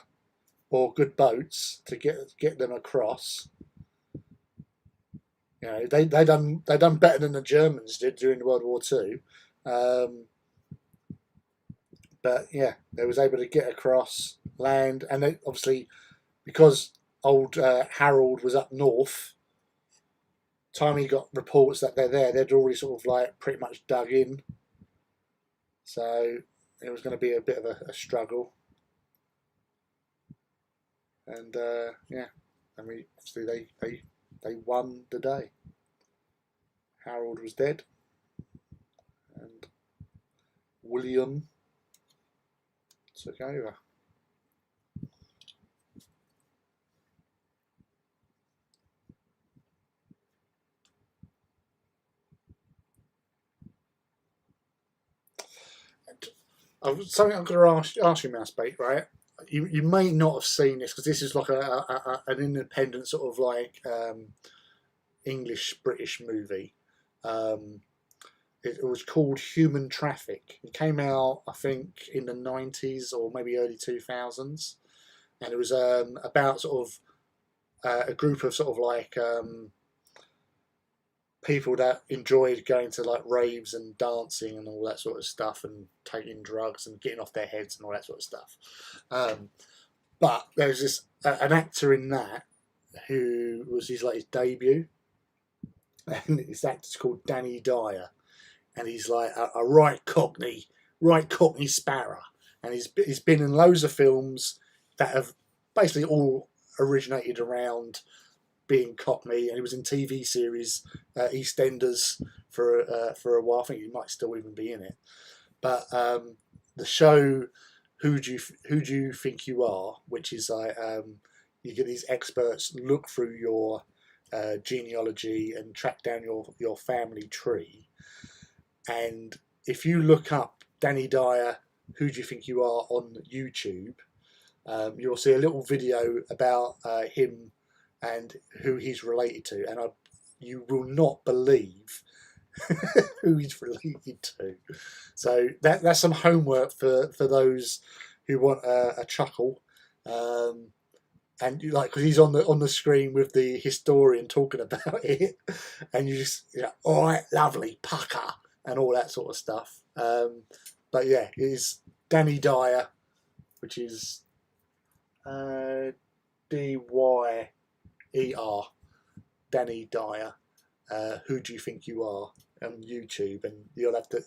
or good boats to get them across. You know, they done better than the Germans did during World War II. But yeah, they was able to get across land, and they, obviously because old Harold was up north time he got reports that they're there, they'd already sort of like pretty much dug in. So it was going to be a bit of a struggle. And yeah, I mean, obviously they won the day. Harold was dead, and William took over. Something I'm going to ask you, Mousebait, right? You may not have seen this because this is like an independent sort of like English British movie. It was called Human Traffic. It came out, I think, in the 90s or maybe early 2000s, and it was about sort of a group of sort of like people that enjoyed going to like raves and dancing and all that sort of stuff, and taking drugs and getting off their heads and all that sort of stuff. But there was this an actor in that who was his debut, and his actor's called Dyer, and he's like a right Cockney sparrow, and he's been in loads of films that have basically all originated around being Cockney, and he was in TV series EastEnders for a while. I think he might still even be in it. But the show Who Do You Think You Are, which is like you get these experts look through your genealogy and track down your family tree, and if you look up Danny Dyer, Who Do You Think You Are on YouTube, you'll see a little video about him and who he's related to, and you will not believe who he's related to. So that's some homework for those who want a chuckle, and because he's on the screen with the historian talking about it, and you just all right, lovely pucker and all that sort of stuff. But yeah, it is Danny Dyer, which is DYER, Danny Dyer. Who Do You Think You Are on YouTube, and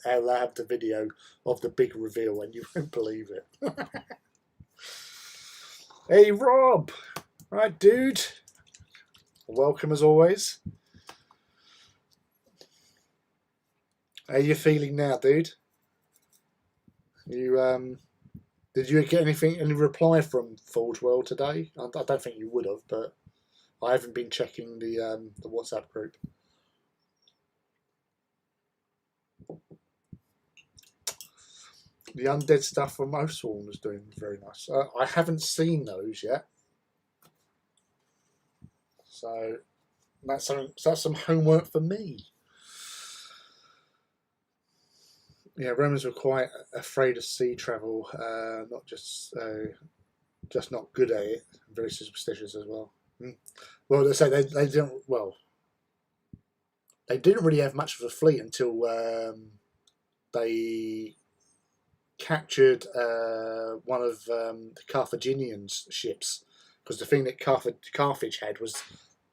I'll have the video of the big reveal, and you won't believe it. Hey Rob, right dude, welcome as always. How you feeling now, dude? You did you get any reply from Forge World today? I don't think you would have, but I haven't been checking the WhatsApp group. The undead stuff from Oathsworn was doing very nice. I haven't seen those yet, so that's some homework for me. Yeah, Romans were quite afraid of sea travel, not just not good at it, very superstitious as well. Well, they say they didn't. Well, they didn't really have much of a fleet until they captured one of the Carthaginians' ships, because the thing that Carthage had was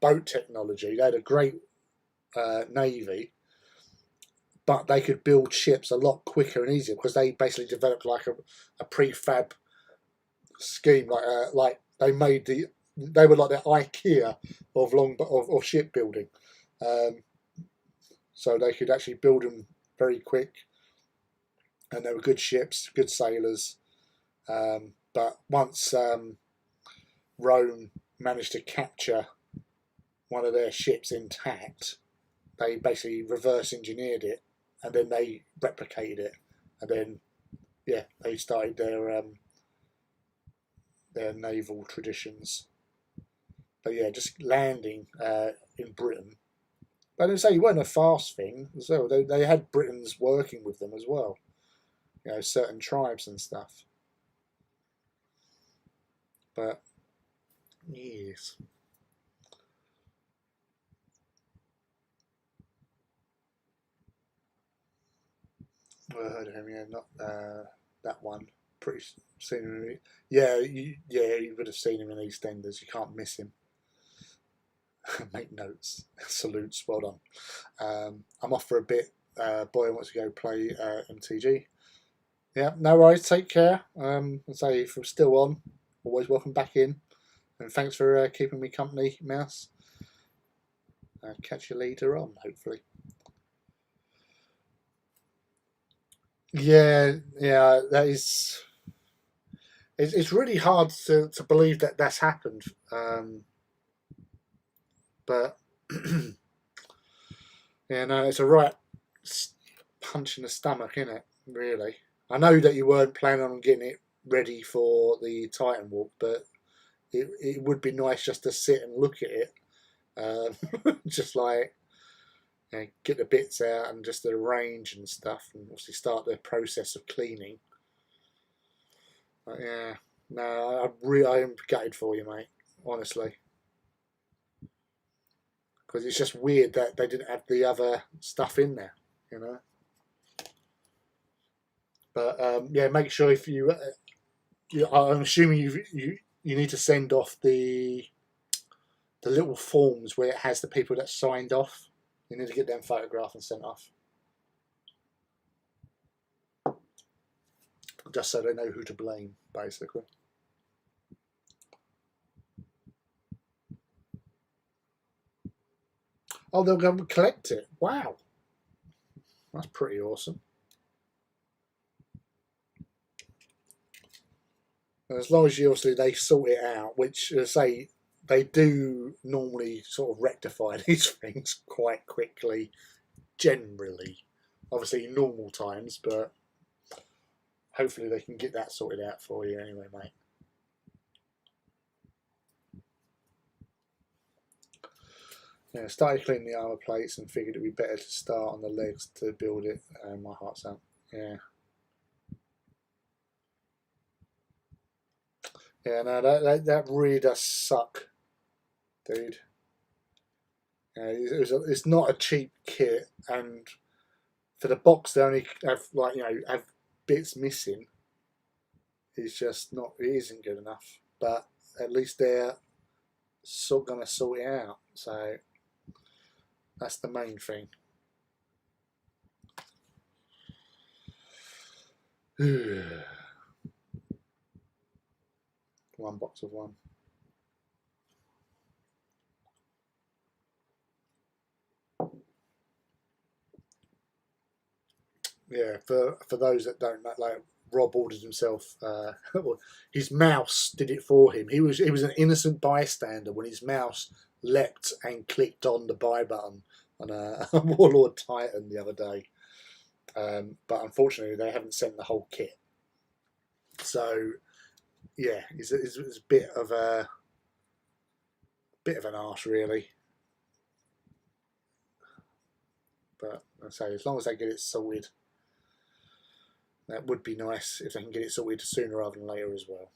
boat technology. They had a great navy, but they could build ships a lot quicker and easier because they basically developed like a prefab scheme, like they were like the IKEA of shipbuilding, so they could actually build them very quick. And they were good ships, good sailors. But once Rome managed to capture one of their ships intact, they basically reverse engineered it, and then they replicated it, and then they started their naval traditions. But yeah, just landing in Britain. But they say it wasn't a fast thing as well. They had Britons working with them as well. Certain tribes and stuff. But yes. Well, I heard of him, not that one. Pretty seen him. Yeah, you would have seen him in EastEnders. You can't miss him. Make notes. Salutes. Well done. I'm off for a bit. Boy wants to go play MTG. Yeah, no worries. Take care. Say if I'm still on, always welcome back in. And thanks for keeping me company, Mouse. Catch you later on, hopefully. Yeah, that is. It's really hard to believe that that's happened. But yeah, no, it's a right punch in the stomach, isn't it? Really. I know that you weren't planning on getting it ready for the Titan Walk, but it would be nice just to sit and look at it, just like get the bits out and just arrange and stuff, and obviously start the process of cleaning. But yeah, no, I am gutted for you, mate. Honestly, because it's just weird that they didn't have the other stuff in there, you know. But yeah, make sure if I'm assuming you need to send off the little forms where it has the people that signed off. You need to get them photographed and sent off, just so they know who to blame, basically. Oh, they'll go and collect it. Wow, that's pretty awesome. As long as obviously they sort it out, which say they do normally sort of rectify these things quite quickly, generally. Obviously in normal times, but hopefully they can get that sorted out for you anyway, mate. Yeah, started cleaning the armour plates and figured it would be better to start on the legs to build it. My heart's out. Yeah. Yeah, no, that really does suck, dude. Yeah, it's not a cheap kit, and for the box they only have have bits missing. It's just not. It isn't good enough. But at least they're gonna sort it out. So that's the main thing. One box of one. Yeah, for those that don't know, like Rob ordered himself. His mouse did it for him. He was an innocent bystander when his mouse leapt and clicked on the buy button on a Warlord Titan the other day. But unfortunately, they haven't sent the whole kit. So yeah, it's a bit of an arse, really. But I say, as long as they get it sorted, that would be nice if they can get it sorted sooner rather than later as well.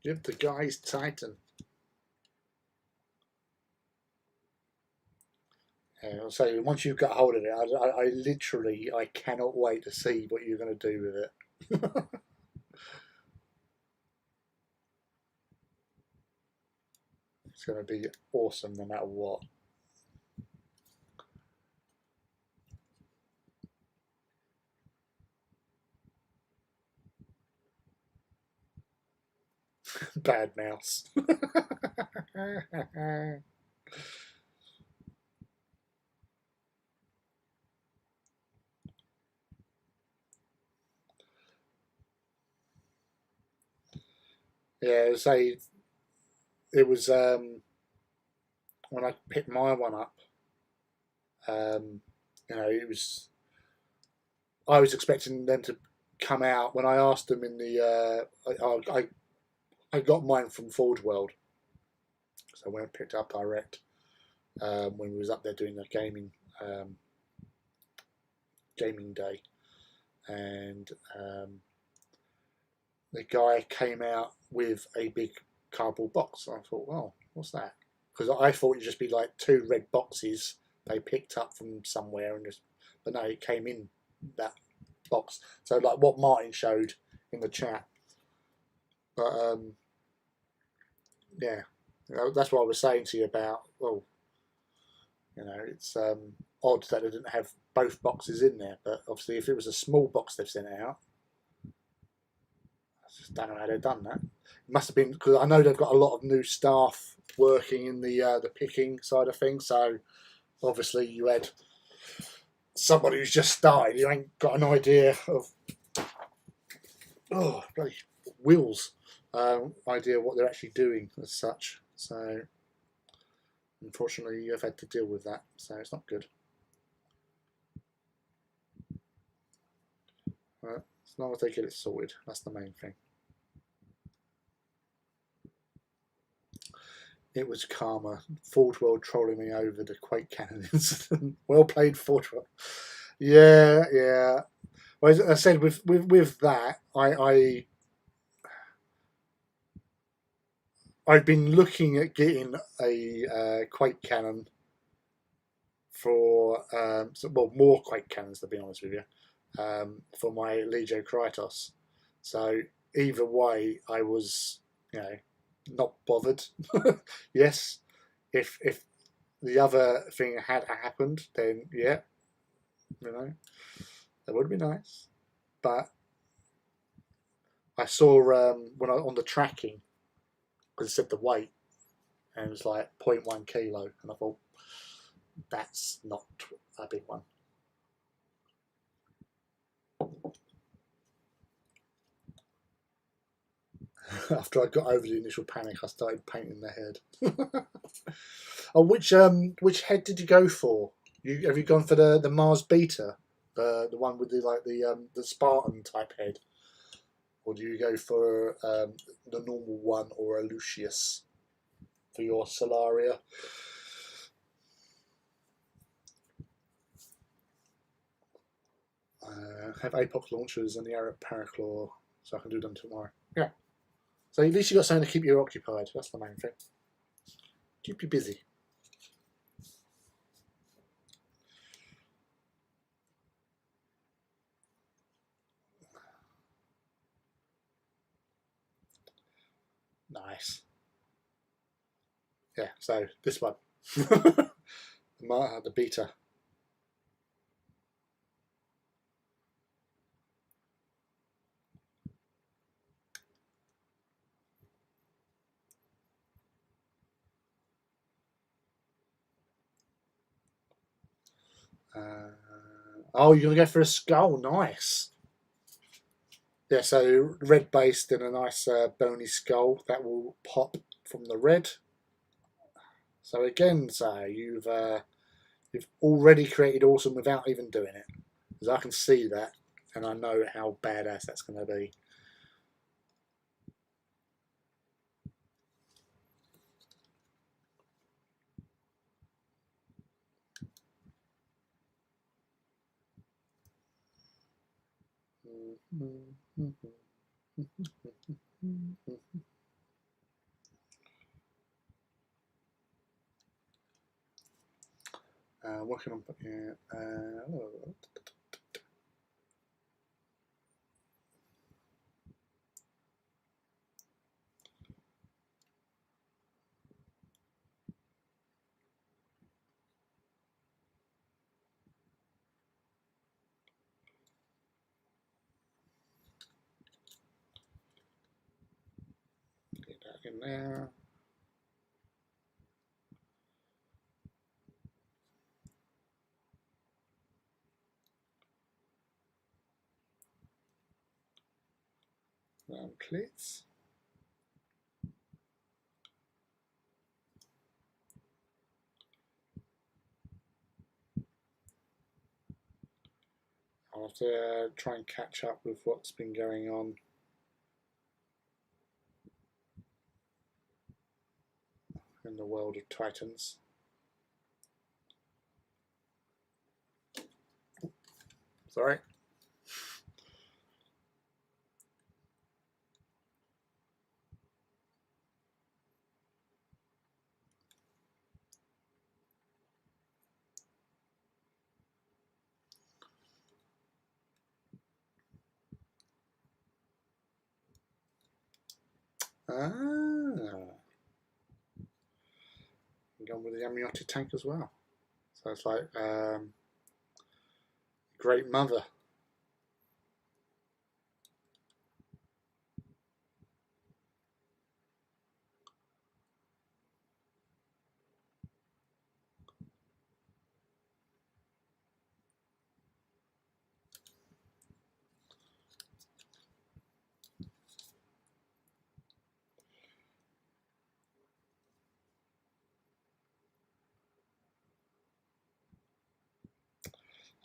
Give the guys Titan. I'll say once you've got hold of it, I literally cannot wait to see what you're going to do with it. It's going to be awesome no matter what. Bad mouse. Yeah, say it was when I picked my one up. It was. I was expecting them to come out when I asked them in the. I got mine from Forge World, so I went and picked up direct when we was up there doing the gaming day, and the guy came out with a big cardboard box. And I thought, well, what's that? Because I thought it'd just be like two red boxes they picked up from somewhere, but no, it came in that box. So like what Martin showed in the chat. But yeah, that's what I was saying to you about. Well, it's odd that they didn't have both boxes in there. But obviously, if it was a small box they've sent out, I just don't know how they've done that. It must have been because I know they've got a lot of new staff working in the picking side of things. So obviously, you had somebody who's just started. You ain't got an idea of bloody wheels. Idea what they're actually doing as such. So unfortunately, you've had to deal with that. So it's not good. As long as they get it sorted, that's the main thing. It was karma. Forgeworld trolling me over the Quake Cannon incident. Well played, Forgeworld. Yeah, yeah. Well, as I said, with that, I've been looking at getting a Quake Cannon for more Quake Cannons, to be honest with you, for my Legio Krytos. So either way, I was not bothered. Yes, if the other thing had happened, then yeah, that would be nice. But I saw when I on the tracking, because it said the weight, and it was like 0.1 kilo, and I thought that's not a big one. After I got over the initial panic, I started painting the head. Oh, which head did you go for? Have you gone for the Mars Beta, the one with the Spartan type head, or do you go for the normal one or a Lucius for your Solaria? Have APOC launchers and the Arab Paraclaw, so I can do them tomorrow. Yeah. So at least you got something to keep you occupied. That's the main thing. Keep you busy. Nice. Yeah. So this one, the Beta. Oh, you're going to go for a skull. Nice. Yeah, so red based and a nice bony skull that will pop from the red. So again, you've already created awesome without even doing it, because I can see that and I know how badass that's going to be. Working on get that in there. Round clits. I'll have to try and catch up with what's been going on. In the world of Titans. Sorry. Ah. Gone with the amniotic tank as well. So it's like Great Mother.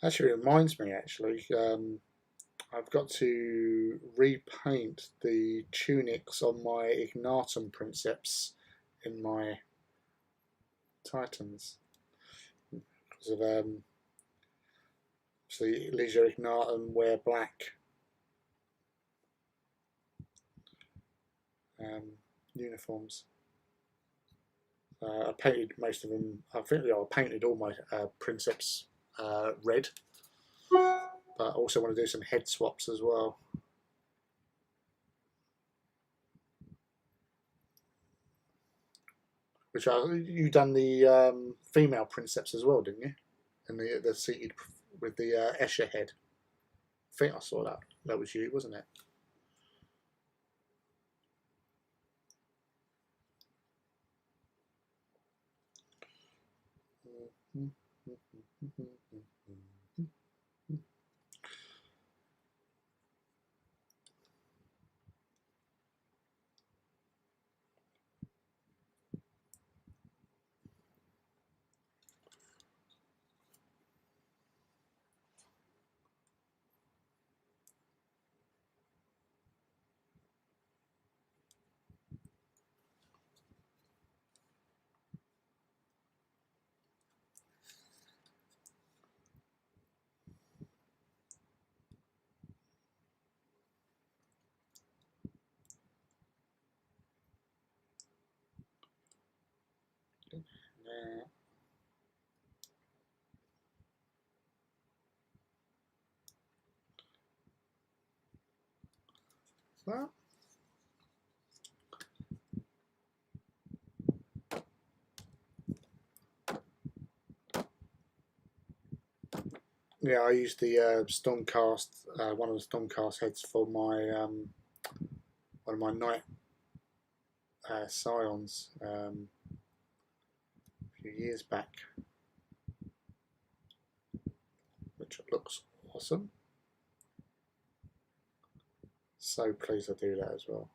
Actually, it reminds me, I've got to repaint the tunics on my Ignatum Princeps in my Titans. Because of, so Leisure Ignatum wear black uniforms. I painted most of them. I think I painted all my Princeps red, but I also want to do some head swaps as well. Which you done the female Princeps as well, didn't you? And the seated with the Escher head. I think I saw that. That was you, wasn't it? Well, yeah, I used the Stormcast, one of the Stormcast heads for my one of my Night Scions a few years back, which looks awesome. So pleased I do that as well.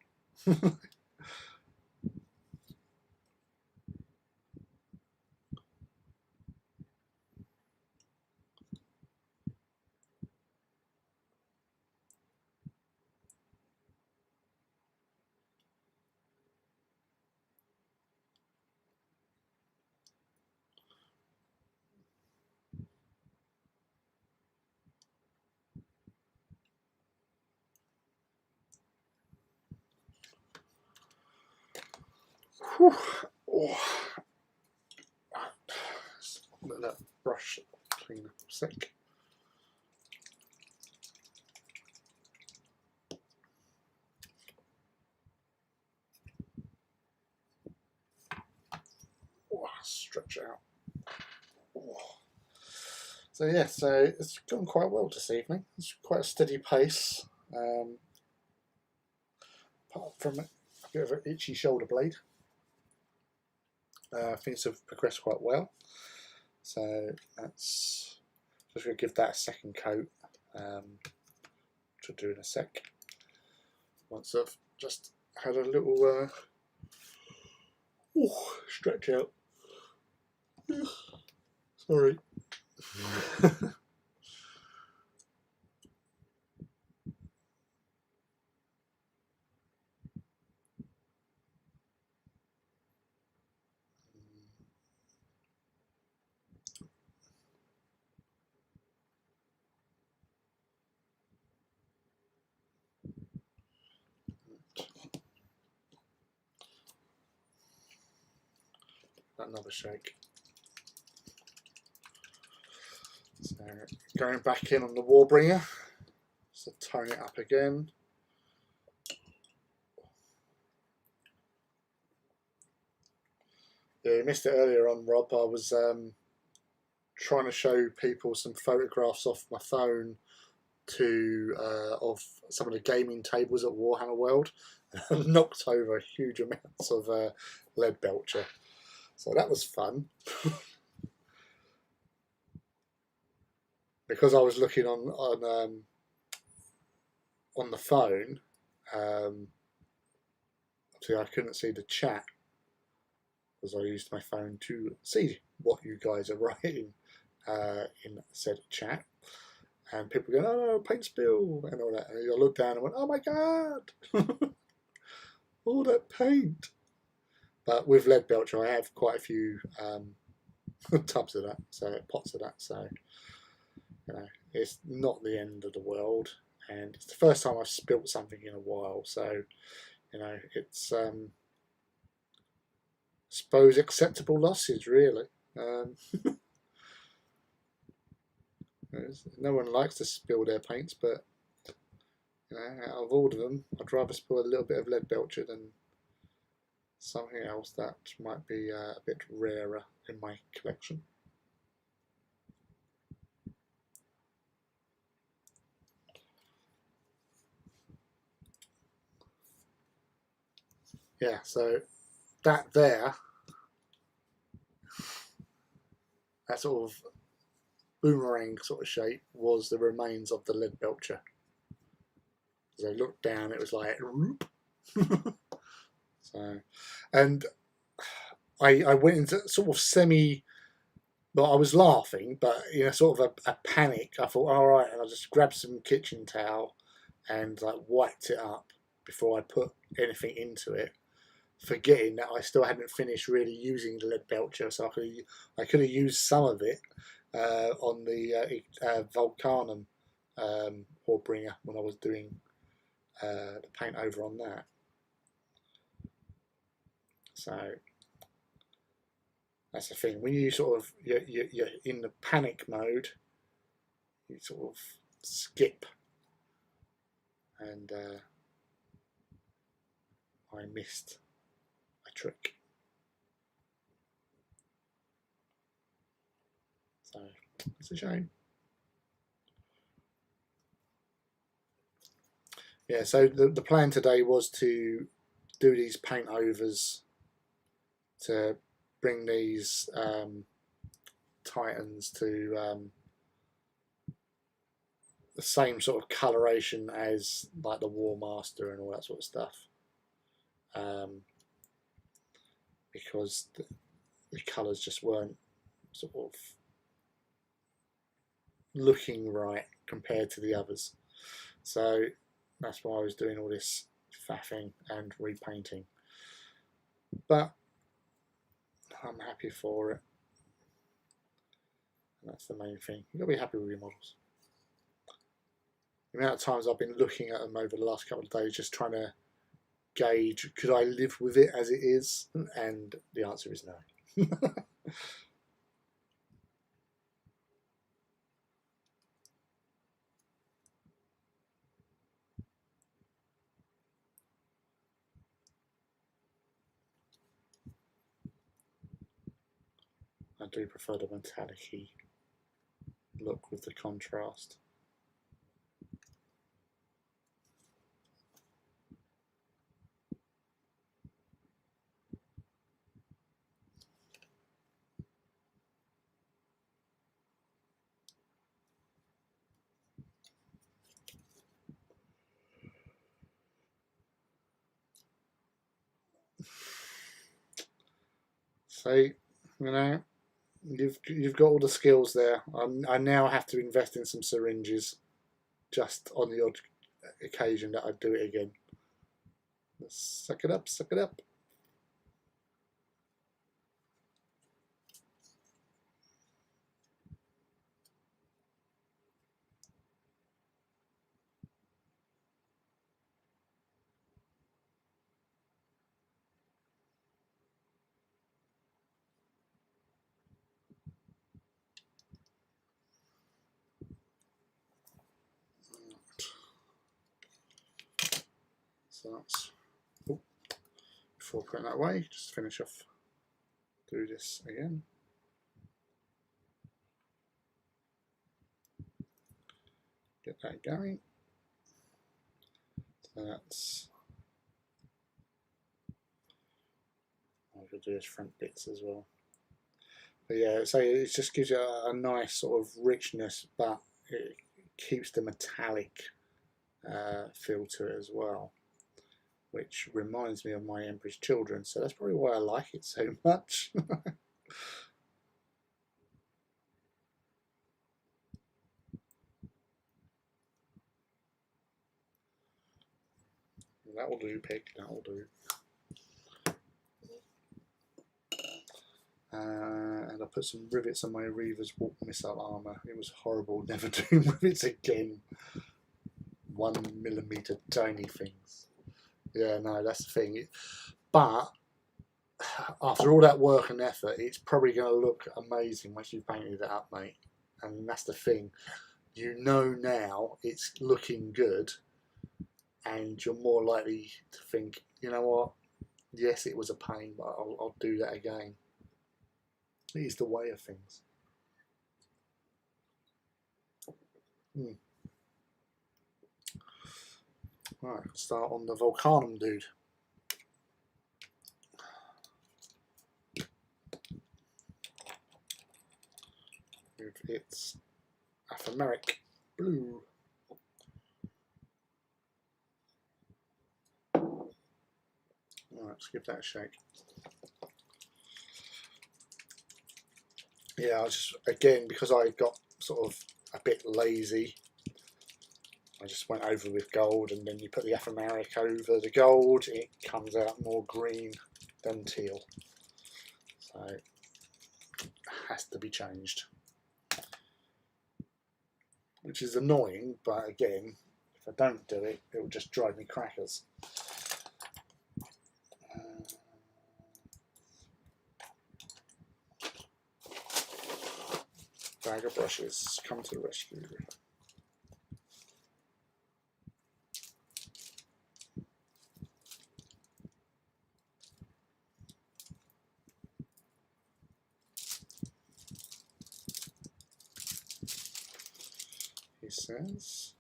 Whew. Oh. Let that brush clean up a sec. Oh, stretch out. Oh. So yeah, so it's gone quite well this evening. It's quite a steady pace. Apart from a bit of an itchy shoulder blade. Things have progressed quite well. So that's just going to give that a second coat, which I'll do in a sec. Once I've just had a little stretch out. Sorry. Another shake. So going back in on the Warbringer, so tone it up again. Yeah, you missed it earlier on, Rob. I was trying to show people some photographs off my phone of some of the gaming tables at Warhammer World, and knocked over huge amounts of lead belcher. So that was fun. Because I was looking on the phone, obviously I couldn't see the chat because I used my phone to see what you guys are writing in said chat. And people go, oh, paint spill, and all that. And I looked down and went, oh my god, all that paint. But with lead belcher, I have quite a few tubs of that, so pots of that. So you know, it's not the end of the world, and it's the first time I've spilt something in a while. So you know, it's suppose acceptable losses, really. No one likes to spill their paints, but you know, out of all of them, I'd rather spill a little bit of lead belcher than something else that might be a bit rarer in my collection. Yeah, so that sort of boomerang sort of shape was the remains of the lead belcher. As I looked down, it was like so, and I went into sort of semi. Well, I was laughing, but in a sort of a panic. I thought, all right, and I just grabbed some kitchen towel and like wiped it up before I put anything into it, forgetting that I still hadn't finished really using the lead belcher, so I could have used some of it on the Volcano Warbringer when I was doing the paint over on that. So that's the thing. When you sort of you're in the panic mode, you sort of skip, and I missed a trick. So it's a shame. Yeah, so the plan today was to do these paint overs to bring these Titans to the same sort of coloration as like the War Master and all that sort of stuff, because the colours just weren't sort of looking right compared to the others. So that's why I was doing all this faffing and repainting. But I'm happy for it. And that's the main thing. You've got to be happy with your models. The amount of times I've been looking at them over the last couple of days, just trying to gauge, could I live with it as it is? And the answer is no. I do prefer the metallic-y look with the contrast. So, you know, you've got all the skills there. I now have to invest in some syringes, just on the odd occasion that I do it again. Suck it up, suck it up. So that's, before putting that away, just finish off do this again. Get that going. So that's, I could do his front bits as well. But yeah, so it just gives you a nice sort of richness, but it keeps the metallic feel to it as well, which reminds me of my Emperor's Children, so that's probably why I like it so much. That'll do, pig, that'll do. And I put some rivets on my Reaver's Warp Missile armour. It was horrible, never doing rivets again. 1mm tiny things. Yeah, no, that's the thing. But after all that work and effort, it's probably going to look amazing once you've painted it up, mate. And that's the thing. You know now it's looking good, and you're more likely to think, you know what, yes, it was a pain, but I'll do that again. It is the way of things. Right, start on the Volcano dude. With its ephemeric blue. Alright, let's give that a shake. Yeah, I just, again, because I got sort of a bit lazy, I just went over with gold, and then you put the ephemeric over the gold, it comes out more green than teal. So it has to be changed. Which is annoying, but again, if I don't do it, it will just drive me crackers. Bag of brushes, come to the rescue. He says.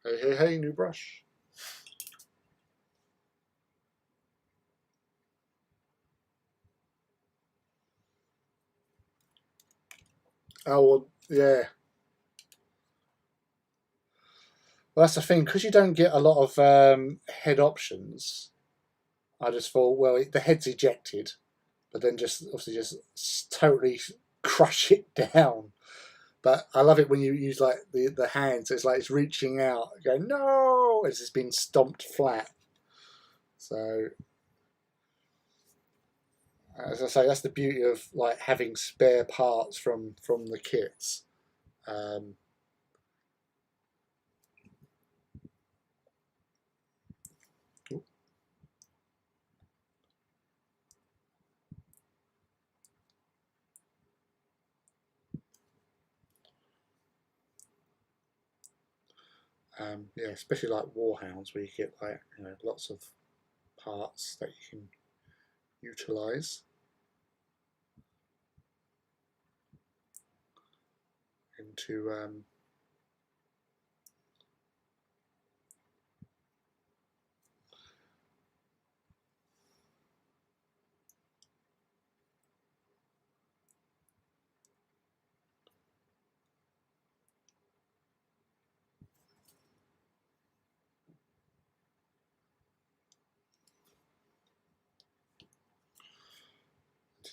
Hey, hey, hey, new brush. Oh, well, yeah. Well, that's the thing, because you don't get a lot of head options. I just thought, well, the head's ejected, but then just obviously just totally crush it down. But I love it when you use like the hand, so it's like it's reaching out, going no, it's just been stomped flat. So as I say, that's the beauty of like having spare parts from the kits. Yeah, especially like Warhounds, where you get like lots of parts that you can utilize into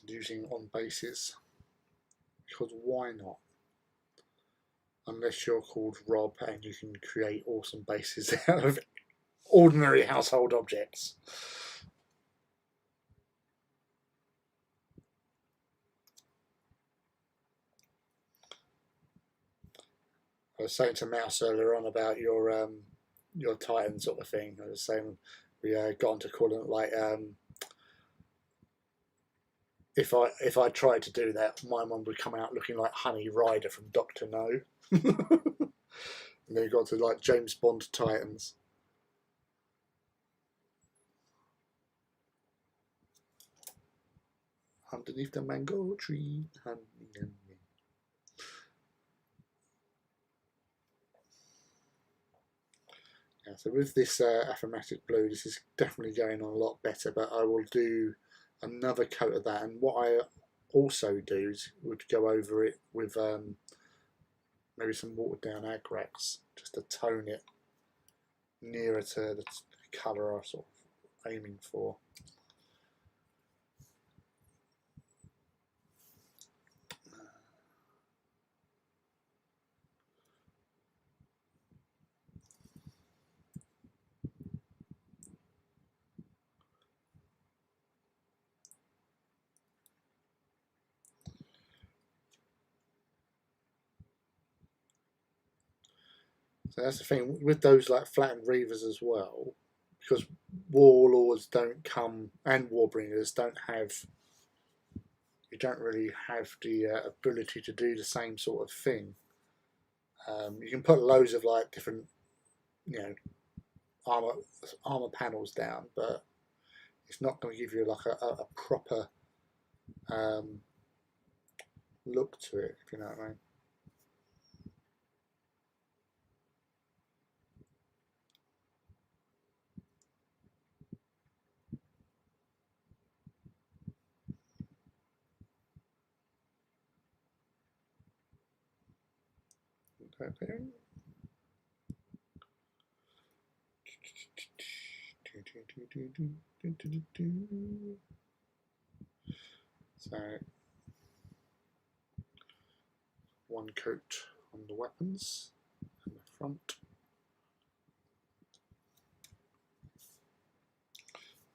using on bases, because why not? Unless you're called Rob and you can create awesome bases out of ordinary household objects. I was saying to Mouse earlier on about your Titan sort of thing. I was saying we got on to calling it like if I tried to do that, my one would come out looking like Honey Rider from Doctor No. And then you got to like James Bond Titans. Underneath the mango tree, honey. Yeah, so with this achromatic blue, this is definitely going on a lot better, but I will do another coat of that. And what I also do is would go over it with maybe some watered down agrax, just to tone it nearer to the colour I'm sort of aiming for. So that's the thing with those like flattened reavers as well, because warlords don't come and warbringers don't have. You don't really have the ability to do the same sort of thing. You can put loads of like different, you know, armor panels down, but it's not going to give you like a proper look to it, if you know what I mean. So one coat on the weapons and the front.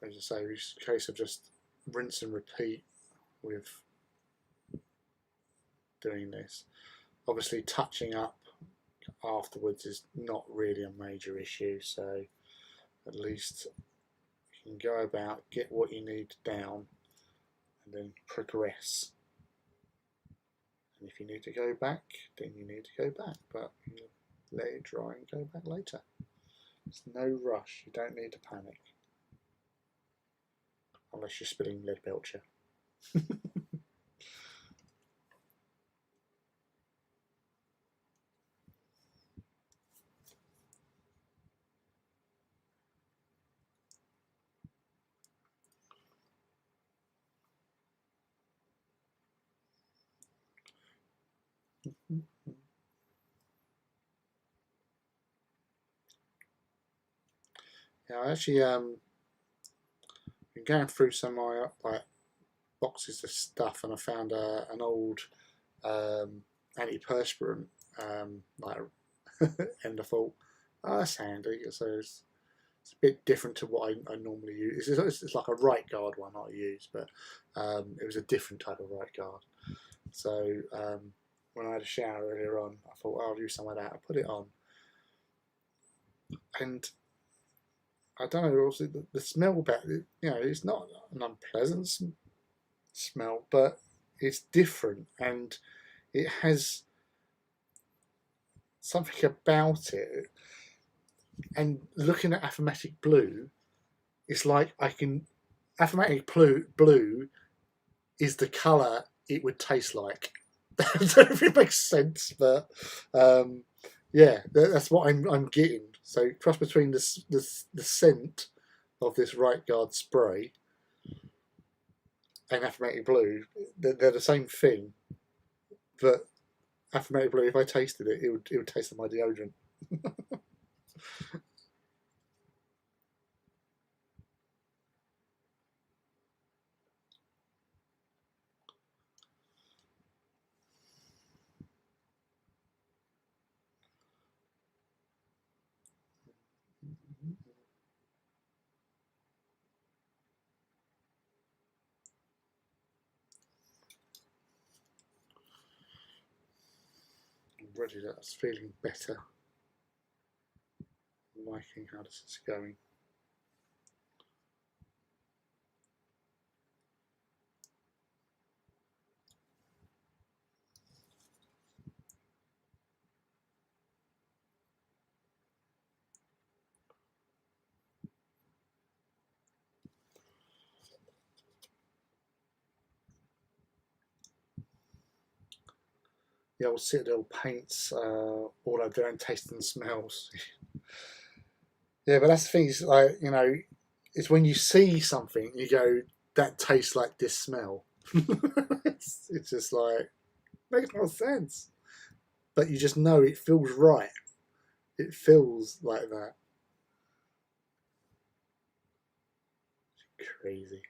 As I say, it's a case of just rinse and repeat with doing this. Obviously touching up afterwards is not really a major issue, so at least you can go about, get what you need down, and then progress. And if you need to go back, then you need to go back, but you let it dry and go back later. There's no rush, you don't need to panic. Unless you're spilling lead Belcher. Yeah, I actually been going through some of my like boxes of stuff, and I found an old antiperspirant like and I thought, oh, that's handy. So it's a bit different to what I normally use. It's like a right guard one I use, but it was a different type of right guard. So when I had a shower earlier on, I thought, oh, I'll use some of that. I put it on, and I don't know. Also, the smell back, you know, it's not an unpleasant smell, but it's different, and it has something about it. And looking at achromatic blue, it's like I can. Achromatic blue is the colour it would taste like. I don't know if it makes sense, but yeah, that's what I'm getting. So cross between the scent of this right guard spray and achromatic blue, they're the same thing. But achromatic blue, if I tasted it, it would taste like my deodorant. Already that's feeling better. I'm liking how this is going. the old Citadel paints all have their own taste and smells. Yeah, but that's the thing. Is like, you know, it's when you see something, you go, that tastes like this smell. It's just like, makes no sense. But you just know it feels right. It feels like that. Crazy.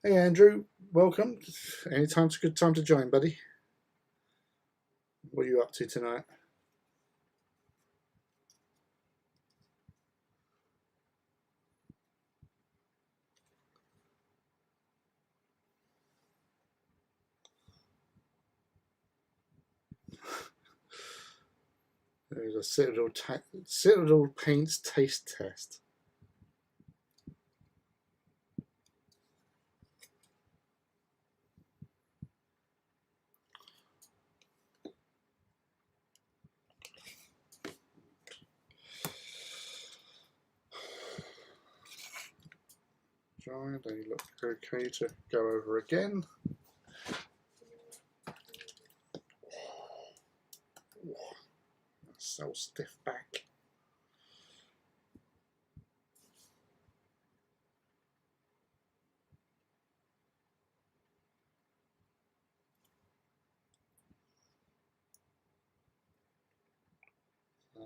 Hey Andrew, welcome. Anytime's a good time to join, buddy. What are you up to tonight? There's a Citadel paints taste test. They look okay to go over again. That's so stiff back.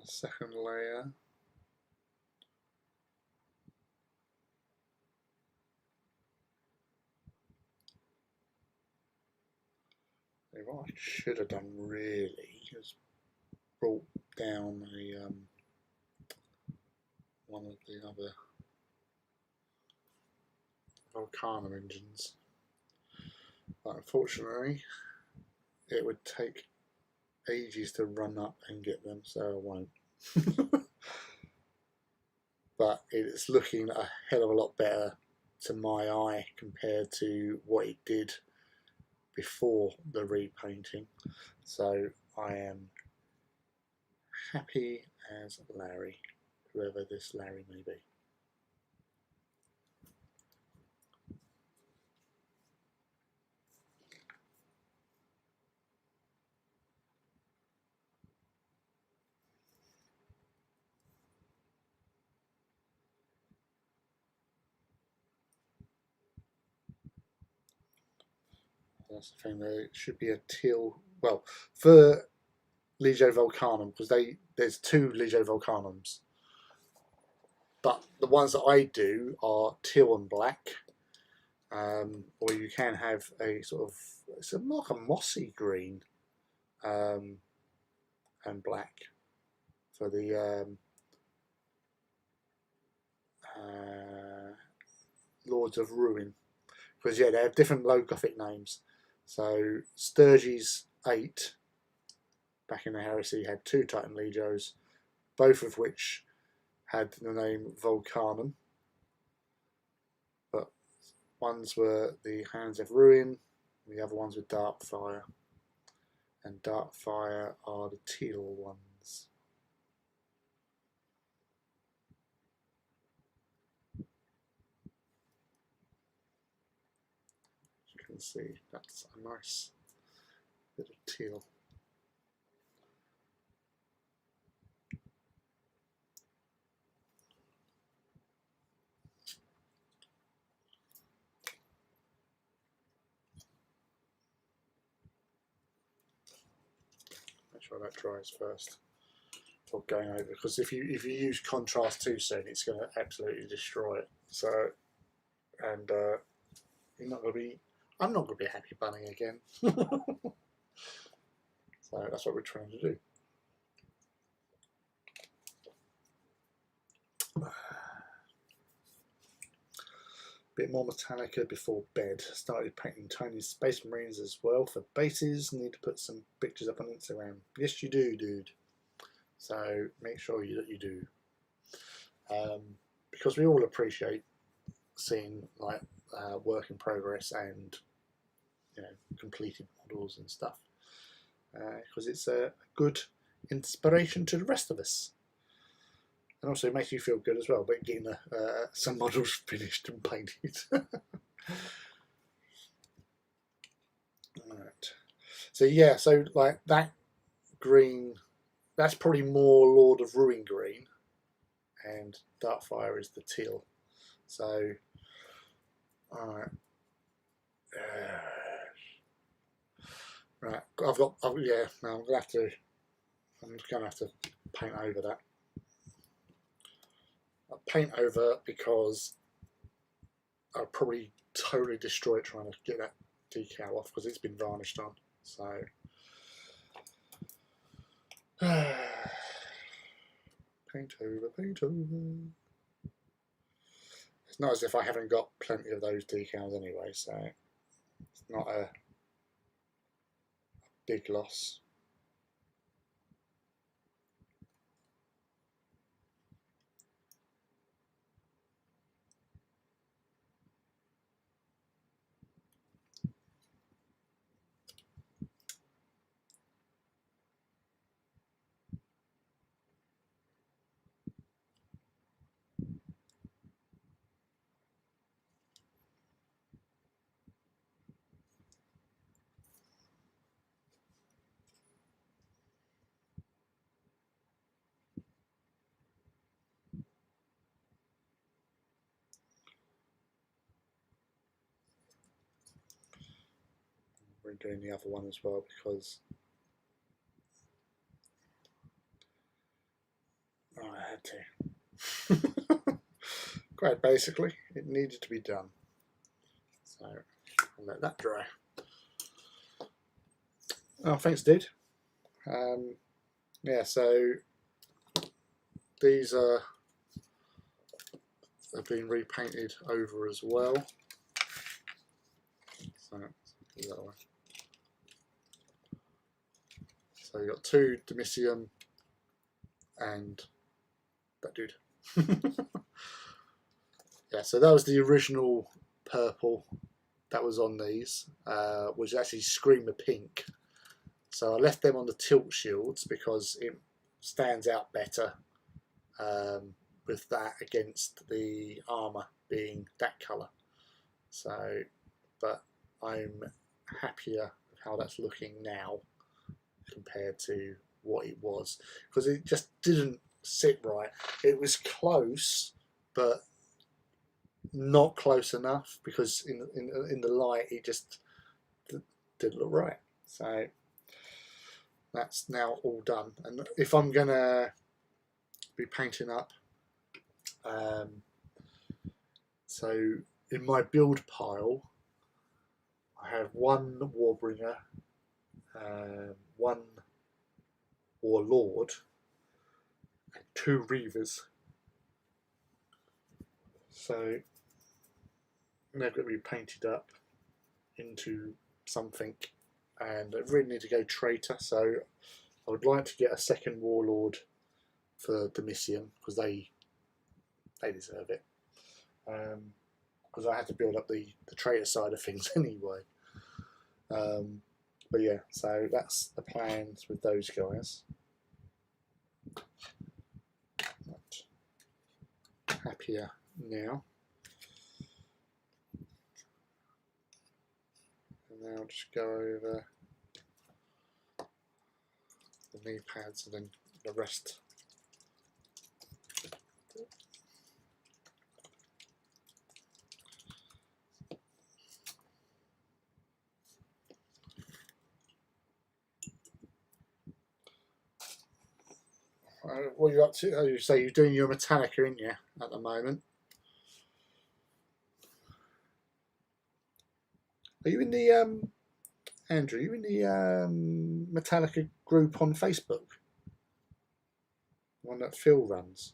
Second layer. What I should have done really is brought down one of the other Volcano engines, but unfortunately it would take ages to run up and get them, so I won't. But it's looking a hell of a lot better to my eye compared to what it did before the repainting, so I am happy as Larry, whoever this Larry may be. That's the thing, there should be a teal, well, for Legio Volcanum, because there's two Legio Volcanums, but the ones that I do are teal and black, or you can have a sort of, it's like a mossy green and black for the Lords of Ruin, because yeah, they have different low Gothic names. So Sturgis 8 back in the Heresy had two Titan Legios, both of which had the name Volcanum, but ones were the Hands of Ruin, and the other ones were Dark Fire, and Dark Fire are the teal ones. As you can see, that's a nice bit of teal. Make sure that dries first before going over, because if you use contrast too soon, it's going to absolutely destroy it. So, and you're not going to be. I'm not going to be a happy bunny again. So that's what we're trying to do. Bit more Metallica before bed. Started painting tiny Space Marines as well for bases. Need to put some pictures up on Instagram. Yes, you do, dude. So make sure that you do, because we all appreciate seeing like work in progress and completed models and stuff, because it's a good inspiration to the rest of us, and also it makes you feel good as well. But getting some models finished and painted. Right. So yeah, so like that green, that's probably more Lord of Ruin green, and Darkfire is the teal. So, alright. Right, I'm just gonna have to paint over that. I'll paint over because I'll probably totally destroy it trying to get that decal off because it's been varnished on. So paint over, paint over. It's not as if I haven't got plenty of those decals anyway, so it's not a big loss. We're doing the other one as well because I had to. Quite basically, it needed to be done. So I'll let that dry. Oh, thanks, dude. Yeah, so these have been repainted over as well. So that way. So you got two Demisium and that dude. Yeah, so that was the original purple that was on these, was actually Screamer Pink. So I left them on the tilt shields because it stands out better with that against the armour being that colour. So, but I'm happier with how that's looking now compared to what it was, because it just didn't sit right. It was close, but not close enough, because in the light it just didn't look right. So that's now all done, and if I'm gonna be painting up, so in my build pile I have one Warbringer, one Warlord and two Reavers. So they're going to be painted up into something, and I really need to go Traitor, so I would like to get a second Warlord for Demisium because they deserve it, because I had to build up the Traitor side of things anyway. But yeah, so that's the plans with those guys. Not happier now. And now I'll just go over the knee pads and then the rest. What are you up to? Oh, you say you're doing your Metallica, aren't you, at the moment? Are you in the Andrew? Are you in the Metallica group on Facebook? One that Phil runs.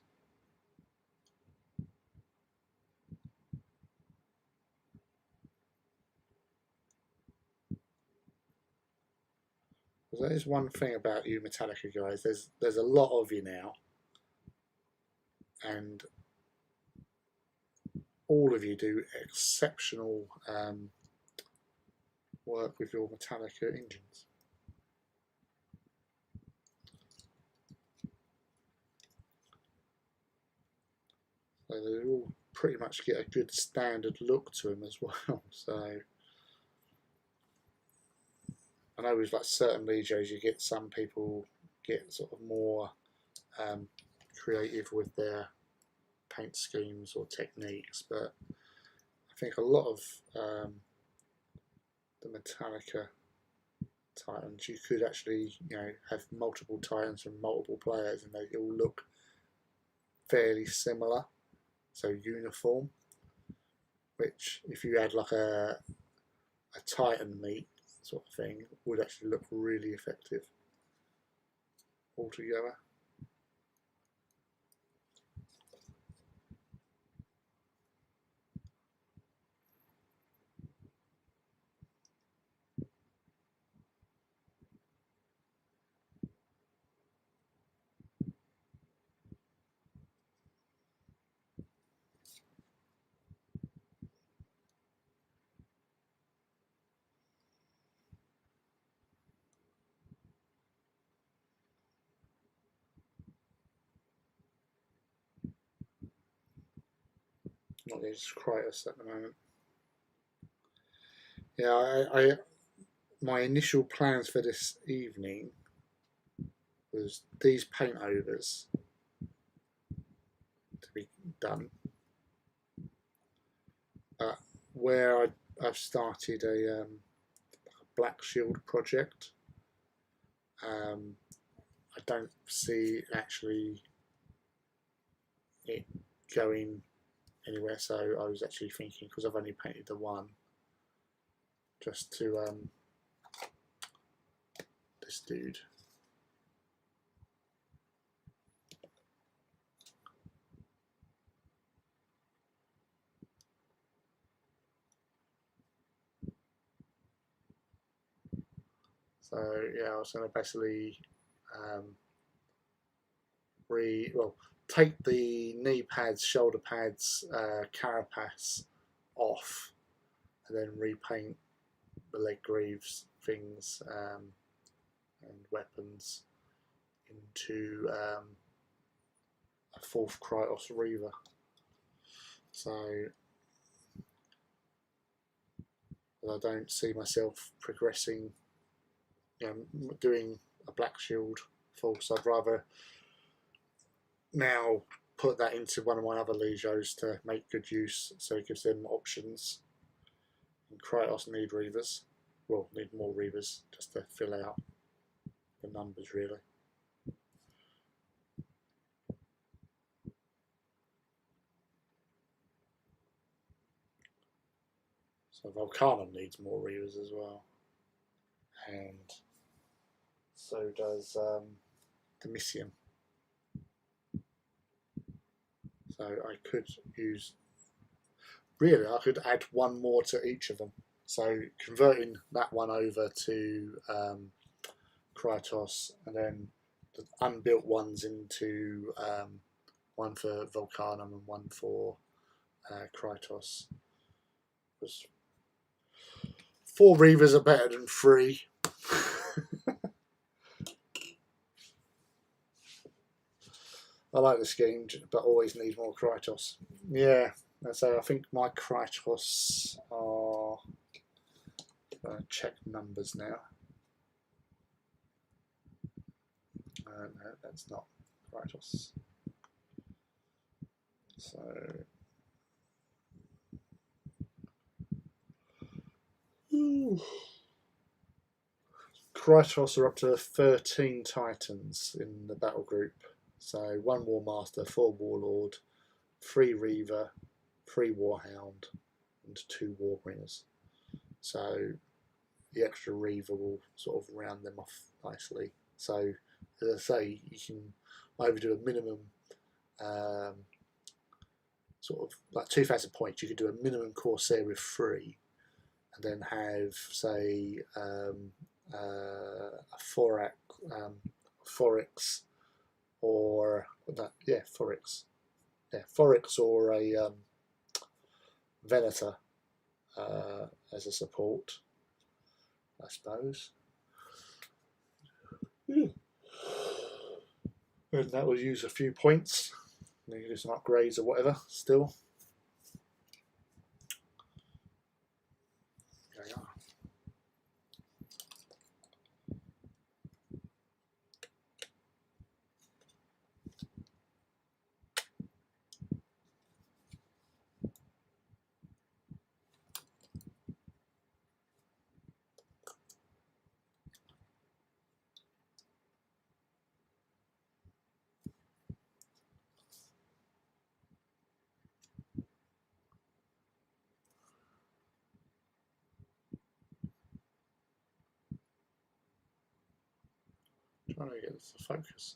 That is one thing about you Metallica guys. There's a lot of you now, and all of you do exceptional work with your Metallica engines. So they all pretty much get a good standard look to them as well. So I know with like certain legos you get some people get sort of more creative with their paint schemes or techniques, but I think a lot of the Metallica Titans, you could actually, have multiple Titans from multiple players, and they all look fairly similar, so uniform. Which, if you had like a Titan meet sort of thing, would actually look really effective altogether. Not just Kratos at the moment. Yeah, my initial plans for this evening was these paint overs to be done. Where I've started a Black Shield project. I don't see actually it going anywhere, so I was actually thinking, because I've only painted the one, just to this dude. So yeah, I was going to basically take the knee pads, shoulder pads, carapace off, and then repaint the leg greaves, things, and weapons into a fourth Kratos Reaver. So I don't see myself progressing, doing a Black Shield force. I'd rather now put that into one of my other legos to make good use, so it gives them options. And Kratos need Reavers, well, need more Reavers just to fill out the numbers really. So Volcano needs more Reavers as well, and so does Demisium. So I could use, really I could add one more to each of them. So converting that one over to Kratos, and then the unbuilt ones into one for Volcano and one for Kratos. Because 4 Reavers are better than 3. I like the scheme, but always need more Kratos. Yeah, so I think my Kratos are... check numbers now. No, that's not Kratos. So... Kratos are up to 13 Titans in the battle group. So 1 War Master, 4 Warlord, 3 Reaver, 3 Warhound, and 2 Warbringers. So the extra Reaver will sort of round them off nicely. So as I say, you can either do a minimum sort of like 2,000 points. You could do a minimum Corsair with 3, and then have say a Forix, or Forix. Yeah, Forix or a Venator as a support, I suppose. And that will use a few points. You can do some upgrades or whatever still. There we are. Trying to get this to focus.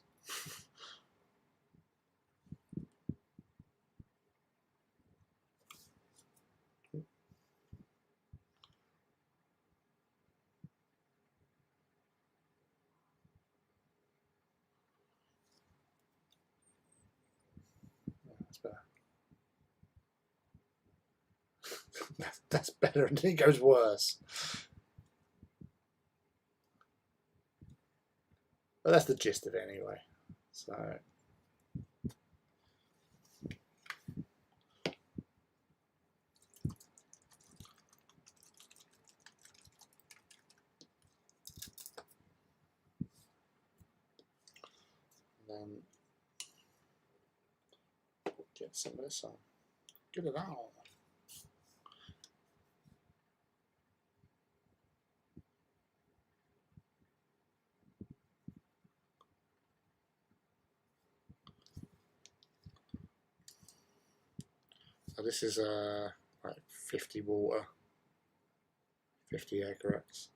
That's better. That's better, and then it goes worse. But that's the gist of it anyway. So then get some of this on. Get it on. So this is like 50 water, 50 aggregates.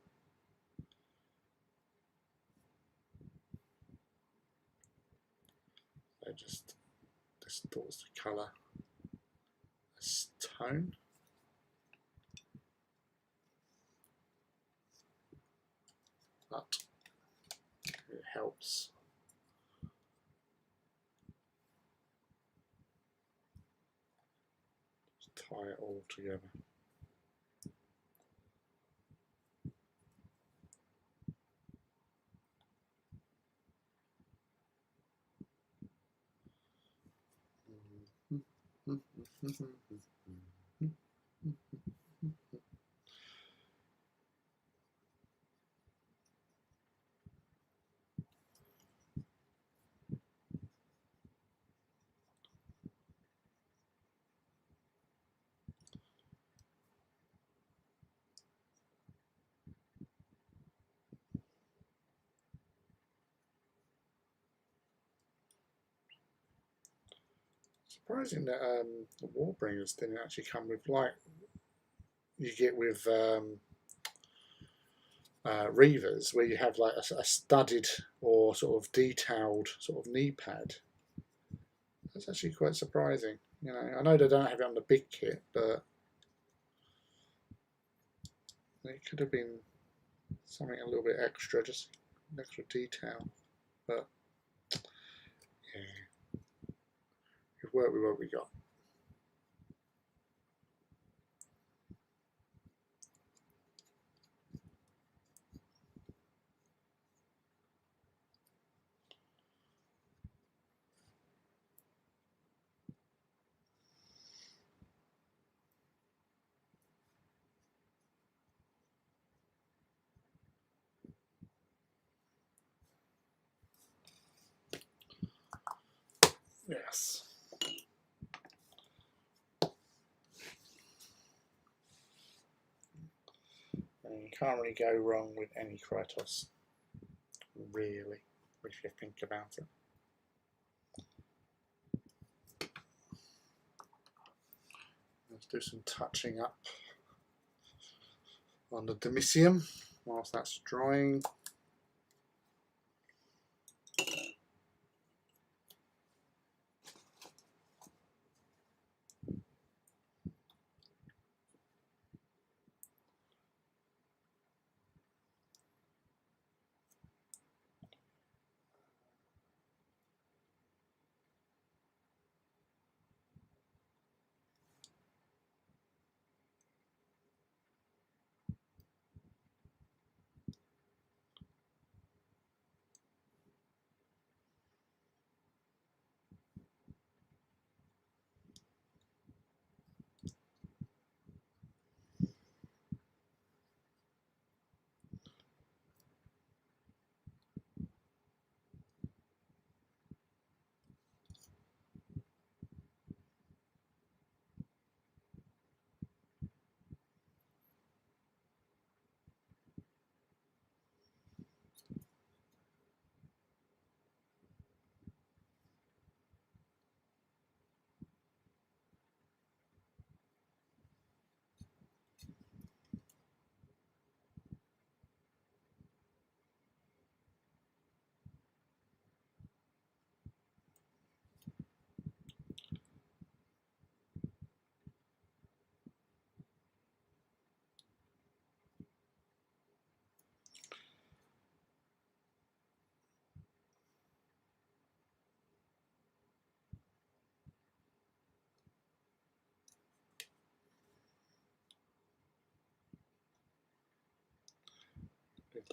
So just distorts the colour, this tone. But it helps. Just tie it all together. Surprising that the Warbringers didn't actually come with, like you get with Reavers, where you have like a studded or sort of detailed sort of knee pad. That's actually quite surprising. You know, I know they don't have it on the big kit, but it could have been something a little bit extra, just an extra detail. But yeah, we've worked with what we got. Yes. And you can't really go wrong with any Kratos, really, if you think about it. Let's do some touching up on the Domitium whilst that's drying.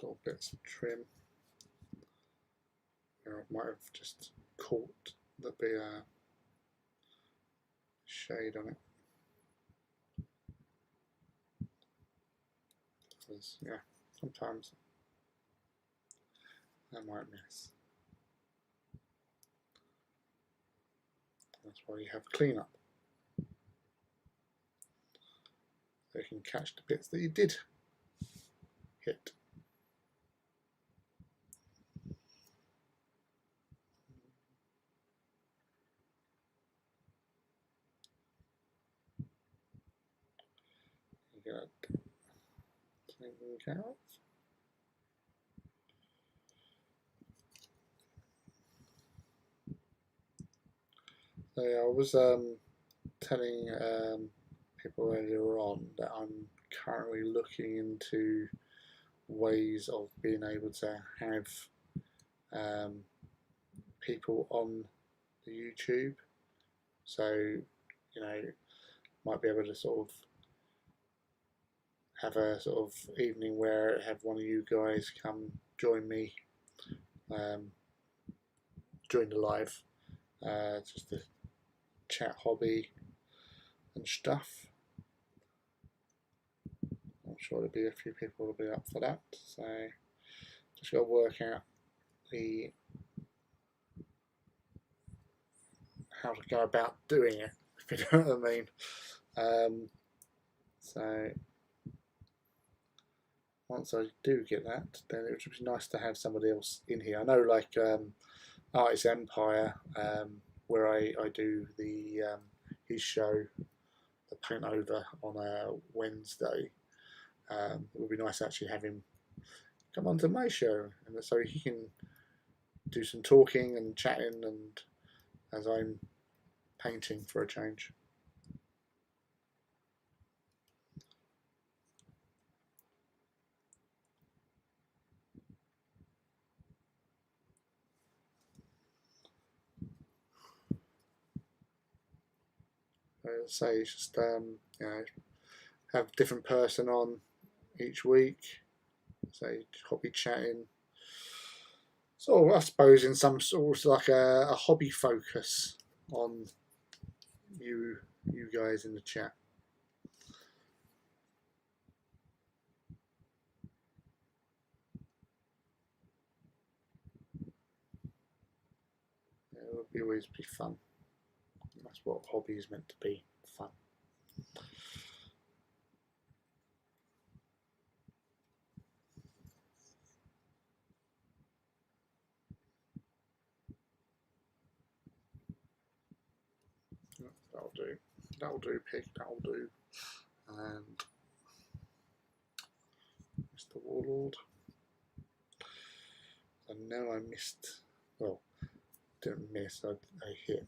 little bits of trim. I might have just caught there'd be a shade on it. Because, yeah, sometimes I might miss. That's why you have cleanup. So you can catch the bits that you did hit. You got Hangout. So yeah, I was telling people earlier on that I'm currently looking into ways of being able to have people on the YouTube. So, you know, might be able to sort of have a sort of evening where I have one of you guys come join me during the live, just to chat hobby and stuff. I'm sure there'll be a few people will be up for that. So just got to work out how to go about doing it, if you know what I mean. So once I do get that, then it would be nice to have somebody else in here. I know, like Artist Empire, where I do the his show, the Paint Over, on a Wednesday. It would be nice to actually have him come onto my show, and so he can do some talking and chatting, and as I'm painting for a change. So it's just you know, have a different person on each week, so hobby chatting. So I suppose in some sort of like a hobby focus on you guys in the chat. It would always be fun. That's what hobby is meant to be, fun. That'll do, pig, that'll do. And Mr. Warlord. I know I missed, well, didn't miss, I hit.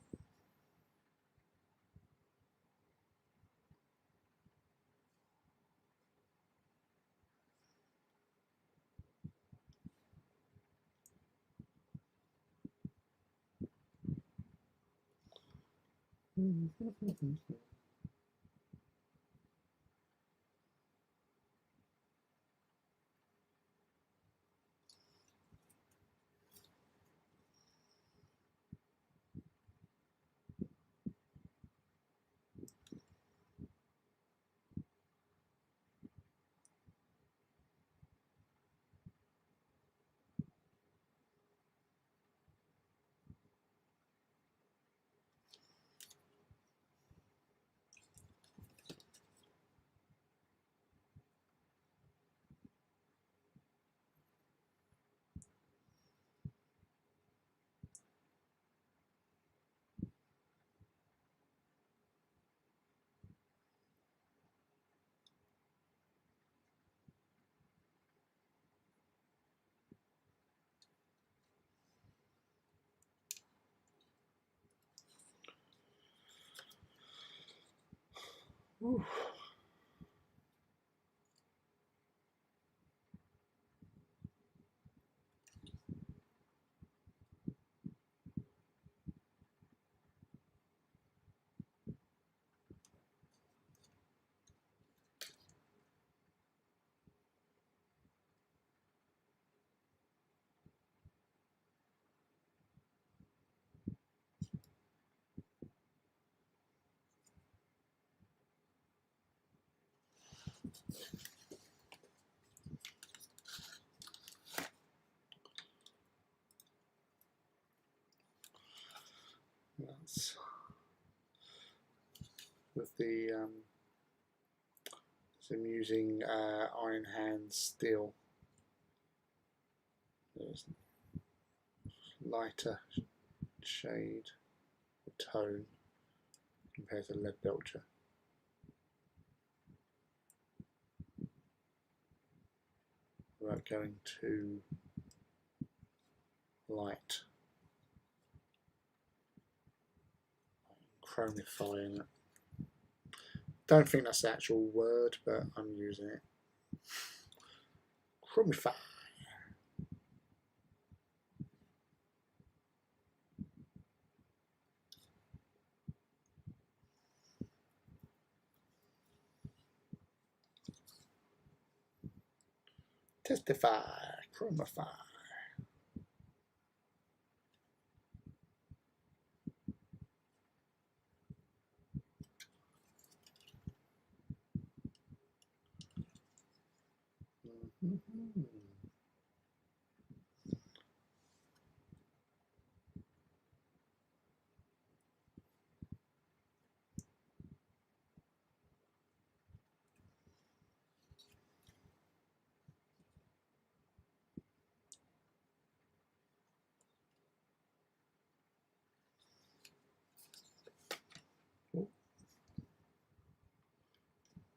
Ooh. That's with the so I'm using iron hand steel. There's lighter shade or tone compared to lead Belcher. Without going too light. Chromifying it. Don't think that's the actual word, but I'm using it. Chromify. Testify. Chromify.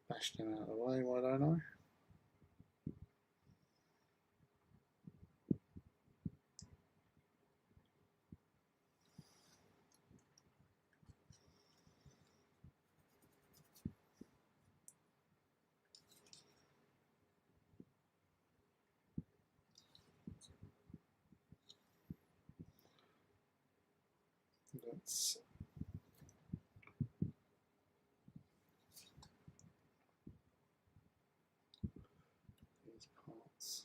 Bash them out of the way, why don't I? That's these parts.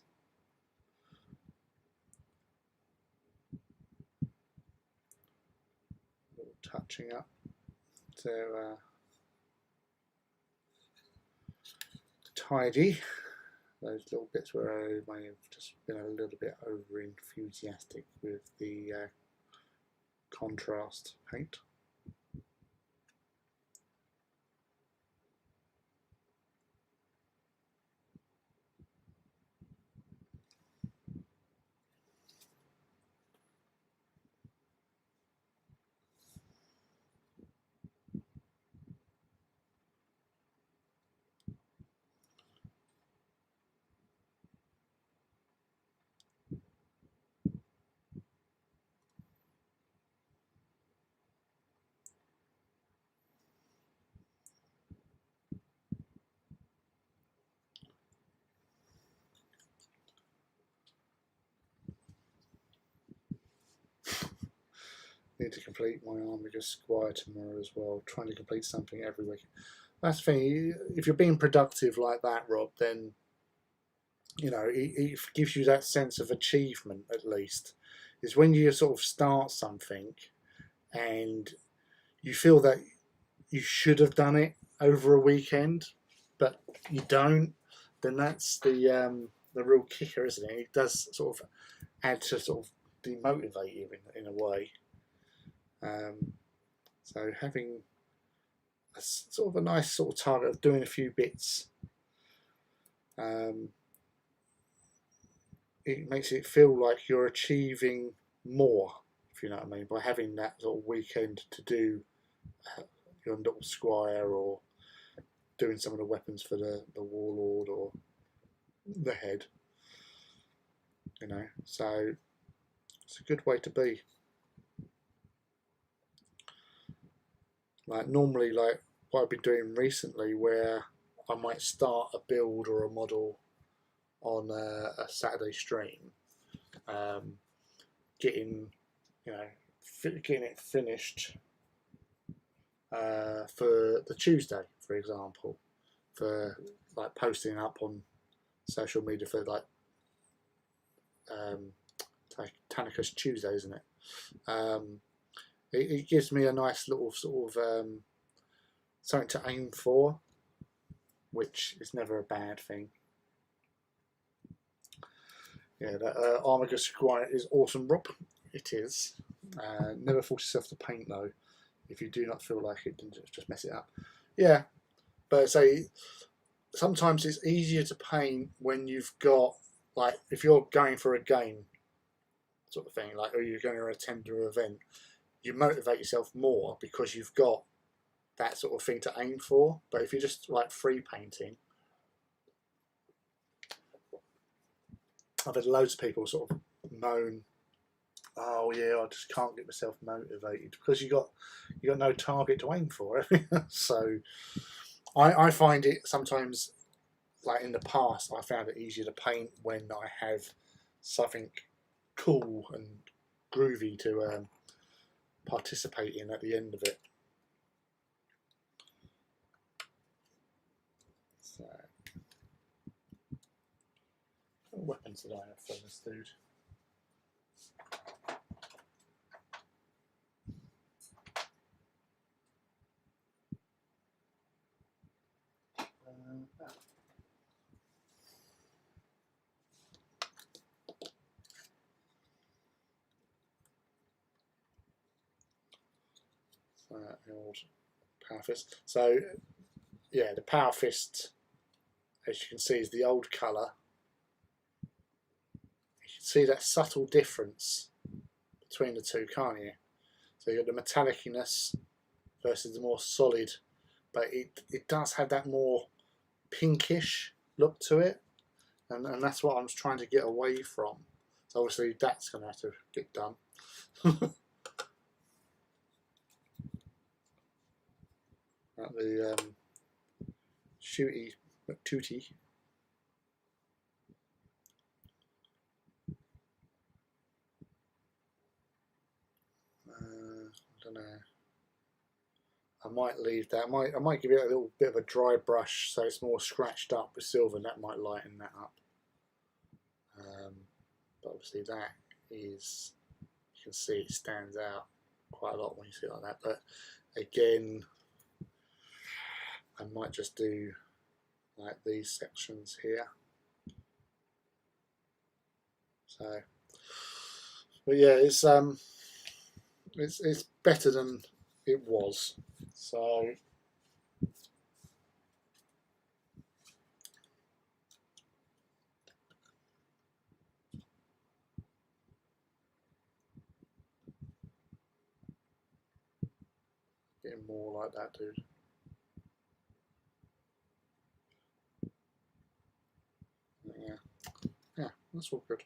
A little touching up to tidy those little bits where I may have just been a little bit over enthusiastic with the contrast paint. Need to complete my Armiger Squire tomorrow as well. Trying to complete something every week. That's the thing. If you're being productive like that, Rob, then you know it gives you that sense of achievement. At least is when you sort of start something and you feel that you should have done it over a weekend, but you don't. Then that's the real kicker, isn't it? It does sort of add to sort of demotivate you in a way. So having a sort of a nice sort of target of doing a few bits, it makes it feel like you're achieving more, if you know what I mean, by having that sort of weekend to do your little squire or doing some of the weapons for the warlord or the head, you know. So it's a good way to be. Like normally, like what I've been doing recently, where I might start a build or a model on a Saturday stream, getting it finished for the Tuesday, for example, for like posting up on social media for like Titanicus Tuesday, isn't it? It gives me a nice little sort of something to aim for, which is never a bad thing. Yeah, that Armiger Squire is awesome, Rob. It is. Never force yourself to paint though. If you do not feel like it, then just mess it up. Yeah, but say sometimes it's easier to paint when you've got, like, if you're going for a game sort of thing, like, or you're going to attend an event, you motivate yourself more because you've got that sort of thing to aim for. But if you're just like free painting, I've had loads of people sort of moan, "Oh yeah, I just can't get myself motivated," because you got no target to aim for. So I find it sometimes, like in the past, I found it easier to paint when I have something cool and groovy to participate in at the end of it. So, what weapons did I have for this dude? The old Power Fist. So yeah, the Power Fist, as you can see, is the old colour. You can see that subtle difference between the two, can't you? So you've got the metallicness versus the more solid, but it does have that more pinkish look to it, and that's what I'm trying to get away from. So obviously that's going to have to get done. The shooty McTooty. I don't know. I might leave that. I might give it a little bit of a dry brush so it's more scratched up with silver, and that might lighten that up. But obviously that is, you can see it stands out quite a lot when you see it like that. But again, I might just do like these sections here. So, but yeah, it's better than it was. So getting more like that, dude. Yeah, that's all good.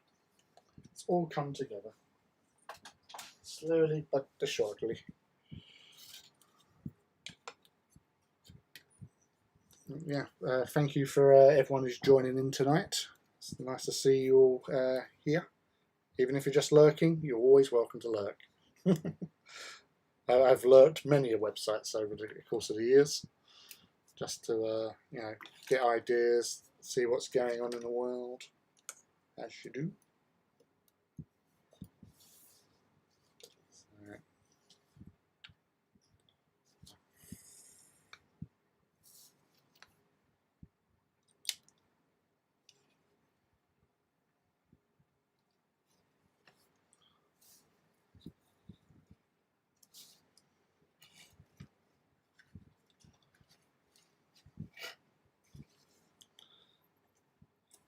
It's all come together slowly but surely. Yeah, thank you for everyone who's joining in tonight. It's nice to see you all here. Even if you're just lurking, you're always welcome to lurk. I've lurked many websites over the course of the years, just to you know, get ideas, see what's going on in the world, as you do.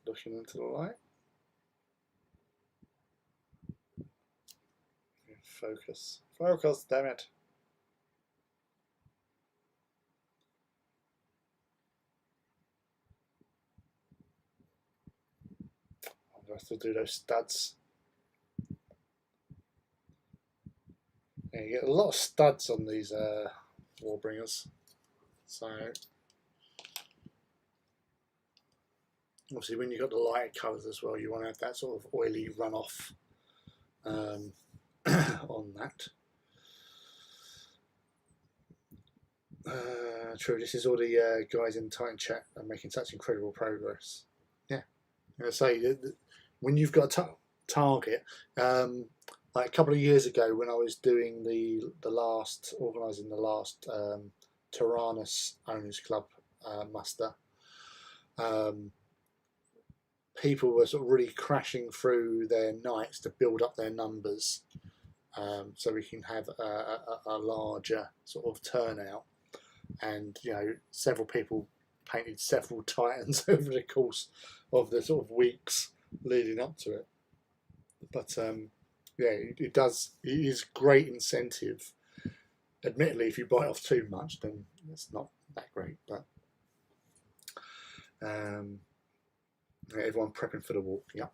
Looking into the light. Focus. Focus, damn it. I'm going to have to do those studs. Yeah, you get a lot of studs on these Warbringers. So obviously when you've got the lighter colours as well, you want to have that sort of oily runoff on that. True, this is all the guys in Titan chat are making such incredible progress. Yeah, I say when you've got a target, like a couple of years ago when I was doing organising the last Tyrannus Owners Club muster, people were sort of really crashing through their nights to build up their numbers, so we can have a larger sort of turnout. And several people painted several Titans over the course of the sort of weeks leading up to it. But it is great incentive. Admittedly, if you bite off too much, then it's not that great. But everyone prepping for the walk. Yeah,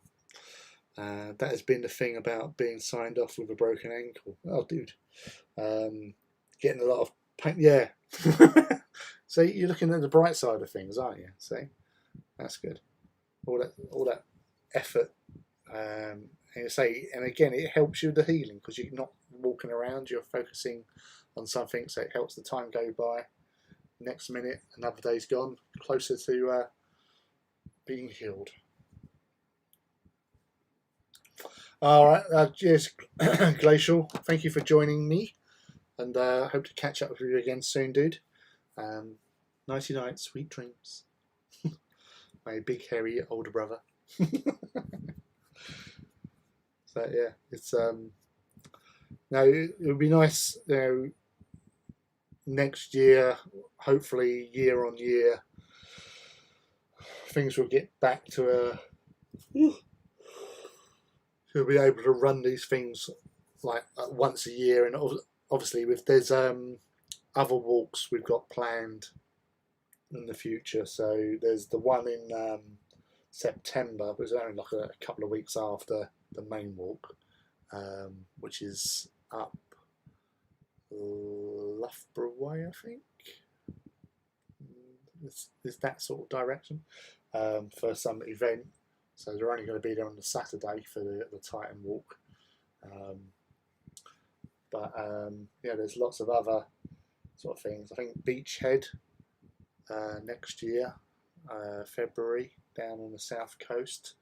that has been the thing about being signed off with a broken ankle. Oh, dude, getting a lot of pain. Yeah. So you're looking at the bright side of things, aren't you? See, that's good. All that effort. And again, it helps you with the healing because you're not walking around, you're focusing on something, so it helps the time go by. Next minute, another day's gone, closer to being healed. All right, cheers, Glacial. Thank you for joining me, and I hope to catch up with you again soon, dude. Nighty night, sweet dreams. My big hairy older brother. So yeah, it's it would be nice, next year, hopefully year on year, things will get back to we'll be able to run these things like once a year, and obviously there's other walks we've got planned in the future. So there's the one in September, but it's only like a couple of weeks after the main walk, which is up Loughborough Way, I think. It's that sort of direction, for some event. So they're only going to be there on the Saturday for the Titan walk. There's lots of other sort of things. I think Beachhead next year, February, down on the south coast.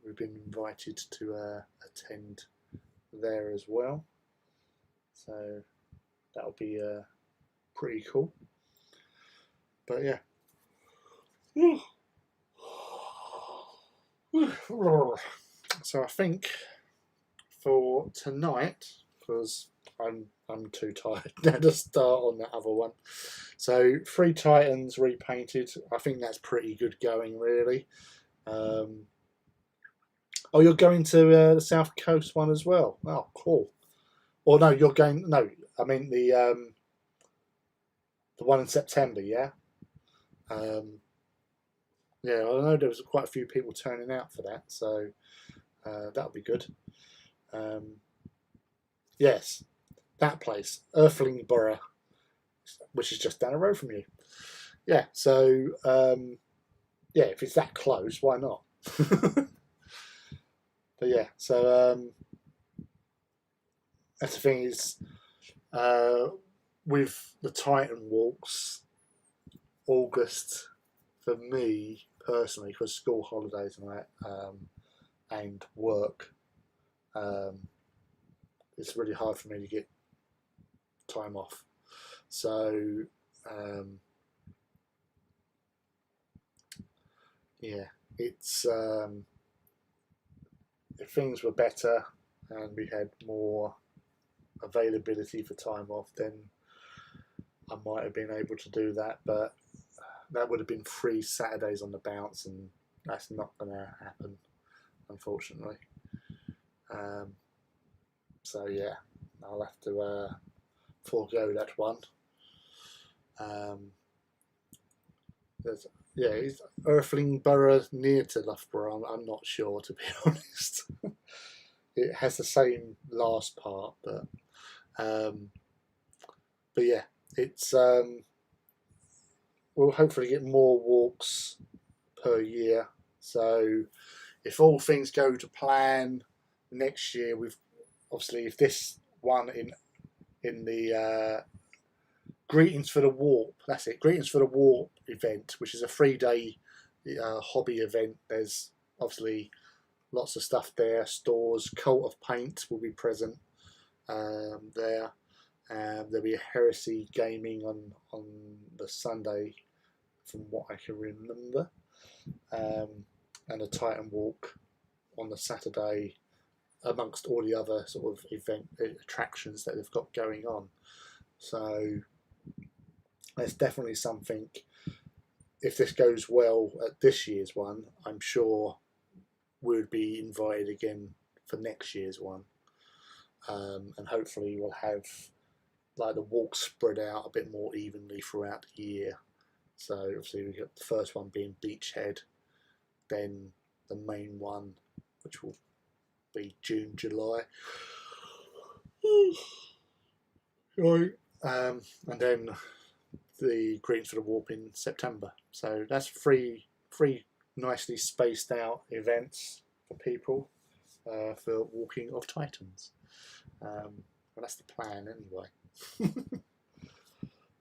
We've been invited to attend there as well, so that'll be pretty cool. But yeah. So I think for tonight, because I'm too tired now to start on that other one. So 3 Titans repainted. I think that's pretty good going, really. Oh, you're going to the South Coast one as well. Oh, cool. Or no, you're going. No, I mean the one in September. Yeah. Yeah, I know there was quite a few people turning out for that, so that'll be good. Yes, that place, Earthling Borough, which is just down the road from you. Yeah, so if it's that close, why not? But yeah, so that's the thing is, with the Titan walks, August for me personally, because school holidays and that, and work, it's really hard for me to get time off. So it's if things were better and we had more availability for time off, then I might have been able to do that, but that would have been 3 Saturdays on the bounce, and that's not going to happen, unfortunately. So yeah, I'll have to forego that one. Is Earthling Borough near to Loughborough? I'm not sure, to be honest. It has the same last part, but yeah, it's we'll hopefully get more walks per year. So if all things go to plan, next year we've obviously, if this one in the Greetings for the Warp, that's it, Greetings for the Warp event, which is a 3-day hobby event. There's obviously lots of stuff there, stores. Cult of Paint will be present there. There'll be a Heresy Gaming on the Sunday from what I can remember, and a Titan walk on the Saturday amongst all the other sort of event attractions that they've got going on. So there's definitely something. If this goes well at this year's one, I'm sure we'll be invited again for next year's one, and hopefully we'll have like the walks spread out a bit more evenly throughout the year. So obviously we got the first one being Beachhead, then the main one, which will be June, July, and then the Greens for the Warp in September. So that's three nicely spaced out events for people for Walking of Titans. Well, that's the plan anyway.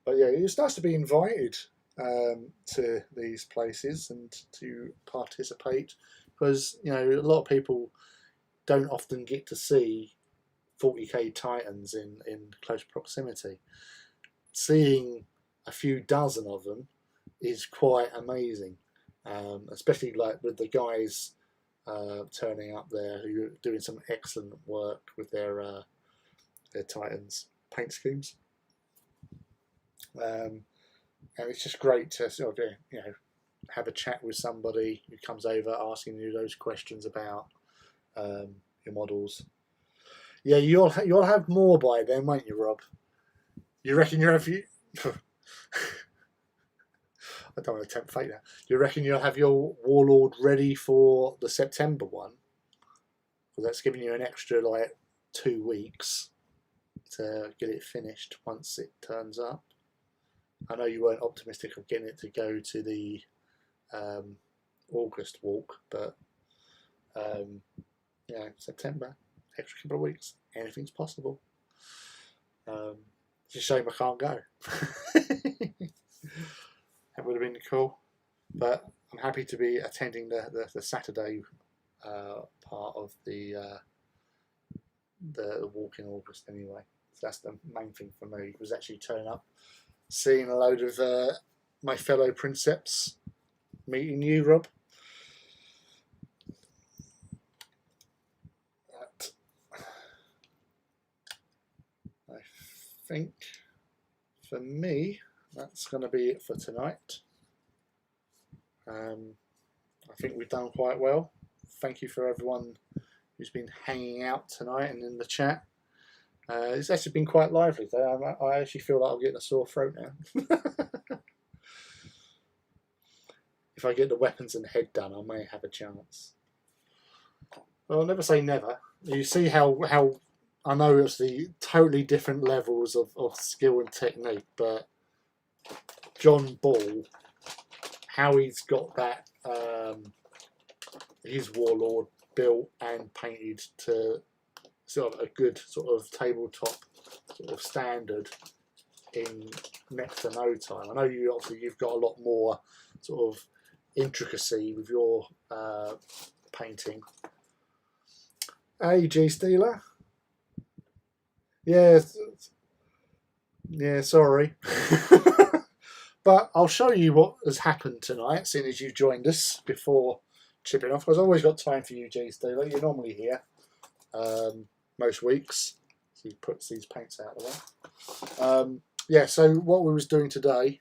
But yeah, it's nice to be invited to these places and to participate, because you know a lot of people don't often get to see 40k Titans in close proximity. Seeing a few dozen of them is quite amazing, especially like with the guys turning up there who are doing some excellent work with their Titans paint schemes. And it's just great to sort of, you know, have a chat with somebody who comes over asking you those questions about your models. Yeah, you'll have more by then, won't you, Rob? You reckon you'll have you? I don't want to tempt fate now. You reckon you'll have your Warlord ready for the September one? Because that's giving you an extra like 2 weeks to get it finished once it turns up. I know you weren't optimistic of getting it to go to the August walk, but yeah, September, extra couple of weeks, anything's possible. It's a shame I can't go. That would have been cool, but I'm happy to be attending the Saturday part of the walk in August anyway. So that's the main thing for me, was actually turning up, seeing a load of my fellow Princeps, meeting you, Rob. I think for me, that's going to be it for tonight. I think we've done quite well. Thank you for everyone who's been hanging out tonight and in the chat. It's actually been quite lively though. I actually feel like I'm getting a sore throat now. If I get the weapons and head done, I may have a chance. Well, I'll never say never. You see how I know it's the totally different levels of skill and technique, but John Ball, how he's got that his Warlord built and painted to sort of a good sort of tabletop sort of standard in next to no time. I know you've got a lot more sort of intricacy with your painting. Hey, G Steeler. Yeah, sorry. But I'll show you what has happened tonight, seeing as you've joined us before chipping off. Because I've always got time for you, G Steeler. You're normally here most weeks. So he puts these paints out of the way. Yeah, so what we was doing today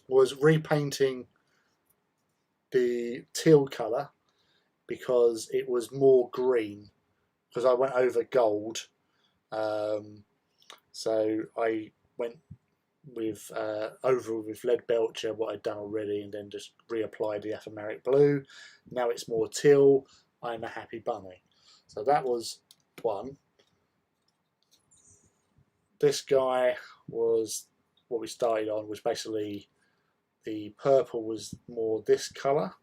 was repainting the teal colour because it was more green, because I went over gold. So I went with over with lead Belcher, what I'd done already, and then just reapplied the aphomeric blue. Now it's more teal. I'm a happy bunny. So that was one. This guy was what we started on, was basically the purple was more this colour,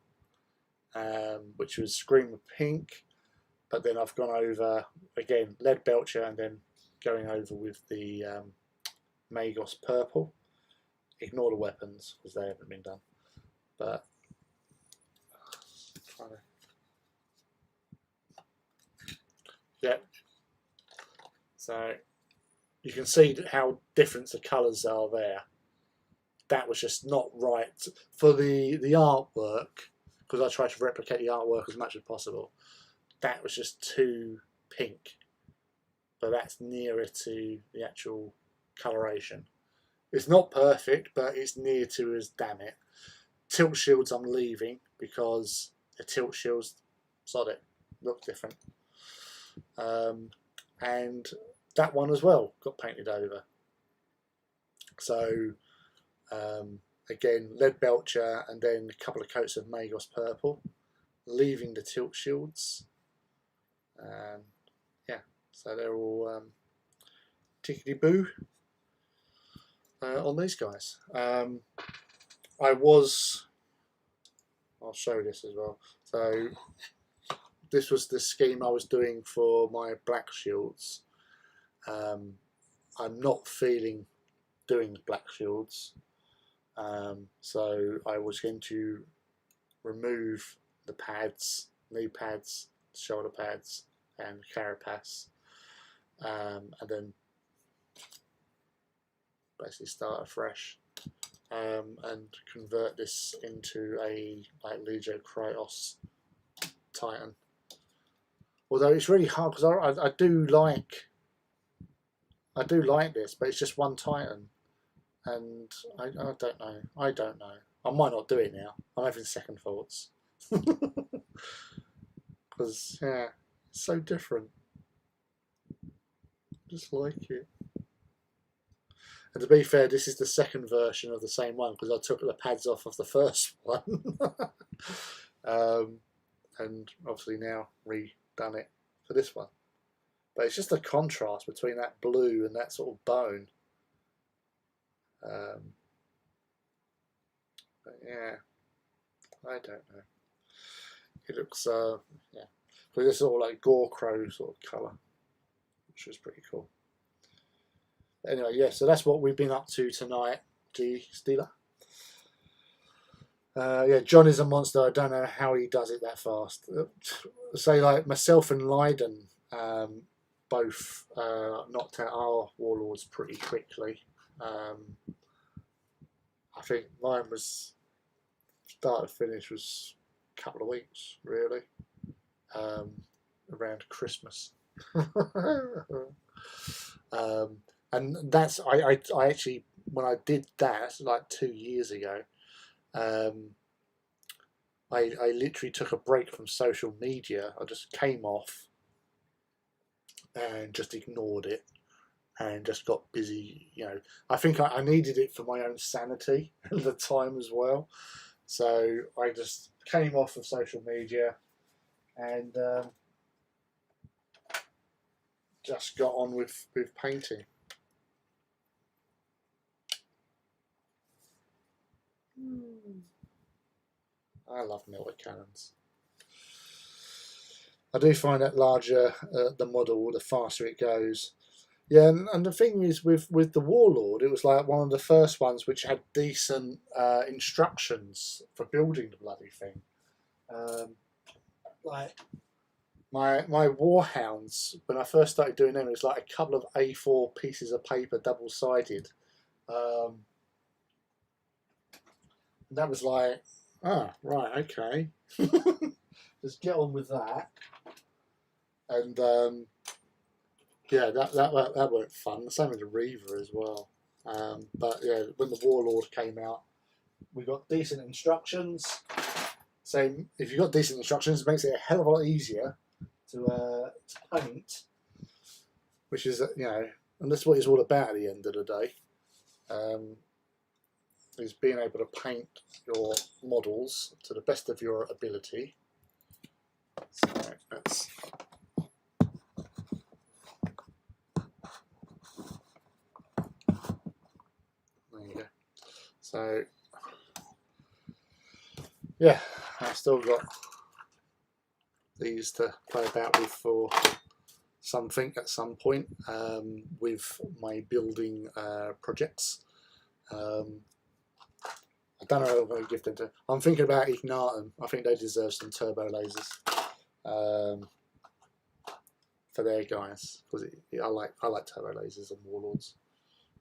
which was Scream of Pink, but then I've gone over again lead Belcher and then going over with the Magos purple. Ignore the weapons because they haven't been done, but yeah, so you can see how different the colours are there. that was just not right for the artwork, because I tried to replicate the artwork as much as possible. That was just too pink, but that's nearer to the actual coloration. It's not perfect, but it's near to as damn it. Tilt shields I'm leaving because the tilt shields, sod it, look different. And that one as well got painted over. So again, lead Belcher and then a couple of coats of Magos purple, leaving the tilt shields. Yeah, so they're all tickety boo on these guys. I'll show this as well. So this was the scheme I was doing for my black shields. I'm not feeling doing black shields, so I was going to remove the pads, knee pads, shoulder pads and carapace, and then basically start afresh, and convert this into a like Legio Kratos Titan. Although it's really hard because I do like this, but it's just one Titan, and I don't know. I I might not do it now. I'm having second thoughts because yeah, it's so different. Just like it. And to be fair, this is the second version of the same one because I took the pads off of the first one, and obviously now redone it for this one. But it's just a contrast between that blue and that sort of bone. But yeah, I don't know. It looks yeah, because it's sort of like gore crow sort of colour, which was pretty cool. Anyway, yeah, so that's what we've been up to tonight, G Steeler. Yeah, John is a monster. I don't know how he does it that fast. Say like myself and Leiden both knocked out our warlords pretty quickly. I think mine was start to finish was a couple of weeks really, around Christmas. And that's I actually, when I did that like 2 years ago, I literally took a break from social media. I just came off and just ignored it and just got busy. You know, I think I needed it for my own sanity at the time as well. So I just came off of social media and just got on with painting. I love melted cannons. I do find that larger the model, the faster it goes. Yeah, and the thing is with the Warlord, it was like one of the first ones which had decent instructions for building the bloody thing. Like my Warhounds, when I first started doing them, it was like a couple of A4 pieces of paper, double-sided. That was like, ah, right, okay. Just get on with that. And yeah, that weren't fun. The same with the Reaver as well. But yeah, when the Warlord came out, we got decent instructions. So if you've got decent instructions, it makes it a hell of a lot easier to paint. Which is, you know, and that's what it's all about at the end of the day. Is being able to paint your models to the best of your ability. So that's there you go. So yeah, I've still got these to play about with for something at some point with my building projects. I don't know if I'm going to give them to. I'm thinking about Ignatum. I think they deserve some turbo lasers for their guys because I like turbo lasers and warlords.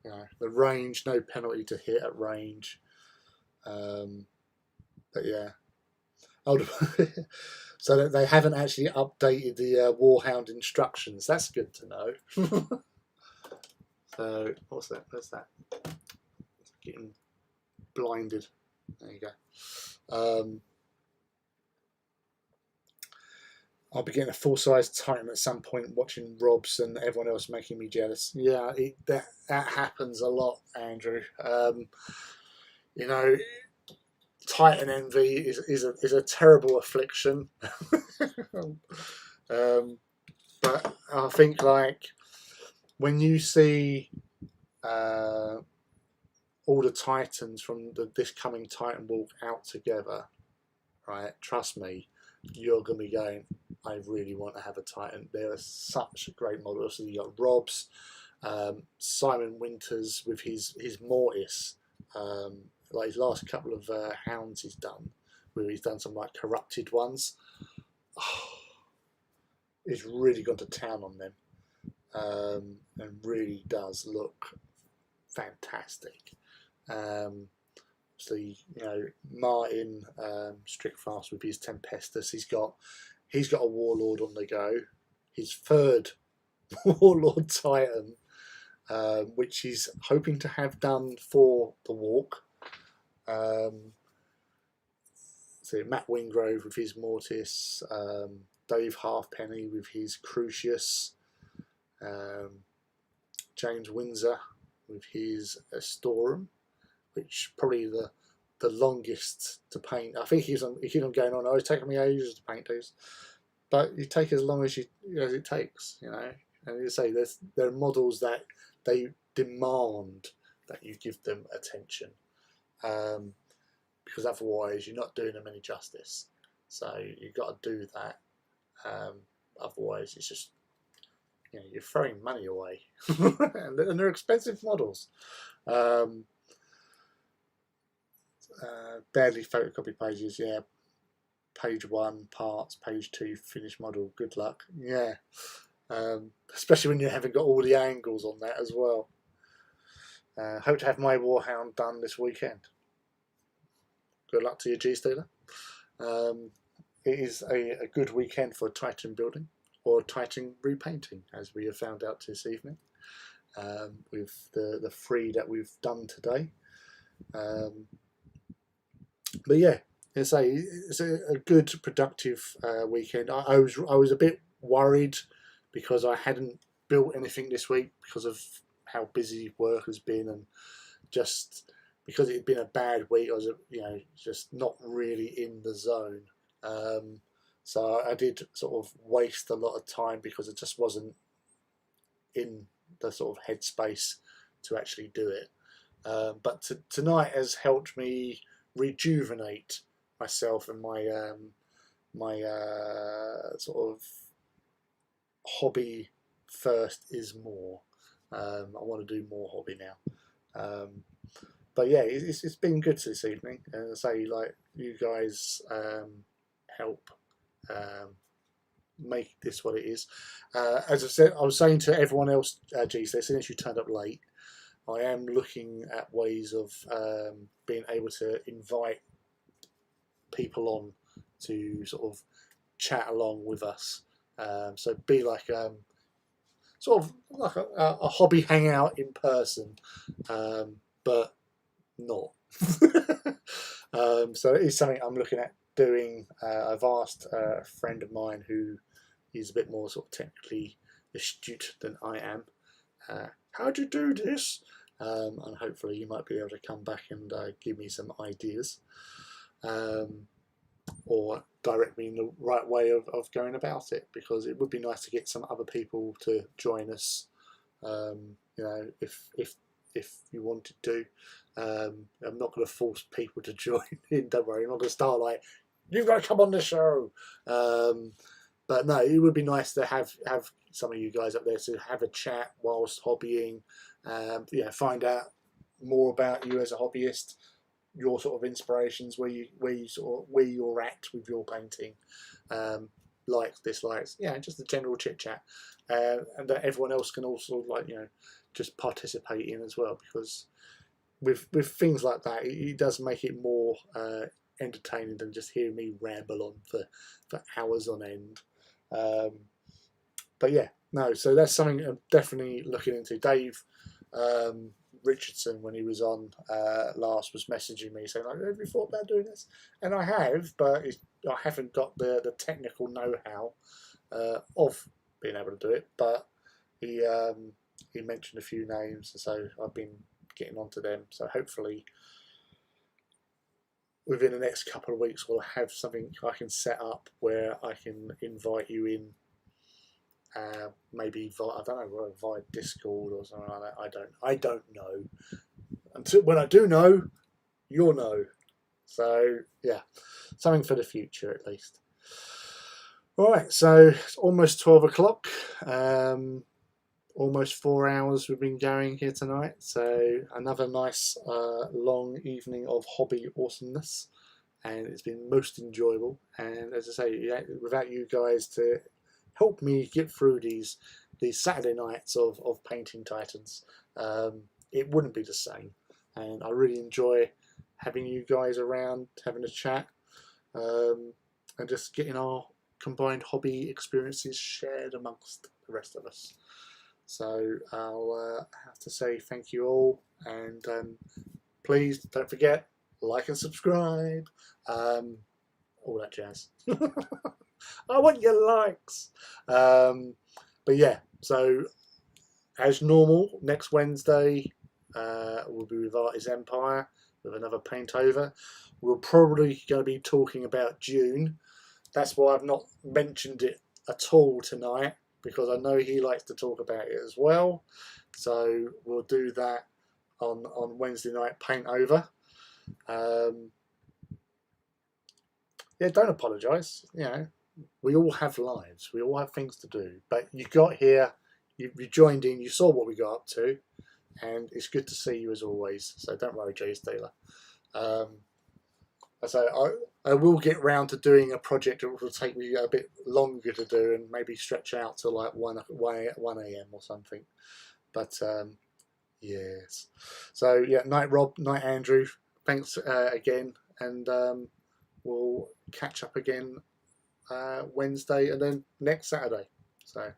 You know, the range, no penalty to hit at range. But yeah, so that they haven't actually updated the Warhound instructions. That's good to know. So what's that? Where's that? Getting blinded. There you go. I'll be getting a full-size Titan at some point, watching Rob's and everyone else making me jealous. Yeah, that happens a lot, Andrew. You know, Titan envy is a terrible affliction. But I think, like, when you see all the Titans from this coming Titan walk out together, right? Trust me, you're going to be going, I really want to have a Titan. There are such great models. So you got Rob's, Simon Winters with his Mortis, like his last couple of hounds he's done, where he's done some like corrupted ones. Oh, he's really gone to town on them, and really does look fantastic. So you know, Martin Strickfast with his Tempestus, he's got a Warlord on the go, his third Warlord Titan, which he's hoping to have done for the walk. So Matt Wingrove with his Mortis, Dave Halfpenny with his Crucius, James Windsor with his Astorum, which probably the longest to paint. I think he's on going on. Oh, it's taken me ages to paint these, but you take as long as it takes, you know. And you say there are models that they demand that you give them attention, because otherwise you're not doing them any justice. So you've got to do that. Otherwise, it's just, you know, you're throwing money away, and they're expensive models. Badly photocopied pages, yeah. Page 1 parts, page 2 finished model. Good luck. Yeah, especially when you haven't got all the angles on that as well. Hope to have my Warhound done this weekend. Good luck to you, G-Stealer. It is a good weekend for Titan building or Titan repainting, as we have found out this evening, with the 3 that we've done today. But yeah, it's a good productive weekend. I was a bit worried because I hadn't built anything this week because of how busy work has been, and just because it had been a bad week, I was just not really in the zone. So I did sort of waste a lot of time because I just wasn't in the sort of headspace to actually do it. But tonight has helped me rejuvenate myself and my sort of hobby first is more. I want to do more hobby now. But yeah, it's been good this evening, and I say, like, you guys help make this what it is. As I said, I was saying to everyone else, geez, as soon as you turned up late, I am looking at ways of being able to invite people on to sort of chat along with us. So be like sort of like a hobby hangout in person, but not. So it is something I'm looking at doing. I've asked a friend of mine who is a bit more sort of technically astute than I am, how do you do this? And hopefully you might be able to come back and give me some ideas, or direct me in the right way of going about it, because it would be nice to get some other people to join us, you know, if you wanted to. I'm not going to force people to join in, don't worry. I'm not going to start like, you've got to come on the show. But no, it would be nice to have some of you guys up there to have a chat whilst hobbying, find out more about you as a hobbyist, your sort of inspirations, where you're at with your painting, likes, dislikes, just a general chit chat, and that everyone else can also just participate in as well, because with things like that, it does make it more entertaining than just hearing me ramble on for hours on end. But yeah, no, so that's something I'm definitely looking into. Dave Richardson, when he was on last, was messaging me saying, like, have you thought about doing this? And I have, but I haven't got the technical know-how of being able to do it. But he mentioned a few names, so I've been getting onto them. So hopefully within the next couple of weeks we'll have something I can set up where I can invite you in. Maybe via, I don't know, via Discord or something like that. I don't know. Until when I do know, you'll know. So yeah, something for the future at least. All right, so it's almost 12 o'clock. Almost 4 hours we've been going here tonight. So another nice long evening of hobby awesomeness, and it's been most enjoyable. And as I say, yeah, without you guys to help me get through these Saturday nights of painting Titans, it wouldn't be the same. And I really enjoy having you guys around, having a chat, and just getting our combined hobby experiences shared amongst the rest of us. So I'll have to say thank you all, and please don't forget, like and subscribe, all that jazz. I want your likes. But yeah, so as normal, next Wednesday we'll be with Artist Empire with another paint over. We're probably going to be talking about June. That's why I've not mentioned it at all tonight, because I know he likes to talk about it as well. So we'll do that on Wednesday night paint over. Yeah, don't apologise. You know, we all have lives. We all have things to do. But you got here, you joined in, you saw what we got up to, and it's good to see you as always. So don't worry, Jay Steeler. So I will get round to doing a project that will take me a bit longer to do, and maybe stretch out to like 1 a.m. or something. But yes. So yeah, night Rob, night Andrew. Thanks again, and we'll catch up again Wednesday and then next Saturday. So.